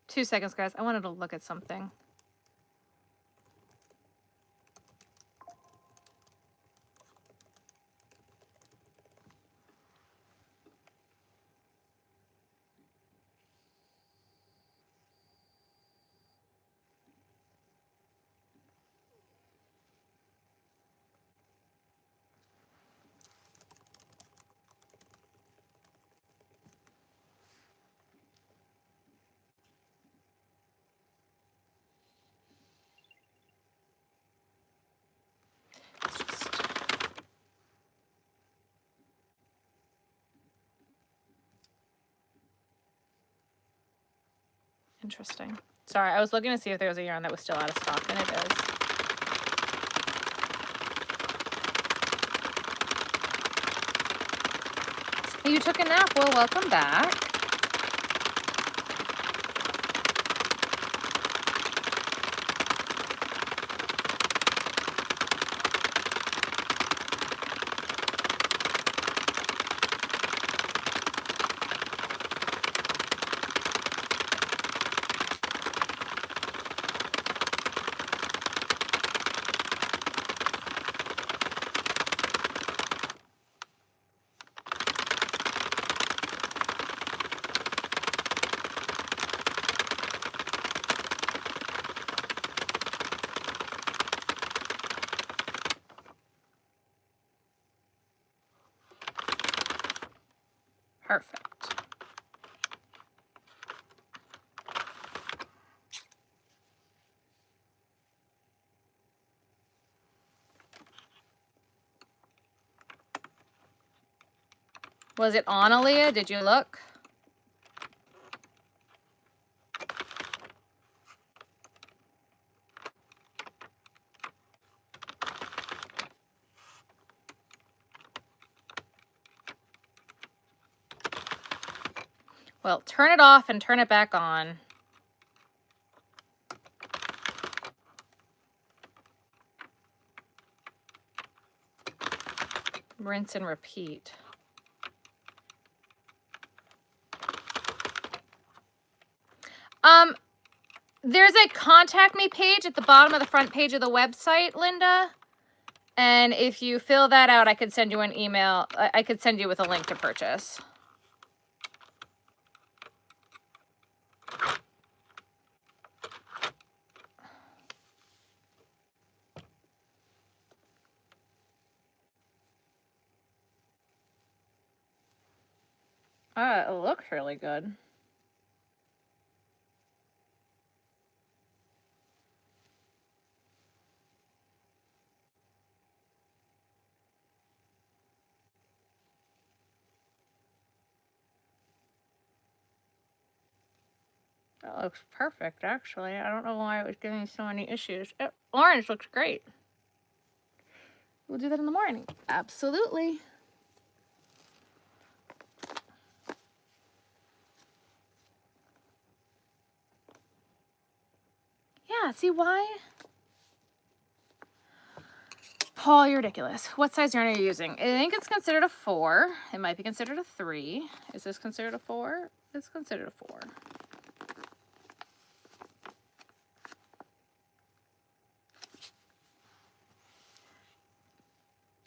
2 seconds, guys. I wanted to look at something. Interesting. Sorry, I was looking to see if there was a yarn that was still out of stock, and it is. You took a nap. Well, welcome back. Perfect. Was it on, Aaliyah? Did you look? Well, turn it off and turn it back on. Rinse and repeat. There's a contact me page at the bottom of the front page of the website, Linda. And if you fill that out, I could send you an email. I could send you with a link to purchase. It looks really good. That looks perfect, actually. I don't know why it was giving me so many issues. Orange looks great. We'll do that in the morning. Absolutely. Yeah, see why? Paul, you're ridiculous. What size yarn are you using? I think it's considered a 4. It might be considered a 3. Is this considered a 4? It's considered a 4.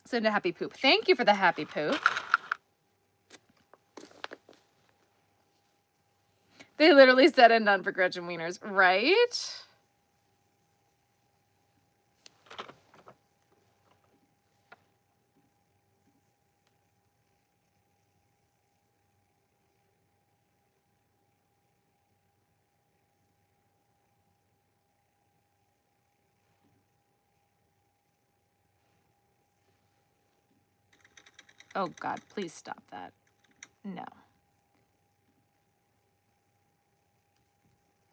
Send a happy poop. Thank you for the happy poop. They literally said and done for Gretchen Wieners, right? Oh God, please stop that. No.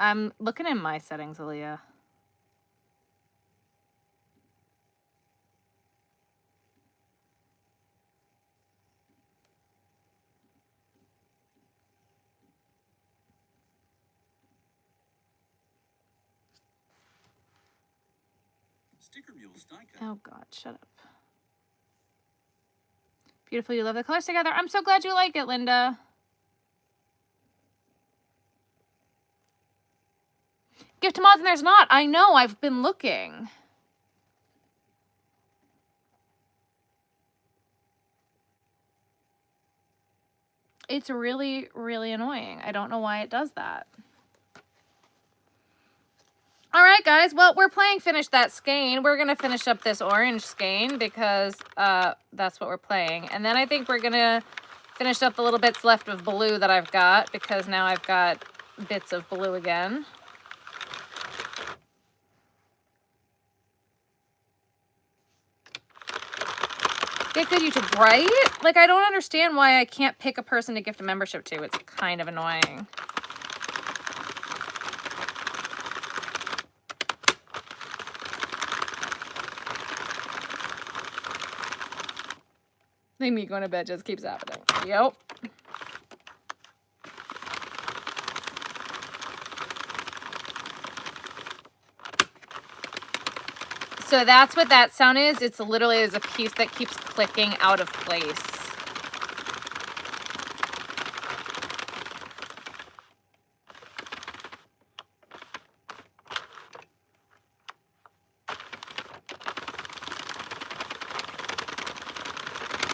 I'm looking in my settings, Aaliyah. Sticker mules, Oh God, shut up. Beautiful, you love the colors together. I'm so glad you like it, Linda. Gift to mods and there's not. I know, I've been looking. It's really, really annoying. I don't know why it does that. All right, guys. Well, we're playing Finish That Skein. We're going to finish up this orange skein because that's what we're playing. And then I think we're going to finish up the little bits left of blue that I've got because now I've got bits of blue again. Get good YouTube, right? Like, I don't understand why I can't pick a person to gift a membership to. It's kind of annoying. Like me going to bed just keeps happening. Yep. So that's what that sound is. It's literally is a piece that keeps clicking out of place.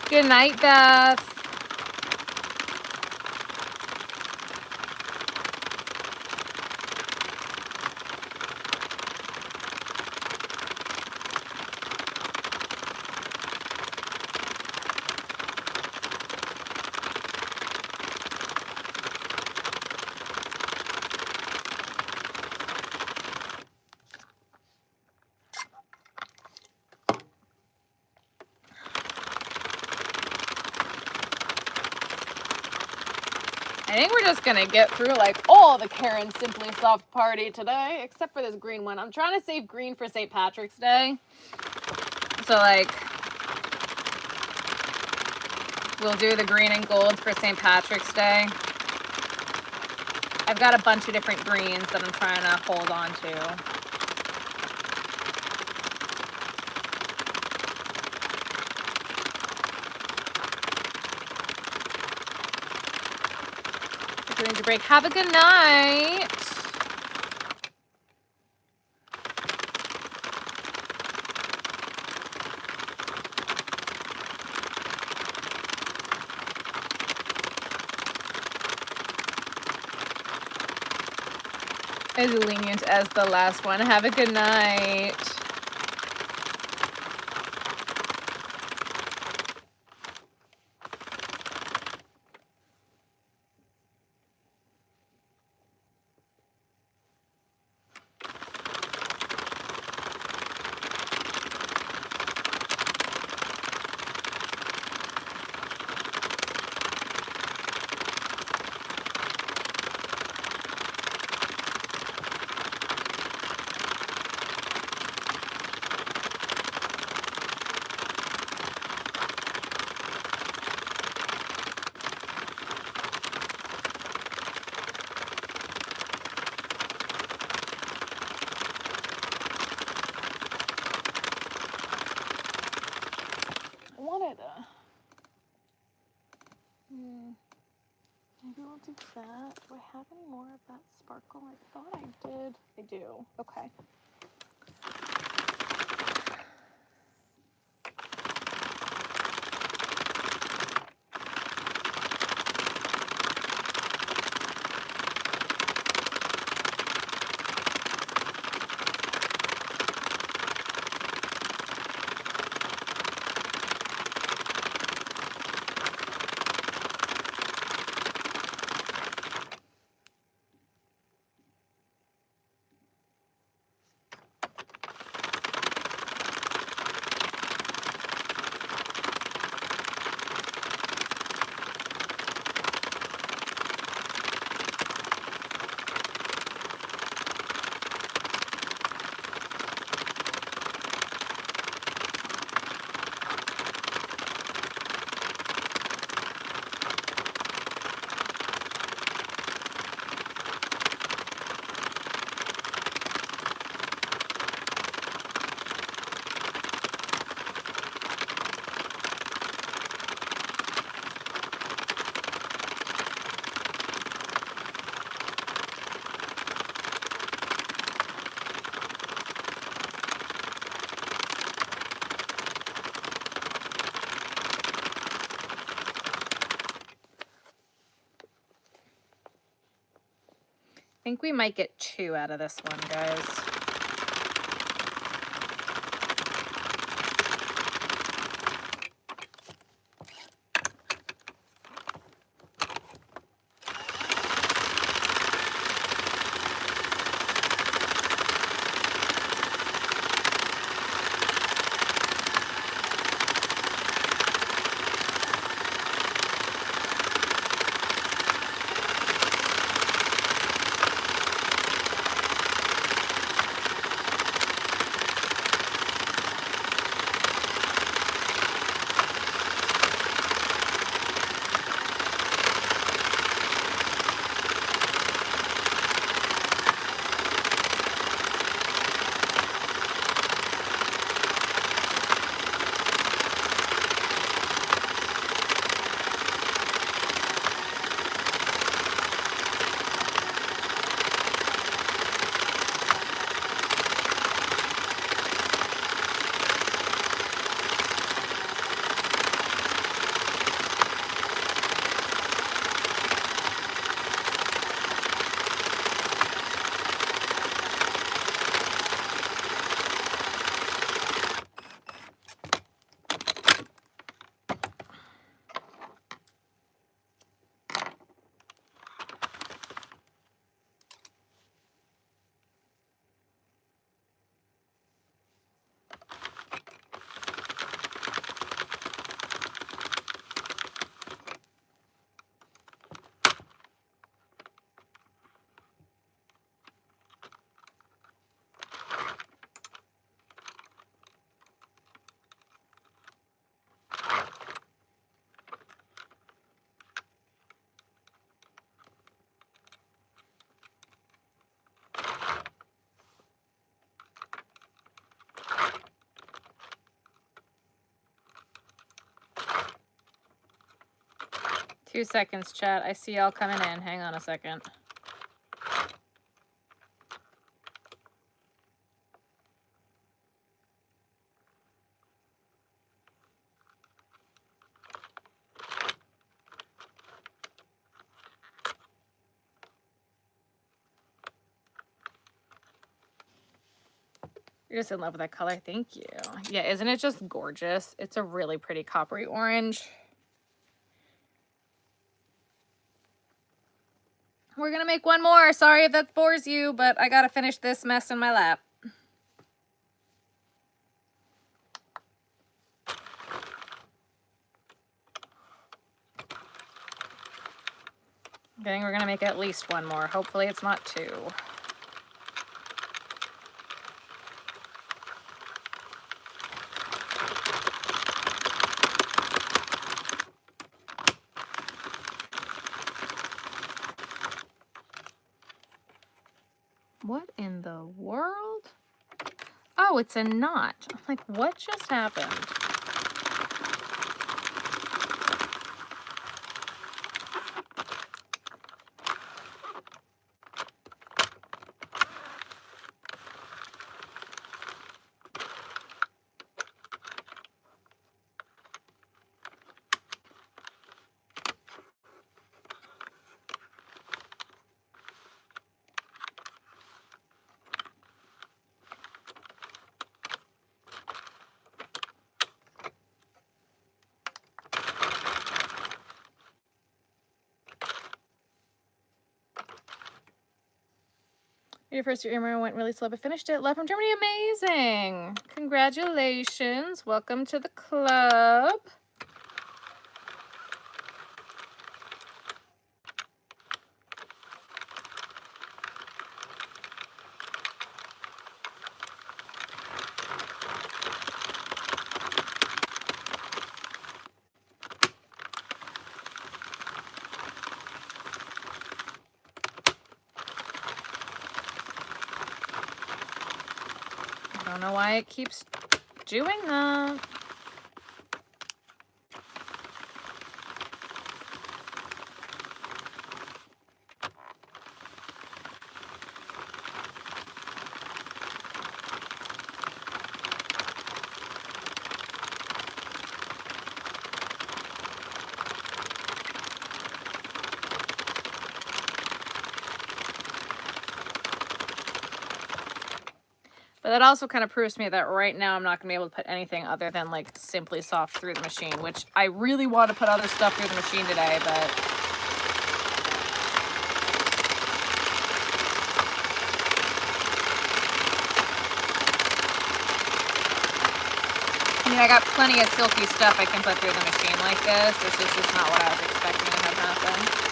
Good night, Beth. I think we're just gonna get through like all the Karen Simply Soft party today, except for this green one. I'm trying to save green for St. Patrick's Day. So like, we'll do the green and gold for St. Patrick's Day. I've got a bunch of different greens that I'm trying to hold on to. Going to break. Have a good night. As lenient as the last one. Have a good night. Maybe we'll do that. Do I have any more of that sparkle? I thought I did. I do. Okay. think we might get 2 out of this one, guys. Two seconds, chat. I see y'all coming in. Hang on a second. You're just in love with that color. Thank you. Yeah, isn't it just gorgeous? It's a really pretty coppery orange. We're gonna make one more. Sorry if that bores you, but I gotta finish this mess in my lap. Okay, we're gonna make at least one more. Hopefully it's not 2. What in the world? Oh, it's a knot. I'm like, what just happened? Your first year email went really slow, but finished it. Love from Germany. Amazing. Congratulations. Welcome to the club. I don't know why it keeps doing that. But that also kind of proves to me that right now I'm not going to be able to put anything other than like Simply Soft through the machine, which I really want to put other stuff through the machine today, but I mean, I got plenty of silky stuff I can put through the machine like this. This is just not what I was expecting to have happen.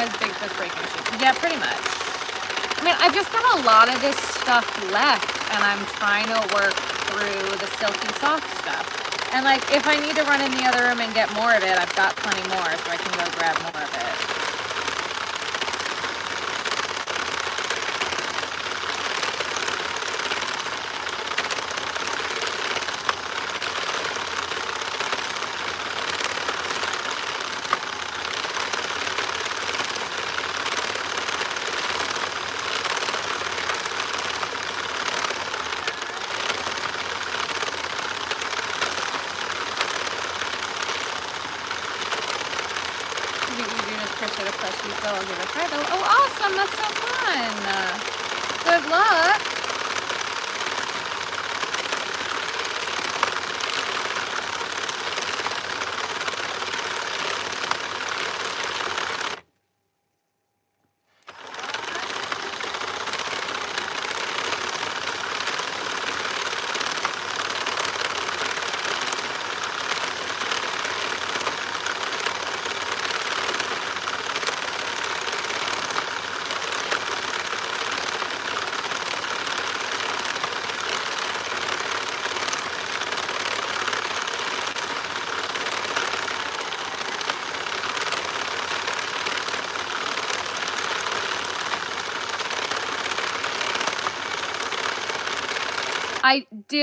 As big as breaking machine. Yeah, pretty much. I mean, I've just got a lot of this stuff left, and I'm trying to work through the Silky Soft stuff. And like, if I need to run in the other room and get more of it, I've got plenty more, so I can go grab more of it. I'll give it a try though. Oh, awesome! That's so fun. Good luck.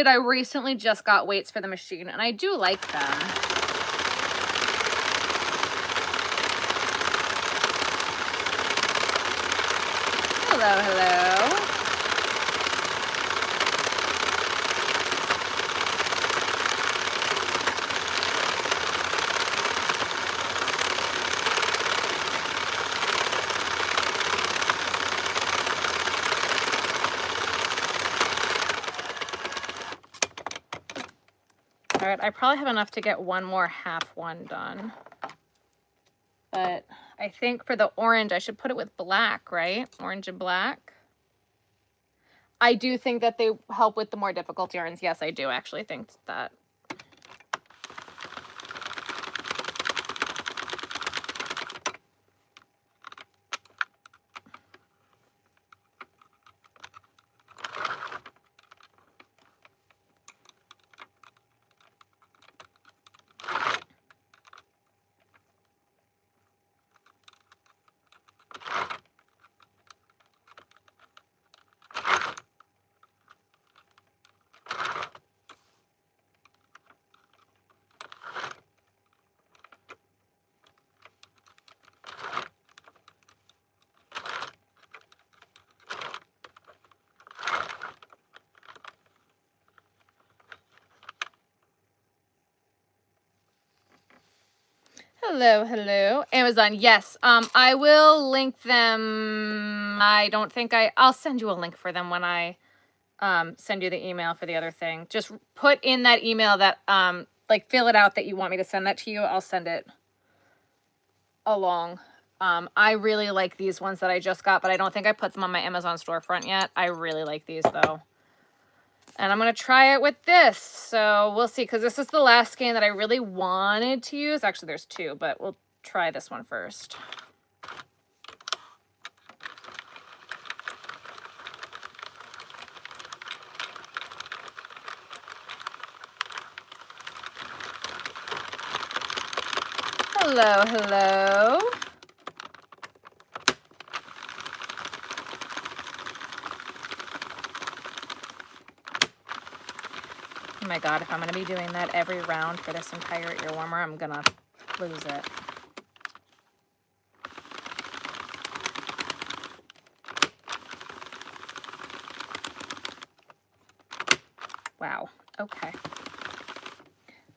I recently just got weights for the machine, and I do like them. Hello, hello. All right, I probably have enough to get one more half one done. But I think for the orange, I should put it with black, right? Orange and black. I do think that they help with the more difficult yarns. Yes, I do actually think that. Hello, hello. Amazon, yes. I will link them. I'll send you a link for them when I send you the email for the other thing. Just put in that email that like fill it out that you want me to send that to you. I'll send it along. I really like these ones that I just got, but I don't think I put them on my Amazon storefront yet. I really like these though. And I'm going to try it with this. So we'll see, because this is the last skein that I really wanted to use. Actually, there's two, but we'll try this one first. Hello, hello. Oh my God, if I'm gonna be doing that every round for this entire ear warmer, I'm gonna lose it. Wow, okay.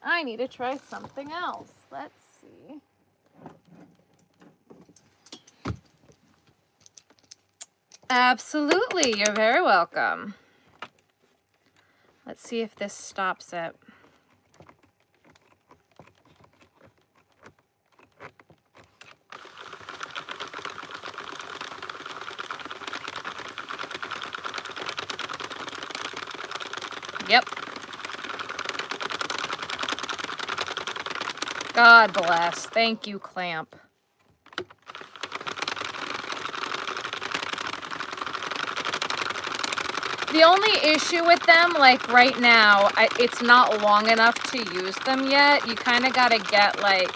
I need to try something else. Let's see. Absolutely, you're very welcome. Let's see if this stops it. Yep. God bless. Thank you, clamp. The only issue with them, like right now, it's not long enough to use them yet. You kind of got to get like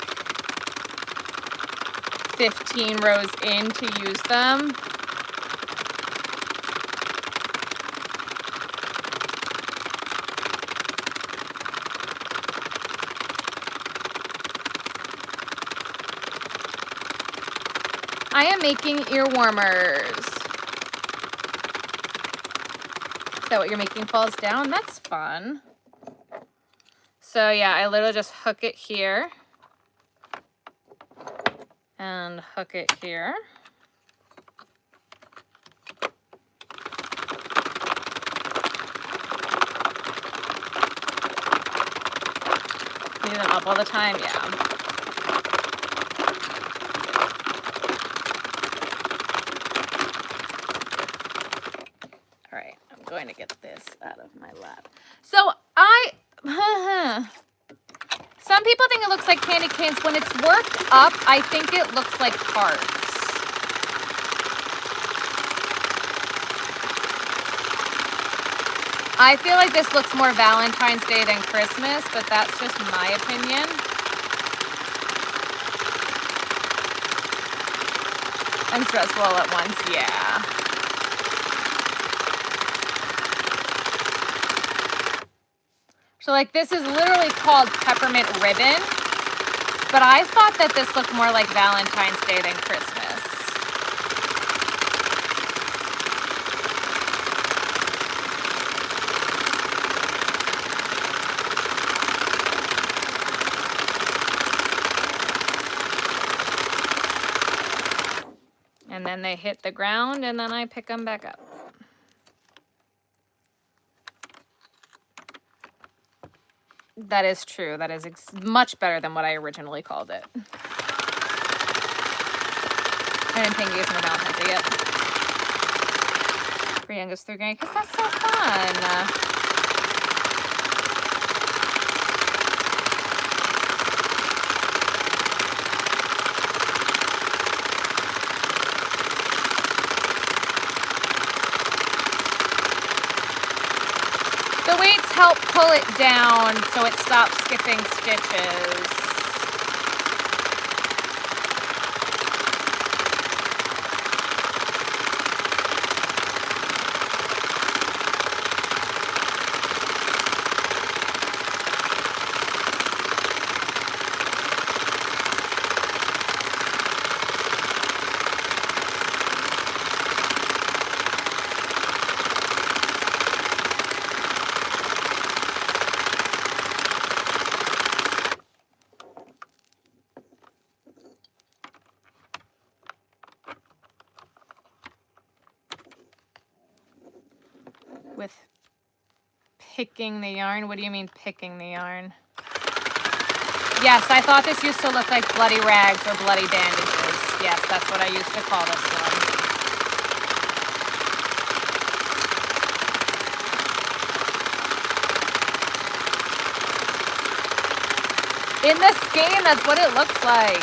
15 rows in to use them. I am making ear warmers. Is that what you're making falls down? That's fun. So yeah, I literally just hook it here. And hook it here. Use them up all the time, yeah. All right, I'm going to get this out of my lap. So some people think it looks like candy canes. When it's worked up, I think it looks like hearts. I feel like this looks more Valentine's Day than Christmas, but that's just my opinion. I'm stressful all at once, yeah. So like this is literally called peppermint ribbon, but I thought that this looked more like Valentine's Day than Christmas. And then they hit the ground and then I pick them back up. That is true. That is much better than what I originally called it. I didn't think you guys know Valentine's Day yet. For youngest third grade, because that's so fun. The weights help pull it down so it stops skipping stitches. With picking the yarn? What do you mean picking the yarn? Yes, I thought this used to look like bloody rags or bloody bandages. Yes, that's what I used to call this one. In the skein, that's what it looks like.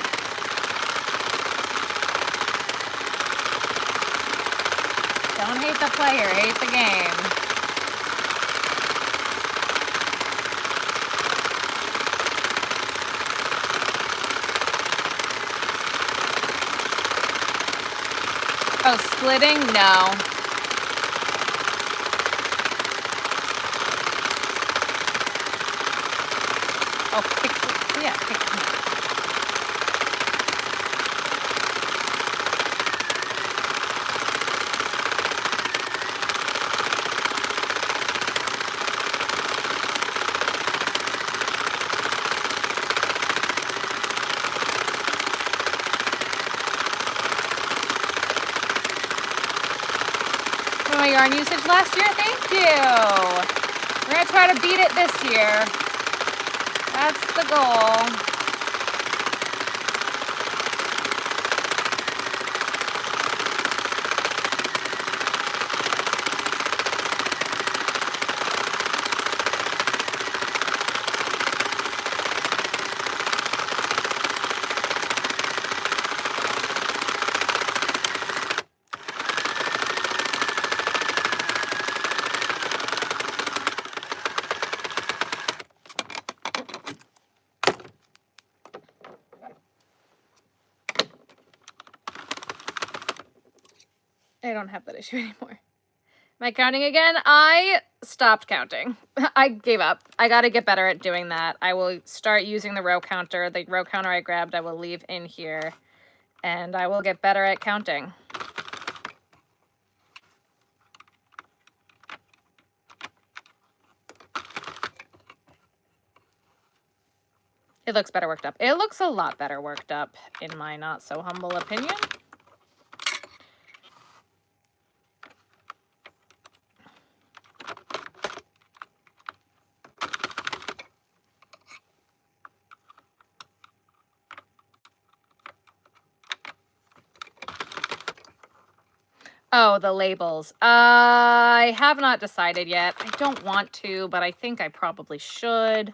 Don't hate the player, hate the game. Oh, splitting? No. Oh, yeah, my yarn usage last year? Thank you. We're going to try to beat it this year. That's the goal. I don't have that issue anymore. Am I counting again? I stopped counting. I gave up. I got to get better at doing that. I will start using the row counter. The row counter I grabbed, I will leave in here. And I will get better at counting. It looks better worked up. It looks a lot better worked up, in my not so humble opinion. Oh, the labels. I have not decided yet. I don't want to, but I think I probably should.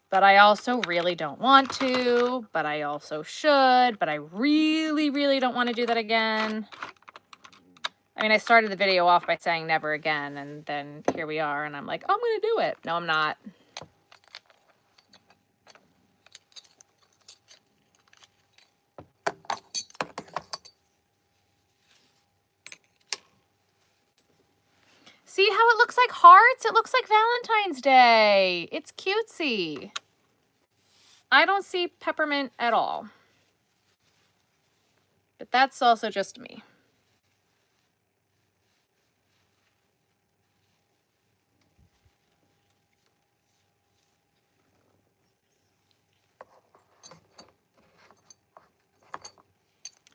But I also really don't want to, but I also should, but I really, really don't want to do that again. I mean, I started the video off by saying never again, and then here we are, and I'm like, I'm going to do it. No, I'm not. See how it looks like hearts? It looks like Valentine's Day. It's cutesy. I don't see peppermint at all. But that's also just me.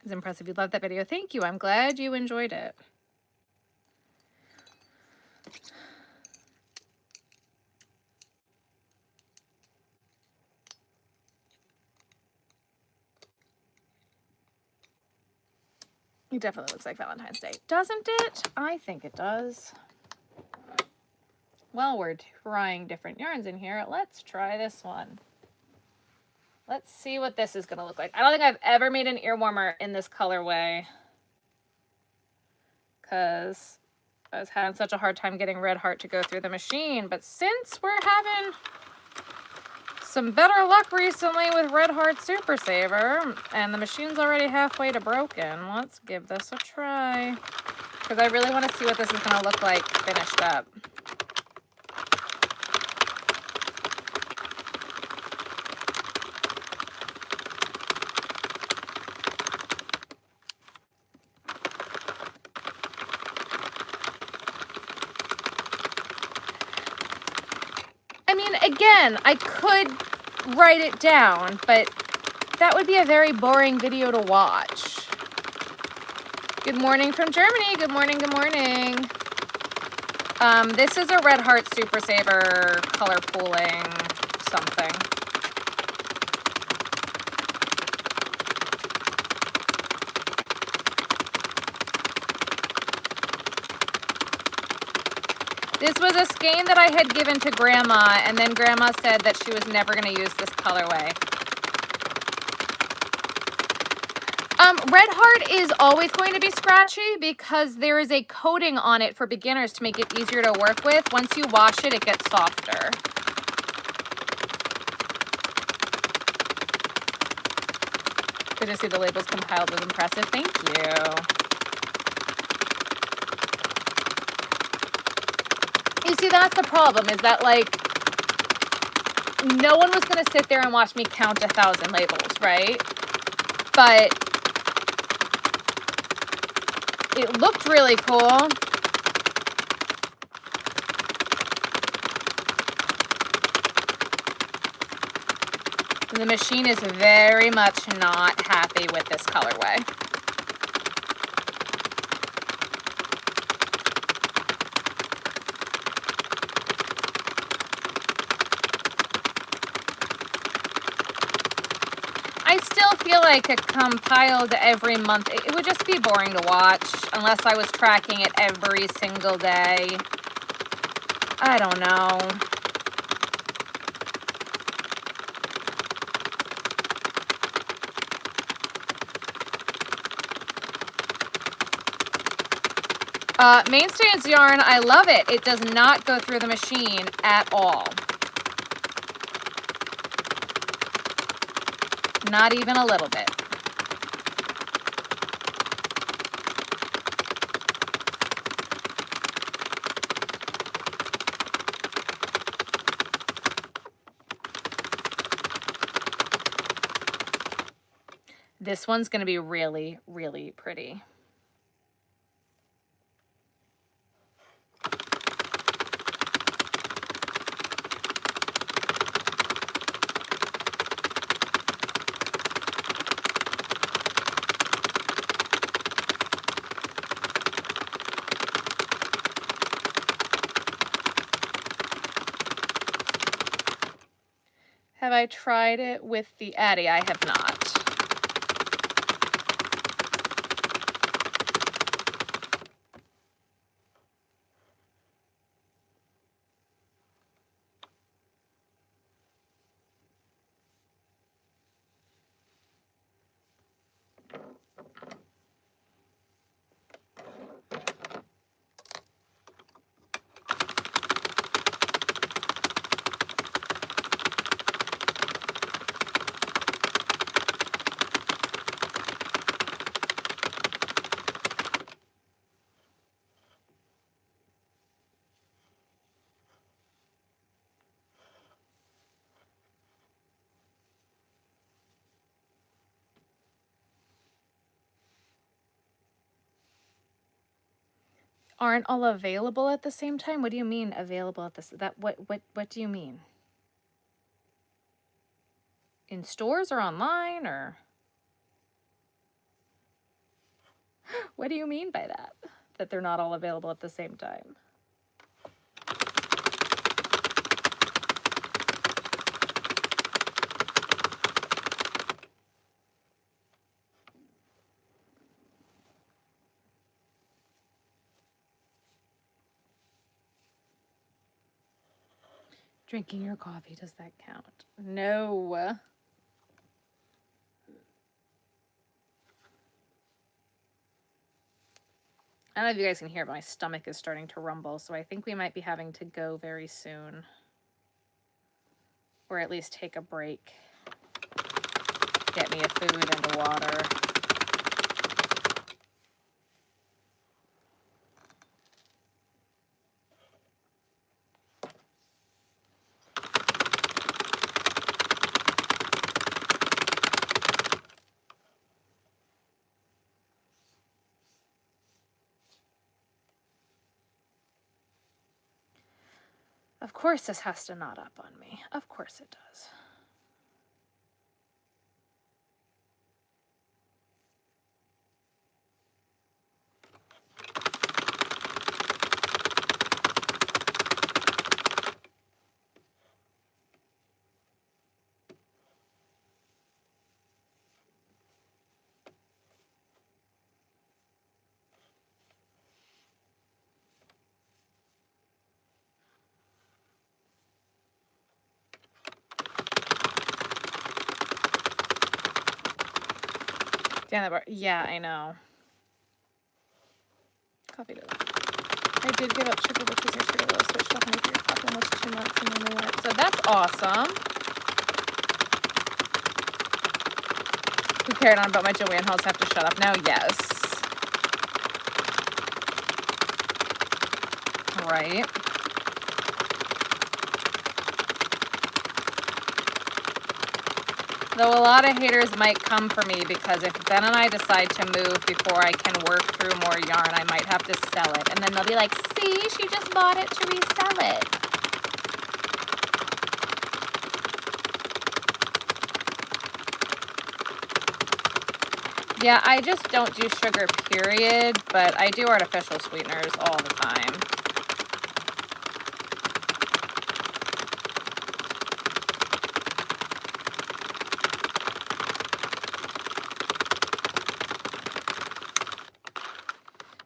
It's impressive. You loved that video. Thank you. I'm glad you enjoyed it. It definitely looks like Valentine's Day, doesn't it? I think it does. Well, we're trying different yarns in here. Let's try this one. Let's see what this is going to look like. I don't think I've ever made an ear warmer in this colorway because I was having such a hard time getting Red Heart to go through the machine. But since we're having some better luck recently with Red Heart Super Saver, and the machine's already halfway to broken, let's give this a try. Because I really want to see what this is going to look like finished up. I mean, again, I could write it down, but that would be a very boring video to watch. Good morning from Germany. Good morning, good morning. This is a Red Heart Super Saver color pooling something. This was a skein that I had given to Grandma, and then Grandma said that she was never going to use this colorway. Red Heart is always going to be scratchy because there is a coating on it for beginners to make it easier to work with. Once you wash it, it gets softer. Good to see the labels compiled was impressive. Thank you. You see, that's the problem, is that, like, no one was going to sit there and watch me count 1,000 labels, right? But it looked really cool. The machine is very much not happy with this colorway. I still feel like a compiled every month, it would just be boring to watch unless I was tracking it every single day. I don't know. Mainstays yarn, I love it. It does not go through the machine at all. Not even a little bit. This one's going to be really, really pretty. Have I tried it with the Addy? I have not. Aren't all available at the same time? What do you mean available at this? What do you mean? In stores or online or? What do you mean by that? That they're not all available at the same time? Drinking your coffee, does that count? No. I don't know if you guys can hear, but my stomach is starting to rumble, so I think we might be having to go very soon. Or at least take a break. Get me a food and a water. Of course this has to knot up on me. Of course it does. Down the bar. Yeah, I know. Coffee does. I did give up sugar because my sugar level switched off my favorite coffee almost 2 months and then went. So that's awesome. Who carried on about my Joanne Halls have to shut up now? Yes. Right. Though a lot of haters might come for me because if Ben and I decide to move before I can work through more yarn, I might have to sell it. And then they'll be like, see, she just bought it to resell it. Yeah, I just don't do sugar, period, but I do artificial sweeteners all the time.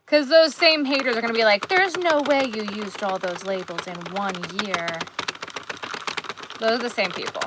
Because those same haters are going to be like, there's no way you used all those labels in 1 year. Those are the same people.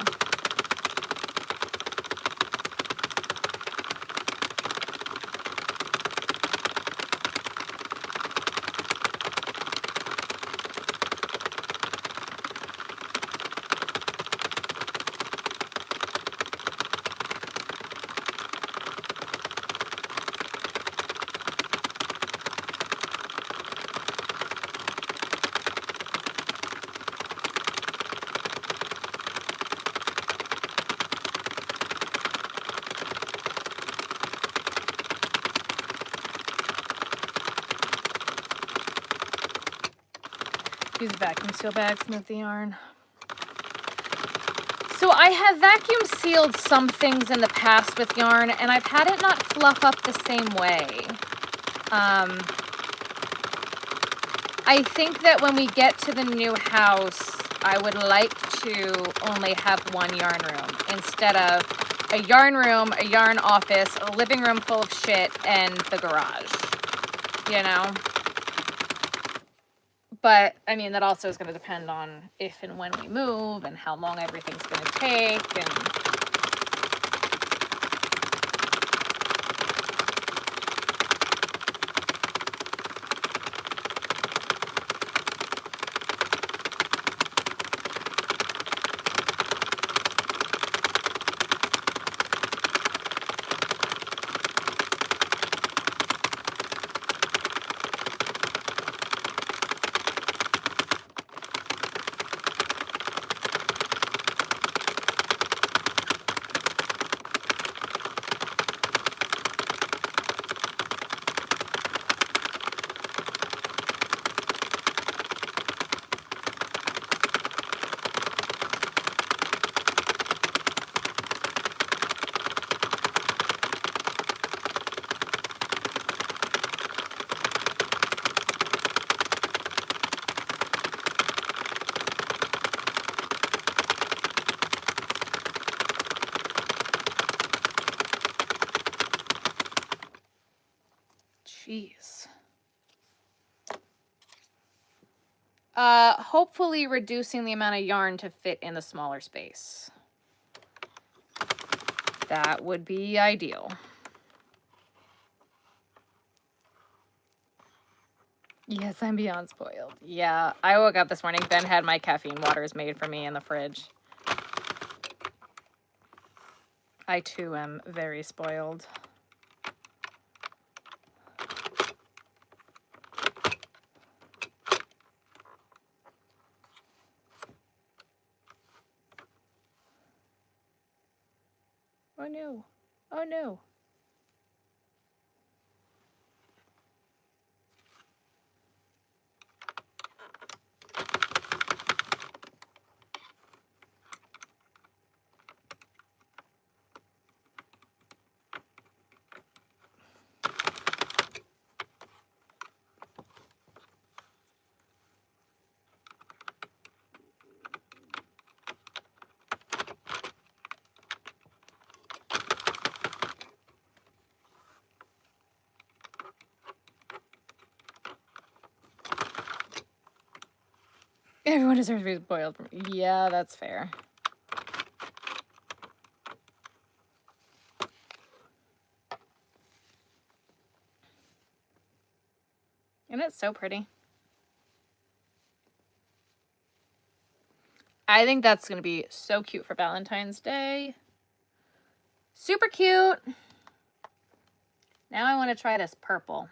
Use a vacuum seal bag, smooth the yarn. So I have vacuum sealed some things in the past with yarn, and I've had it not fluff up the same way. I think that when we get to the new house, I would like to only have one yarn room instead of a yarn room, a yarn office, a living room full of shit, and the garage, you know? But, I mean, that also is going to depend on if and when we move and how long everything's going to take. And jeez. Hopefully reducing the amount of yarn to fit in the smaller space. That would be ideal. Yes, I'm beyond spoiled. Yeah, I woke up this morning. Ben had my caffeine waters made for me in the fridge. I too am very spoiled. Oh no. Oh no. Everyone deserves to be spoiled. Yeah, that's fair. And it's so pretty. I think that's going to be so cute for Valentine's Day. Super cute. Now I want to try this purple.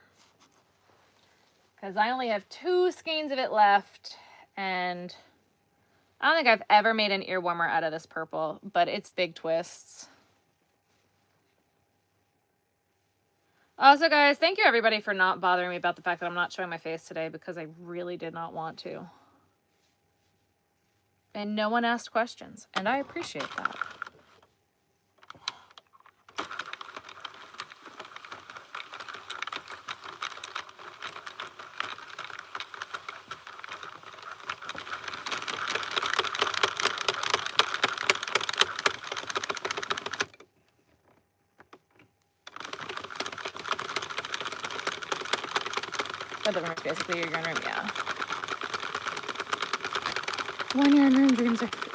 Because I only have 2 skeins of it left. And I don't think I've ever made an ear warmer out of this purple. But it's big twists. Also, guys, thank you everybody for not bothering me about the fact that I'm not showing my face today because I really did not want to. And no one asked questions, and I appreciate that. The living room is basically your yarn room, yeah. 1 yarn room dreams are free.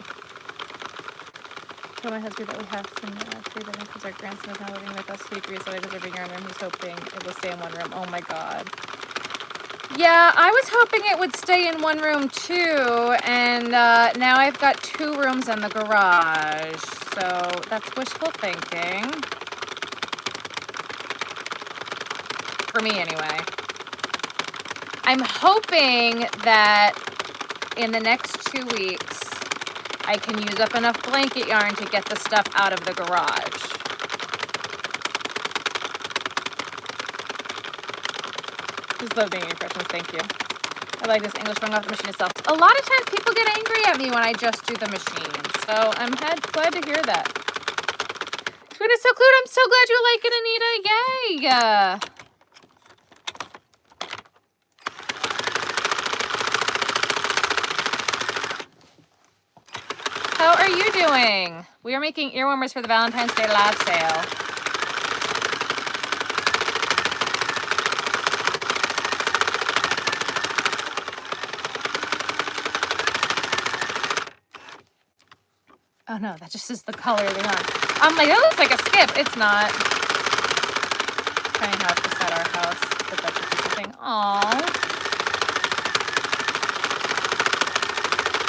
Tell my husband that we have some free living because our grandson is now living with us. He agrees that I deserve a yarn room. He's hoping it will stay in 1 room. Oh my god. Yeah, I was hoping it would stay in 1 room too, and now I've got 2 rooms in the garage. So that's wishful thinking. For me anyway. I'm hoping that in the next 2 weeks, I can use up enough blanket yarn to get the stuff out of the garage. Just love being your questions, thank you. I like this English running off the machine itself. A lot of times people get angry at me when I just do the machine, so I'm glad to hear that. Twin is so cute, I'm so glad you like it, Anita, yay! How are you doing? We are making ear warmers for the Valentine's Day live sale. Oh no, that just is the color of the yarn. I'm like, that looks like a skip. It's not. Tiny house beside our house, but that's a piece of thing. Aww.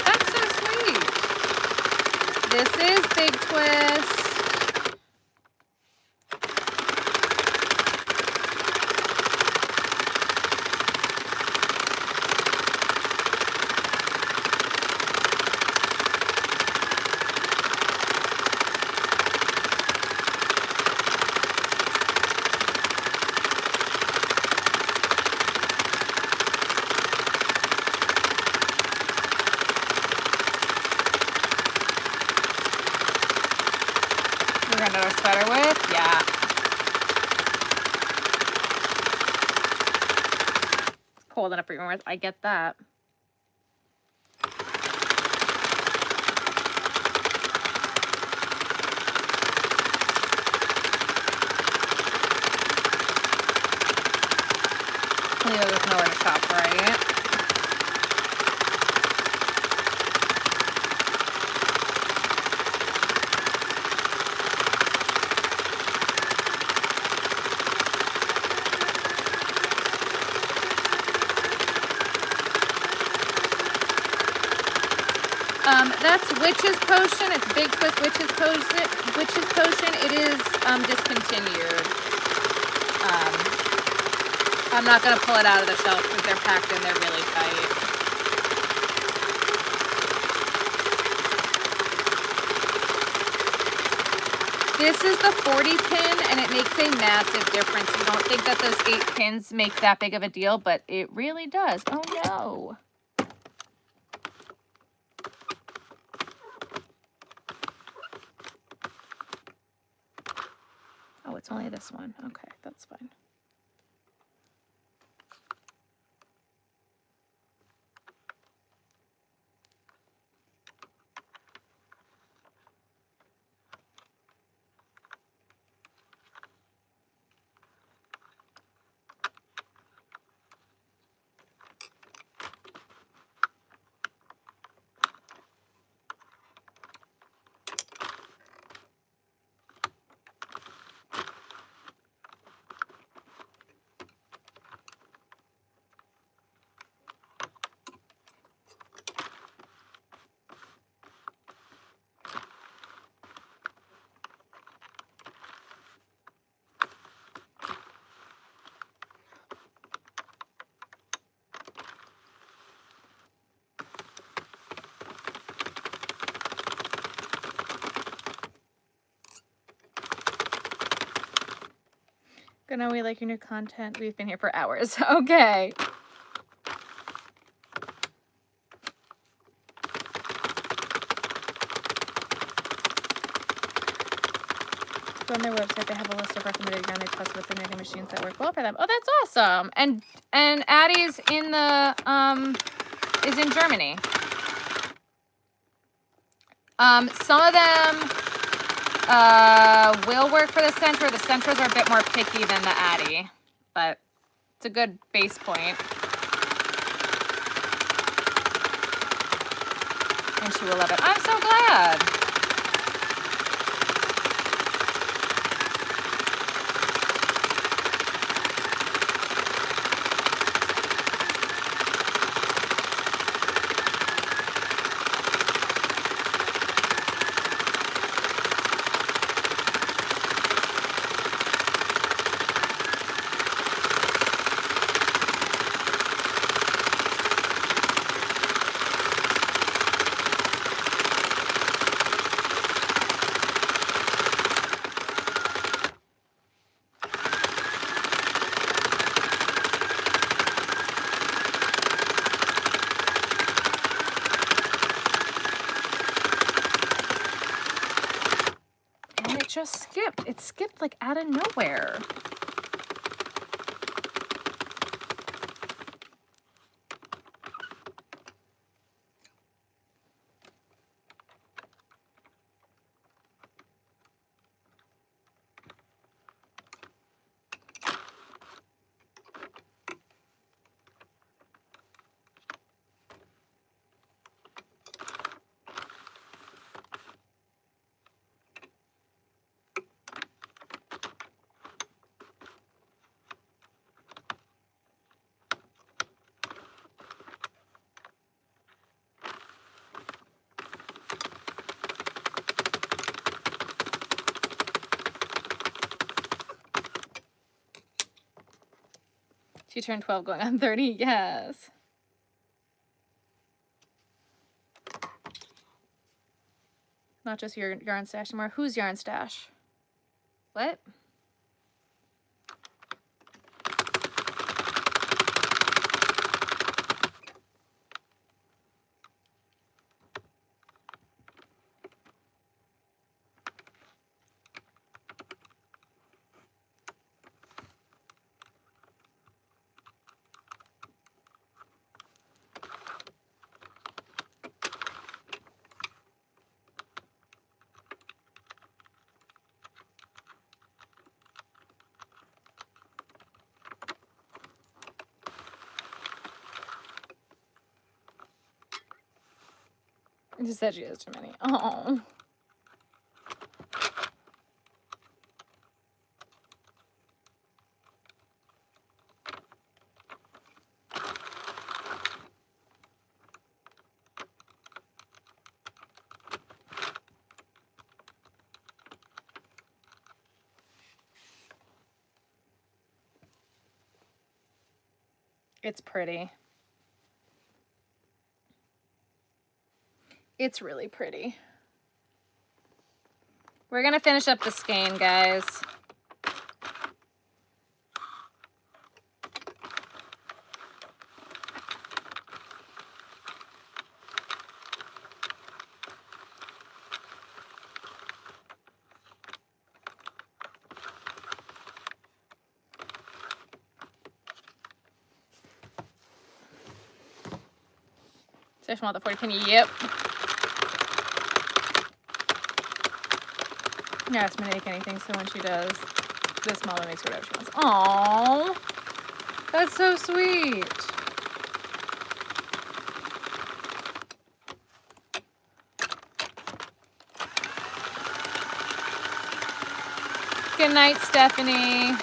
That's so sweet. This is Big Twist. Another sweater with, yeah. It's cold enough for your warmers. I get that. Leo, there's nowhere to shop, right? That's Witch's Potion. It's Big Twist Witch's Potion. Witch's Potion. It is discontinued. I'm not gonna pull it out of the shelf because they're packed in. They're really tight. This is the 40 pin, and it makes a massive difference. You don't think that those 8 pins make that big of a deal, but it really does. Oh no. Oh, it's only this one. Okay, that's fine. Gonna we like your new content? We've been here for hours. Okay. Go on their website. They have a list of recommended grounding tests with the knitting machines that work well for them. Oh, that's awesome. And Addie's in the is in Germany. Some of them will work for the center. The centers are a bit more picky than the Addie, but it's a good base point. And she will love it. I'm so glad. Just skipped. It skipped like out of nowhere. She turned 12 going on 30. Yes. Not just your yarn stash anymore. Who's yarn stash? What? You said she has too many. Oh. It's pretty. It's really pretty. We're gonna finish up the skein, guys. Section want the 40 penny. Yep. Yeah, ask me to make anything, so when she does, this mama makes whatever she wants. Aww. That's so sweet. Good night, Stephanie.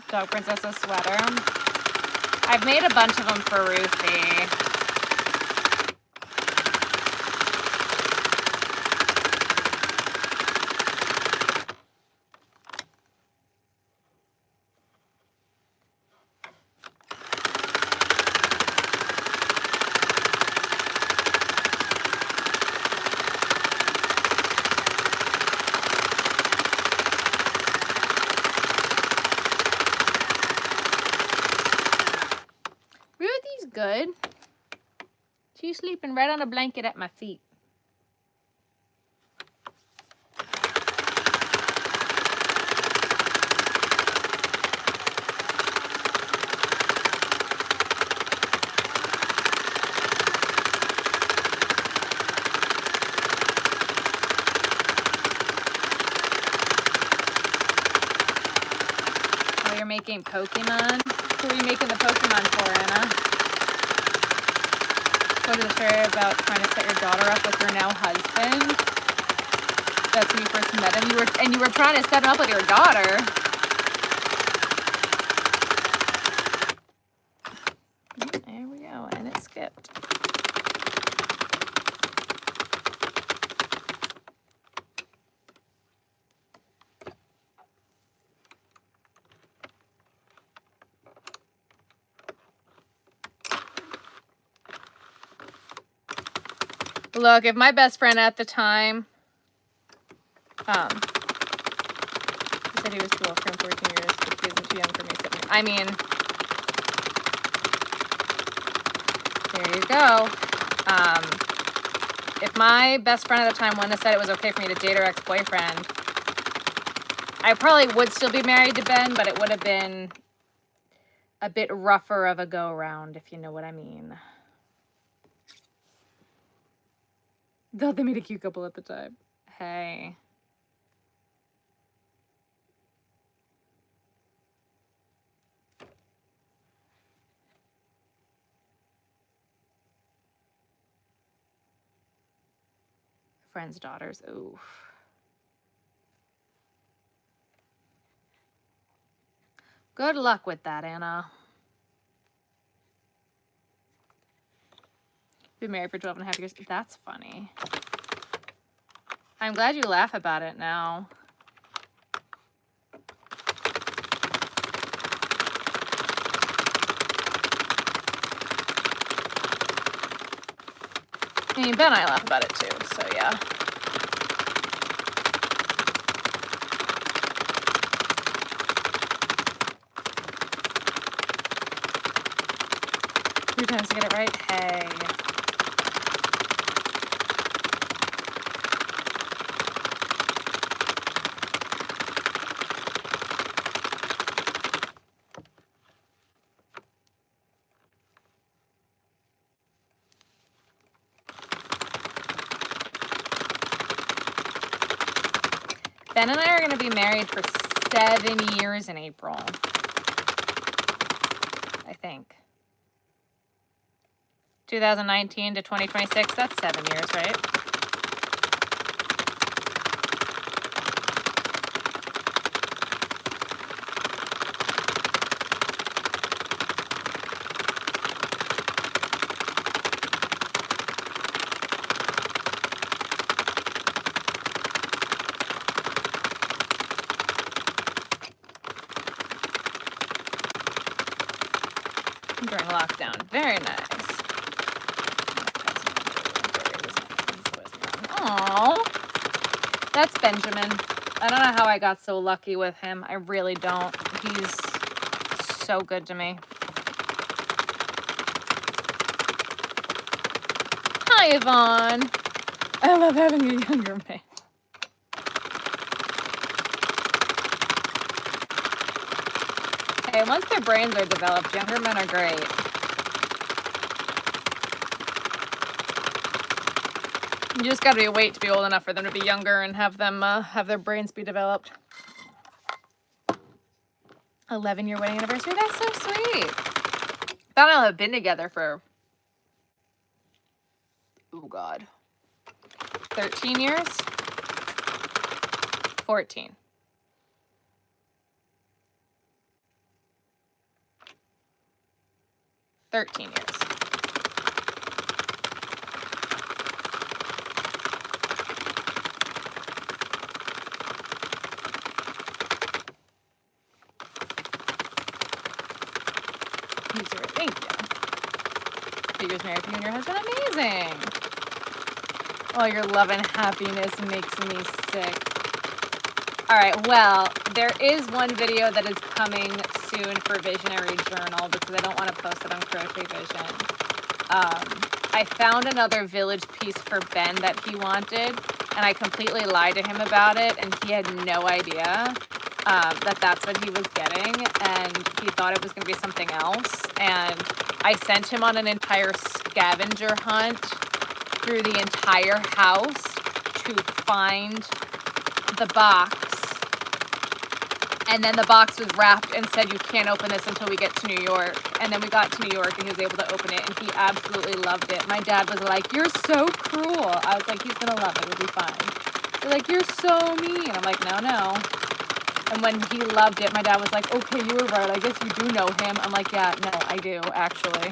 Dog Princess a sweater. I've made a bunch of them for Ruthie. Ruthie's good. She's sleeping right on a blanket at my feet. Oh, you're making Pokemon? Who are you making the Pokemon for, Anna? Go to the story about trying to set your daughter up with your now husband. That's when you first met him. You were trying to set him up with your daughter. There we go, and it skipped. Look, if my best friend at the time, he said he was too old for him 14 years, but he isn't too young for me. 7 years. I mean, there you go. If my best friend at the time wouldn't have said it was okay for me to date her ex-boyfriend, I probably would still be married to Ben, but it would have been a bit rougher of a go-around, if you know what I mean. Thought they made a cute couple at the time. Hey. Friends' daughters. Oof. Good luck with that, Anna. Been married for 12 and a half years. That's funny. I'm glad you laugh about it now. I mean, Ben and I laugh about it too, so yeah. Three times to get it right. Hey. Ben and I are going to be married for 7 years in April. I think. 2019 to 2026, that's 7 years, right? During lockdown. Very nice. Aww. That's Benjamin. I don't know how I got so lucky with him. I really don't. He's so good to me. Hi, Yvonne. I love having a younger man. Hey, once their brains are developed, younger men are great. You just gotta wait to be old enough for them to be younger and have them have their brains be developed. 11-year wedding anniversary. That's so sweet. Thought I'll have been together for, oh God, 13 years? 14. 13 years. Easier, thank you. 2 years married to you and your husband, amazing. Oh, your love and happiness makes me sick. All right, well, there is one video that is coming soon for Visionary Journal because I don't want to post it on Crochet Vision. I found another village piece for Ben that he wanted, and I completely lied to him about it, and he had no idea that that's what he was getting, and he thought it was going to be something else. And I sent him on an entire scavenger hunt through the entire house to find the box. And then the box was wrapped and said, you can't open this until we get to New York. And then we got to New York and he was able to open it and he absolutely loved it. My dad was like, you're so cruel. I was like, he's gonna love it, it'll be fine. They're like, you're so mean. I'm like, no. And when he loved it, my dad was like, okay, you were right. I guess you do know him. I'm like, yeah, no, I do, actually.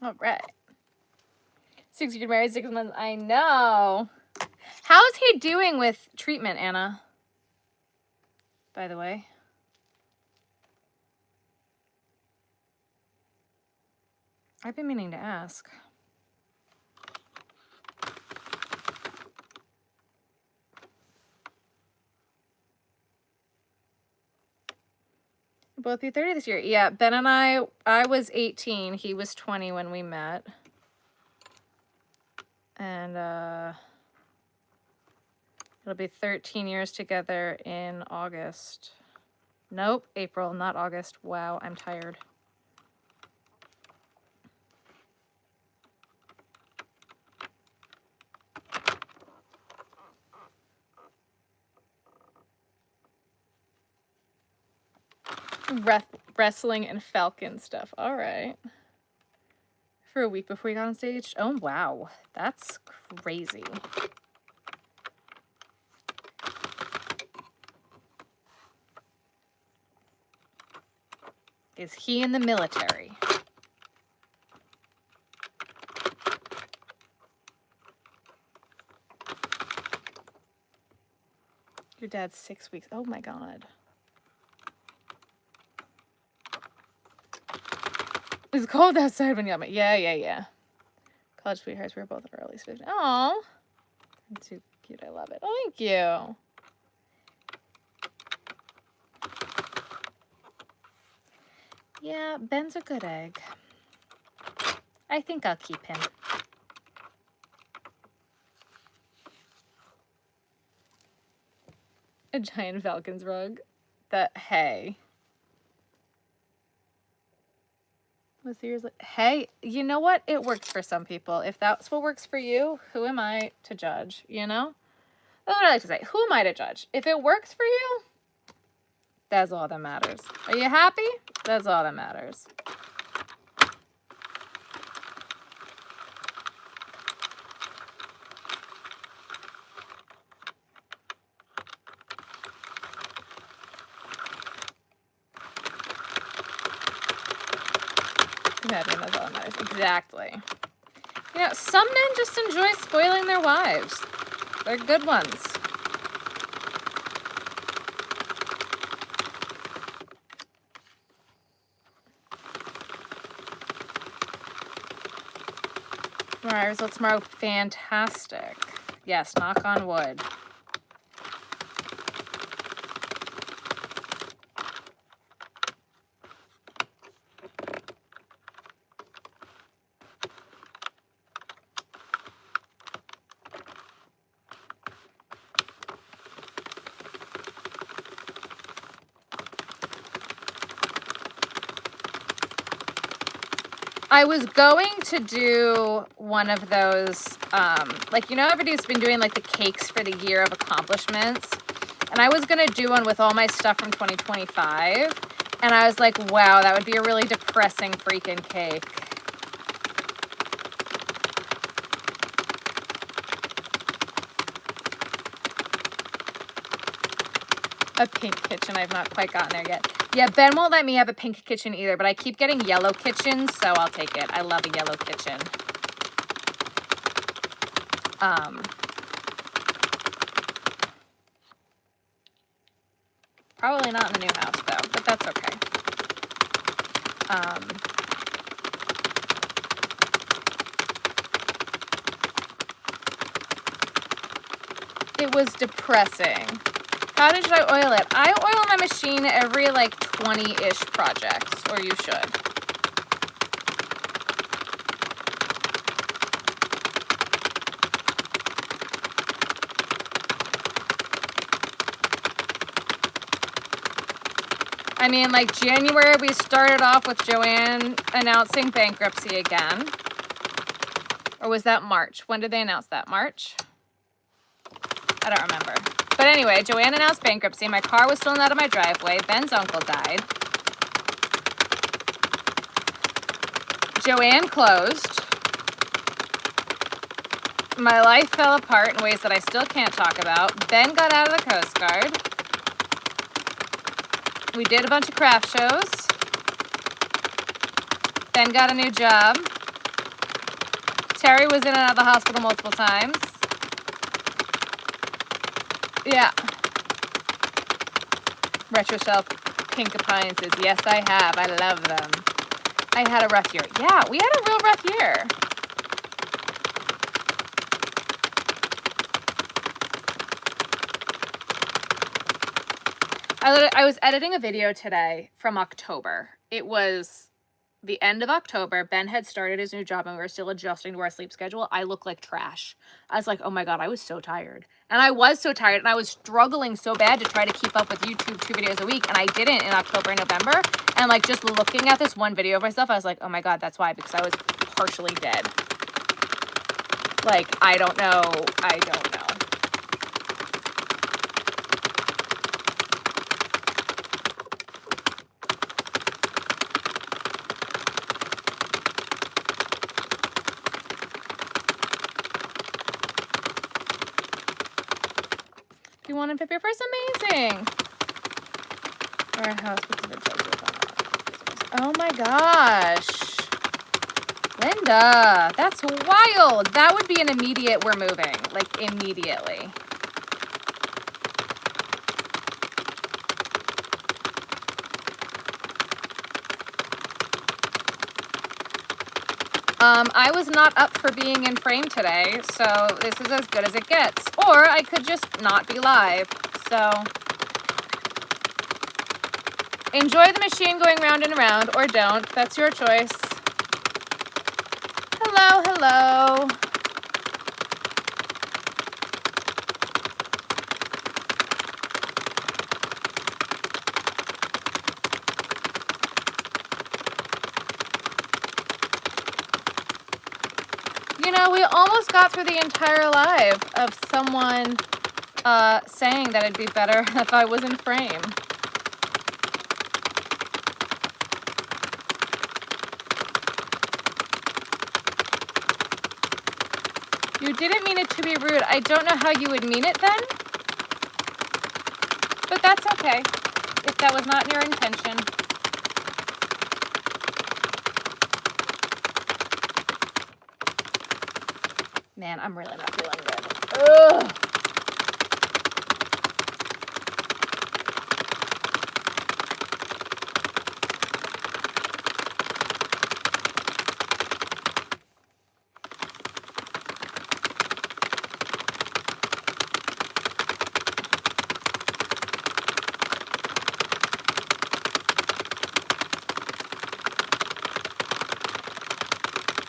All right. 6 years married, 6 months. I know. How's he doing with treatment, Anna? By the way. I've been meaning to ask. We'll both be 30 this year. Yeah, Ben and I was 18. He was 20 when we met. And it'll be 13 years together in August. Nope, April, not August. Wow, I'm tired. Wrestling and Falcon stuff. All right. For a week before you got on stage? Oh, wow. That's crazy. Is he in the military? Your dad's 6 weeks. Oh my God. It's cold outside when you have it. Yeah. College sweethearts. We were both in our early stages. Oh, that's too cute. I love it. Oh, thank you. Yeah, Ben's a good egg. I think I'll keep him. A giant Falcons rug. Hey. Was yours like, hey, you know what? It works for some people. If that's what works for you, who am I to judge, you know? That's what I like to say. Who am I to judge? If it works for you, that's all that matters. Are you happy? That's all that matters. That's all that matters. Exactly. You know, some men just enjoy spoiling their wives. They're good ones. MRI results tomorrow. Fantastic. Yes, knock on wood. I was going to do one of those, like, you know, everybody's been doing like the cakes for the year of accomplishments. And I was going to do one with all my stuff from 2025. And I was like, wow, that would be a really depressing freaking cake. A pink kitchen. I've not quite gotten there yet. Yeah, Ben won't let me have a pink kitchen either, but I keep getting yellow kitchens, so I'll take it. I love a yellow kitchen. Probably not in the new house, though, but that's okay. It was depressing. How did I oil it? I oil my machine every like 20-ish projects, or you should. I mean, like January, we started off with Joanne announcing bankruptcy again. Or was that March? When did they announce that? March? I don't remember. But anyway, Joanne announced bankruptcy. My car was stolen out of my driveway. Ben's uncle died. Joanne closed. My life fell apart in ways that I still can't talk about. Ben got out of the Coast Guard. We did a bunch of craft shows. Ben got a new job. Terry was in and out of the hospital multiple times. Yeah. Retro Shelf Pink Appliances. Yes, I have. I love them. I had a rough year. Yeah, we had a real rough year. I was editing a video today from October. It was the end of October. Ben had started his new job and we were still adjusting to our sleep schedule. I look like trash. I was like, oh my God, I was so tired. And I was so tired and I was struggling so bad to try to keep up with YouTube 2 videos a week. And I didn't in October and November. And like just looking at this one video of myself, I was like, oh my God, that's why, because I was partially dead. Like, I don't know. I don't know. You want to prepare first? Amazing. Or a house with the judges. Oh my gosh. Linda, that's wild. That would be an immediate we're moving. Like immediately. I was not up for being in frame today, so this is as good as it gets. Or I could just not be live, so. Enjoy the machine going round and round, or don't. That's your choice. Hello, hello. You know, we almost got through the entire live of someone saying that it'd be better if I was in frame. You didn't mean it to be rude. I don't know how you would mean it then. But that's okay, if that was not your intention. Man, I'm really not feeling good. Ugh.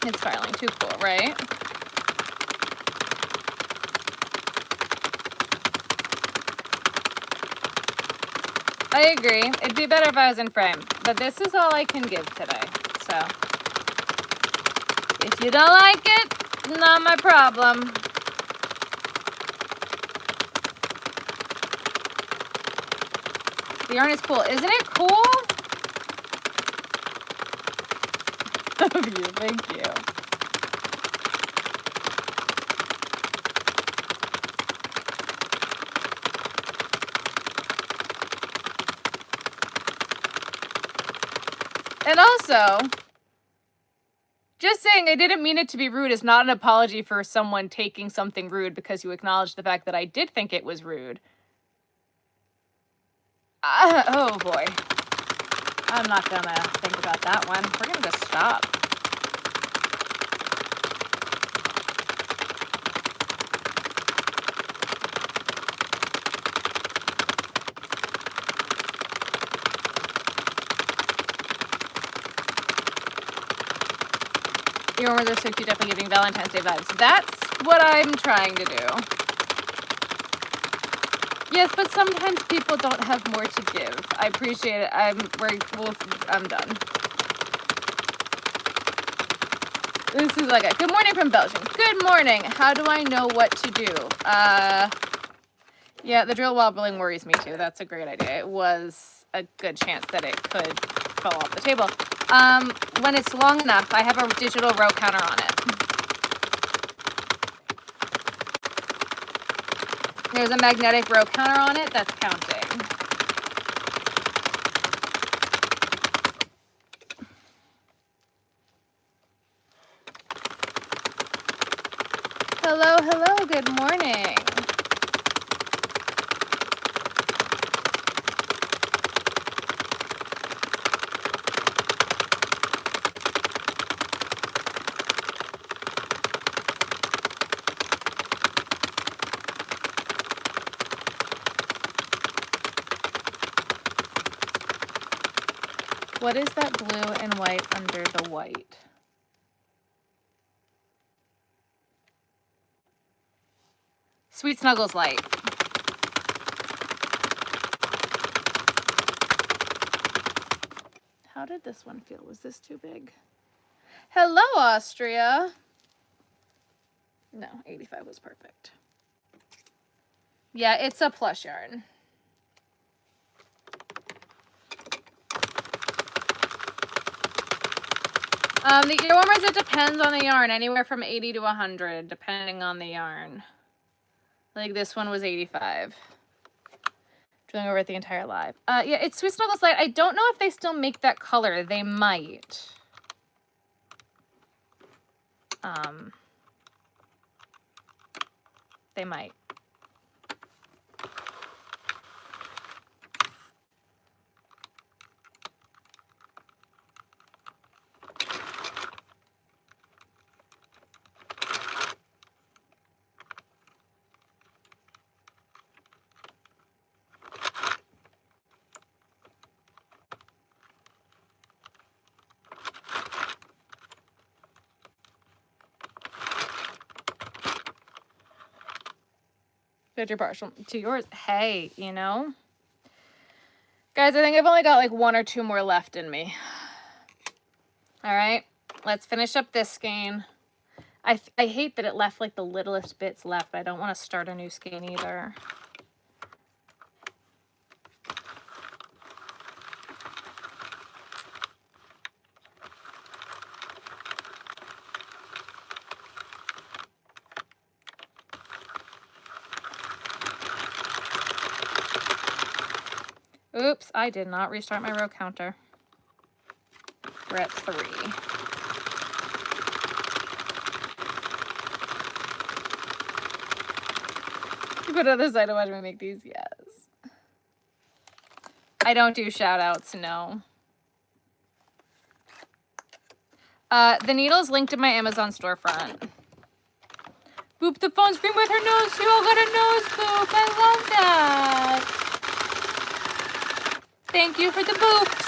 It's filing too cool, right? I agree. It'd be better if I was in frame, but this is all I can give today, so. If you don't like it, not my problem. The yarn is cool. Isn't it cool? Love you. Thank you. And also, just saying I didn't mean it to be rude is not an apology for someone taking something rude because you acknowledge the fact that I did think it was rude. Oh boy. I'm not gonna think about that one. We're gonna just stop. Your words are so cute, definitely giving Valentine's Day vibes. That's what I'm trying to do. Yes, but sometimes people don't have more to give. I appreciate it. I'm done. This is like a good morning from Belgium. Good morning. How do I know what to do? Yeah, the drill wobbling worries me too. That's a great idea. It was a good chance that it could fall off the table. When it's long enough, I have a digital row counter on it. There's a magnetic row counter on it that's counting. Hello, hello, good morning. What is that blue and white under the white? Sweet Snuggles Light. How did this one feel? Was this too big? Hello, Austria. No, 85 was perfect. Yeah, it's a plush yarn. The earwarmers, it depends on the yarn. Anywhere from 80 to 100, depending on the yarn. Like this one was 85. Drilling over it the entire live. Yeah, it's Sweet Snuggles Light. I don't know if they still make that color. They might. They might. But you're partial to yours. Hey, you know? Guys, I think I've only got like 1 or 2 more left in me. All right, let's finish up this skein. I hate that it left like the littlest bits left, but I don't want to start a new skein either. Oops, I did not restart my row counter. We're at 3. You put other side to watch me make these? Yes. I don't do shout outs, no. The needle's linked in my Amazon storefront. Boop the phone screen with her nose. She all got a nose boop. I love that. Thank you for the boops.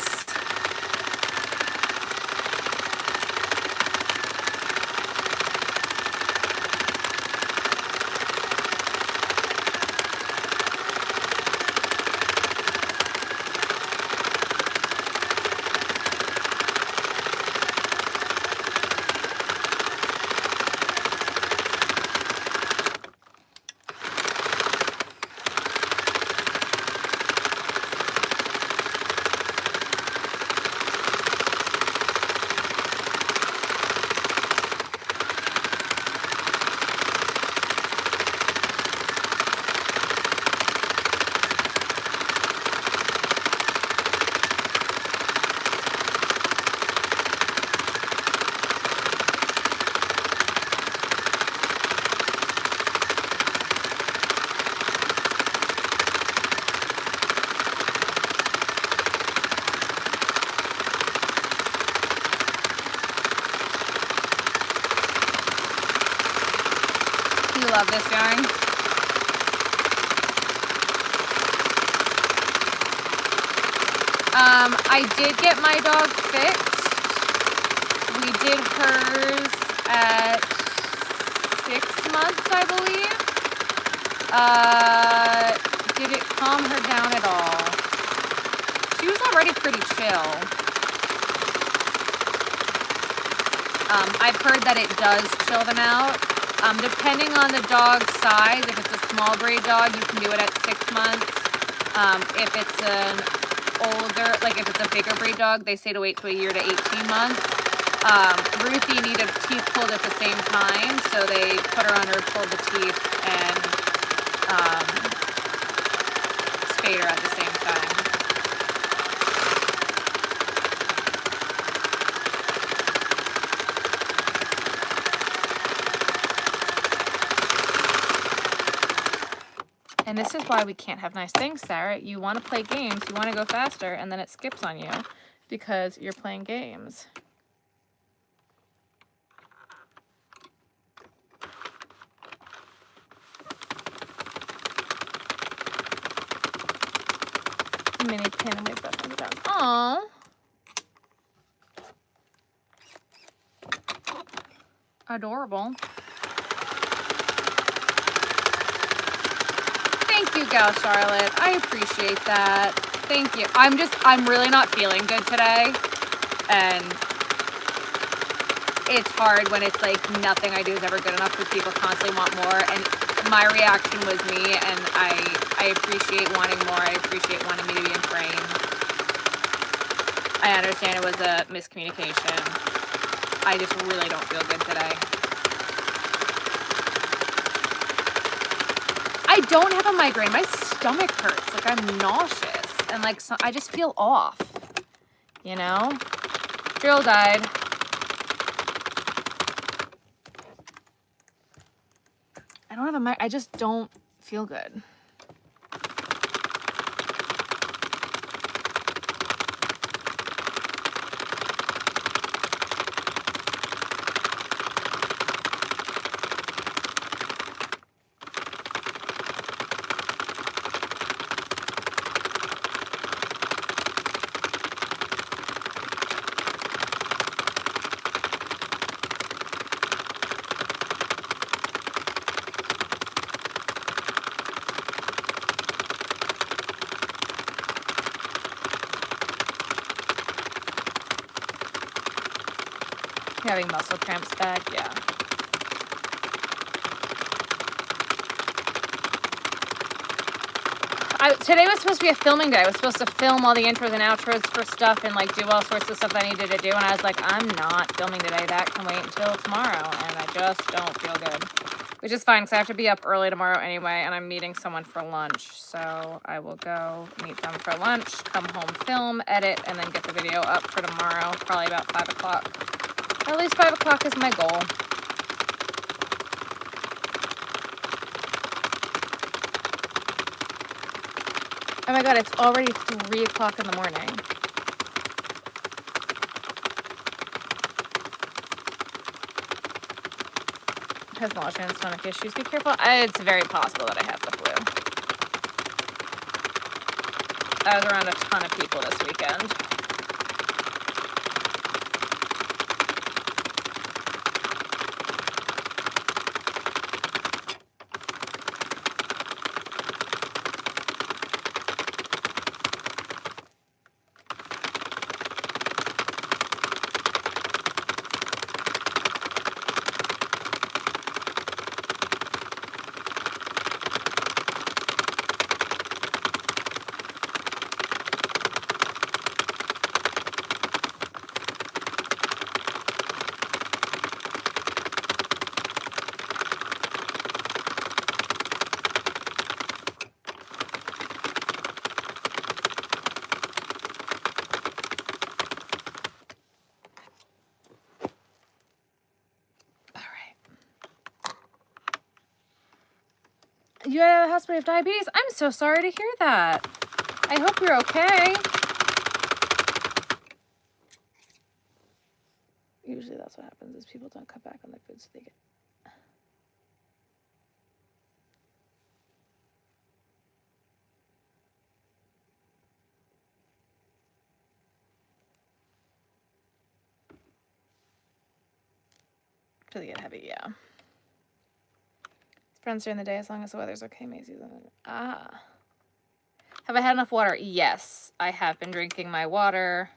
love this yarn. I did get my dog fixed. We did hers at 6 months, I believe. Did it calm her down at all? She was already pretty chill. I've heard that it does chill them out. Depending on the dog's size, if it's a small breed dog, you can do it at 6 months. If it's an older, like if it's a bigger breed dog, they say to wait to a year to 18 months. Ruthie needed teeth pulled at the same time, so they put her under, pulled the teeth, and spayed her at the same time. And this is why we can't have nice things, Sarah. You want to play games, you want to go faster, and then it skips on you because you're playing games. Mini pin and weighs about 100 pounds. Aww. Adorable. Thank you, Gal Charlotte. I appreciate that. Thank you. I'm really not feeling good today. And it's hard when it's like nothing I do is ever good enough because people constantly want more. And my reaction was me, and I appreciate wanting more. I appreciate wanting me to be in frame. I understand it was a miscommunication. I just really don't feel good today. I don't have a migraine. My stomach hurts. Like I'm nauseous. And like I just feel off. You know? Drill died. I don't have a migraine. I just don't feel good. Having muscle cramps back, yeah. Today was supposed to be a filming day. I was supposed to film all the intros and outros for stuff and like do all sorts of stuff I needed to do. And I was like, I'm not filming today. That can wait until tomorrow. And I just don't feel good. Which is fine because I have to be up early tomorrow anyway. And I'm meeting someone for lunch. So I will go meet them for lunch, come home, film, edit, and then get the video up for tomorrow. Probably about 5 o'clock. At least 5 o'clock is my goal. Oh my god, it's already 3 o'clock in the morning. Has nausea and stomach issues. Be careful. It's very possible that I have the flu. I was around a ton of people this weekend. You had a hospital of diabetes? I'm so sorry to hear that. I hope you're okay. Usually that's what happens is people don't cut back on their food so they get... Till they get heavy, yeah. Friends during the day as long as the weather's okay, Maisie. Ah. Have I had enough water? Yes, I have been drinking my water.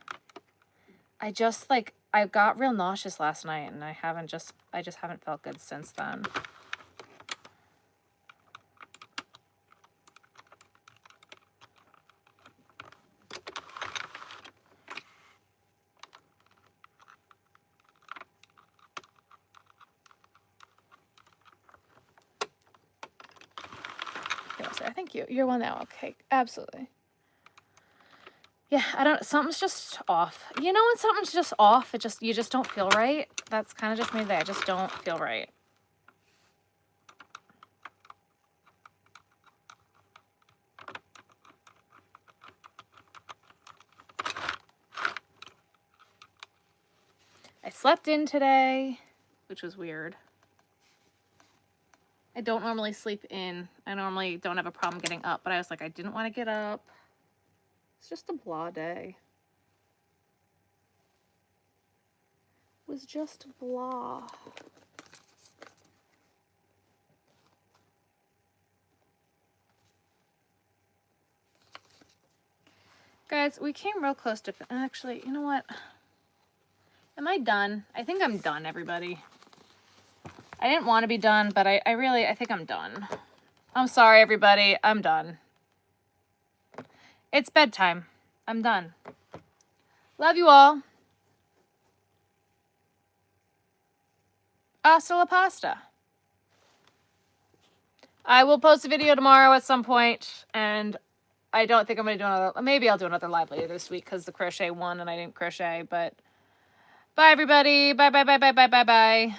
I just like, I got real nauseous last night and I just haven't felt good since then. Thank you. You're one now. Okay, absolutely. Yeah, I don't, something's just off. You know when something's just off, you just don't feel right? That's kind of just me today. I just don't feel right. I slept in today, which was weird. I don't normally sleep in. I normally don't have a problem getting up, but I was like, I didn't want to get up. It's just a blah day. It was just blah. Guys, we came real close to, actually, you know what? Am I done? I think I'm done, everybody. I didn't want to be done, but I think I'm done. I'm sorry, everybody. I'm done. It's bedtime. I'm done. Love you all. Hasta la pasta. I will post a video tomorrow at some point, and I don't think I'm going to do another, maybe I'll do another live later this week because the crochet won and I didn't crochet, but bye, everybody. Bye, bye, bye, bye, bye, bye, bye.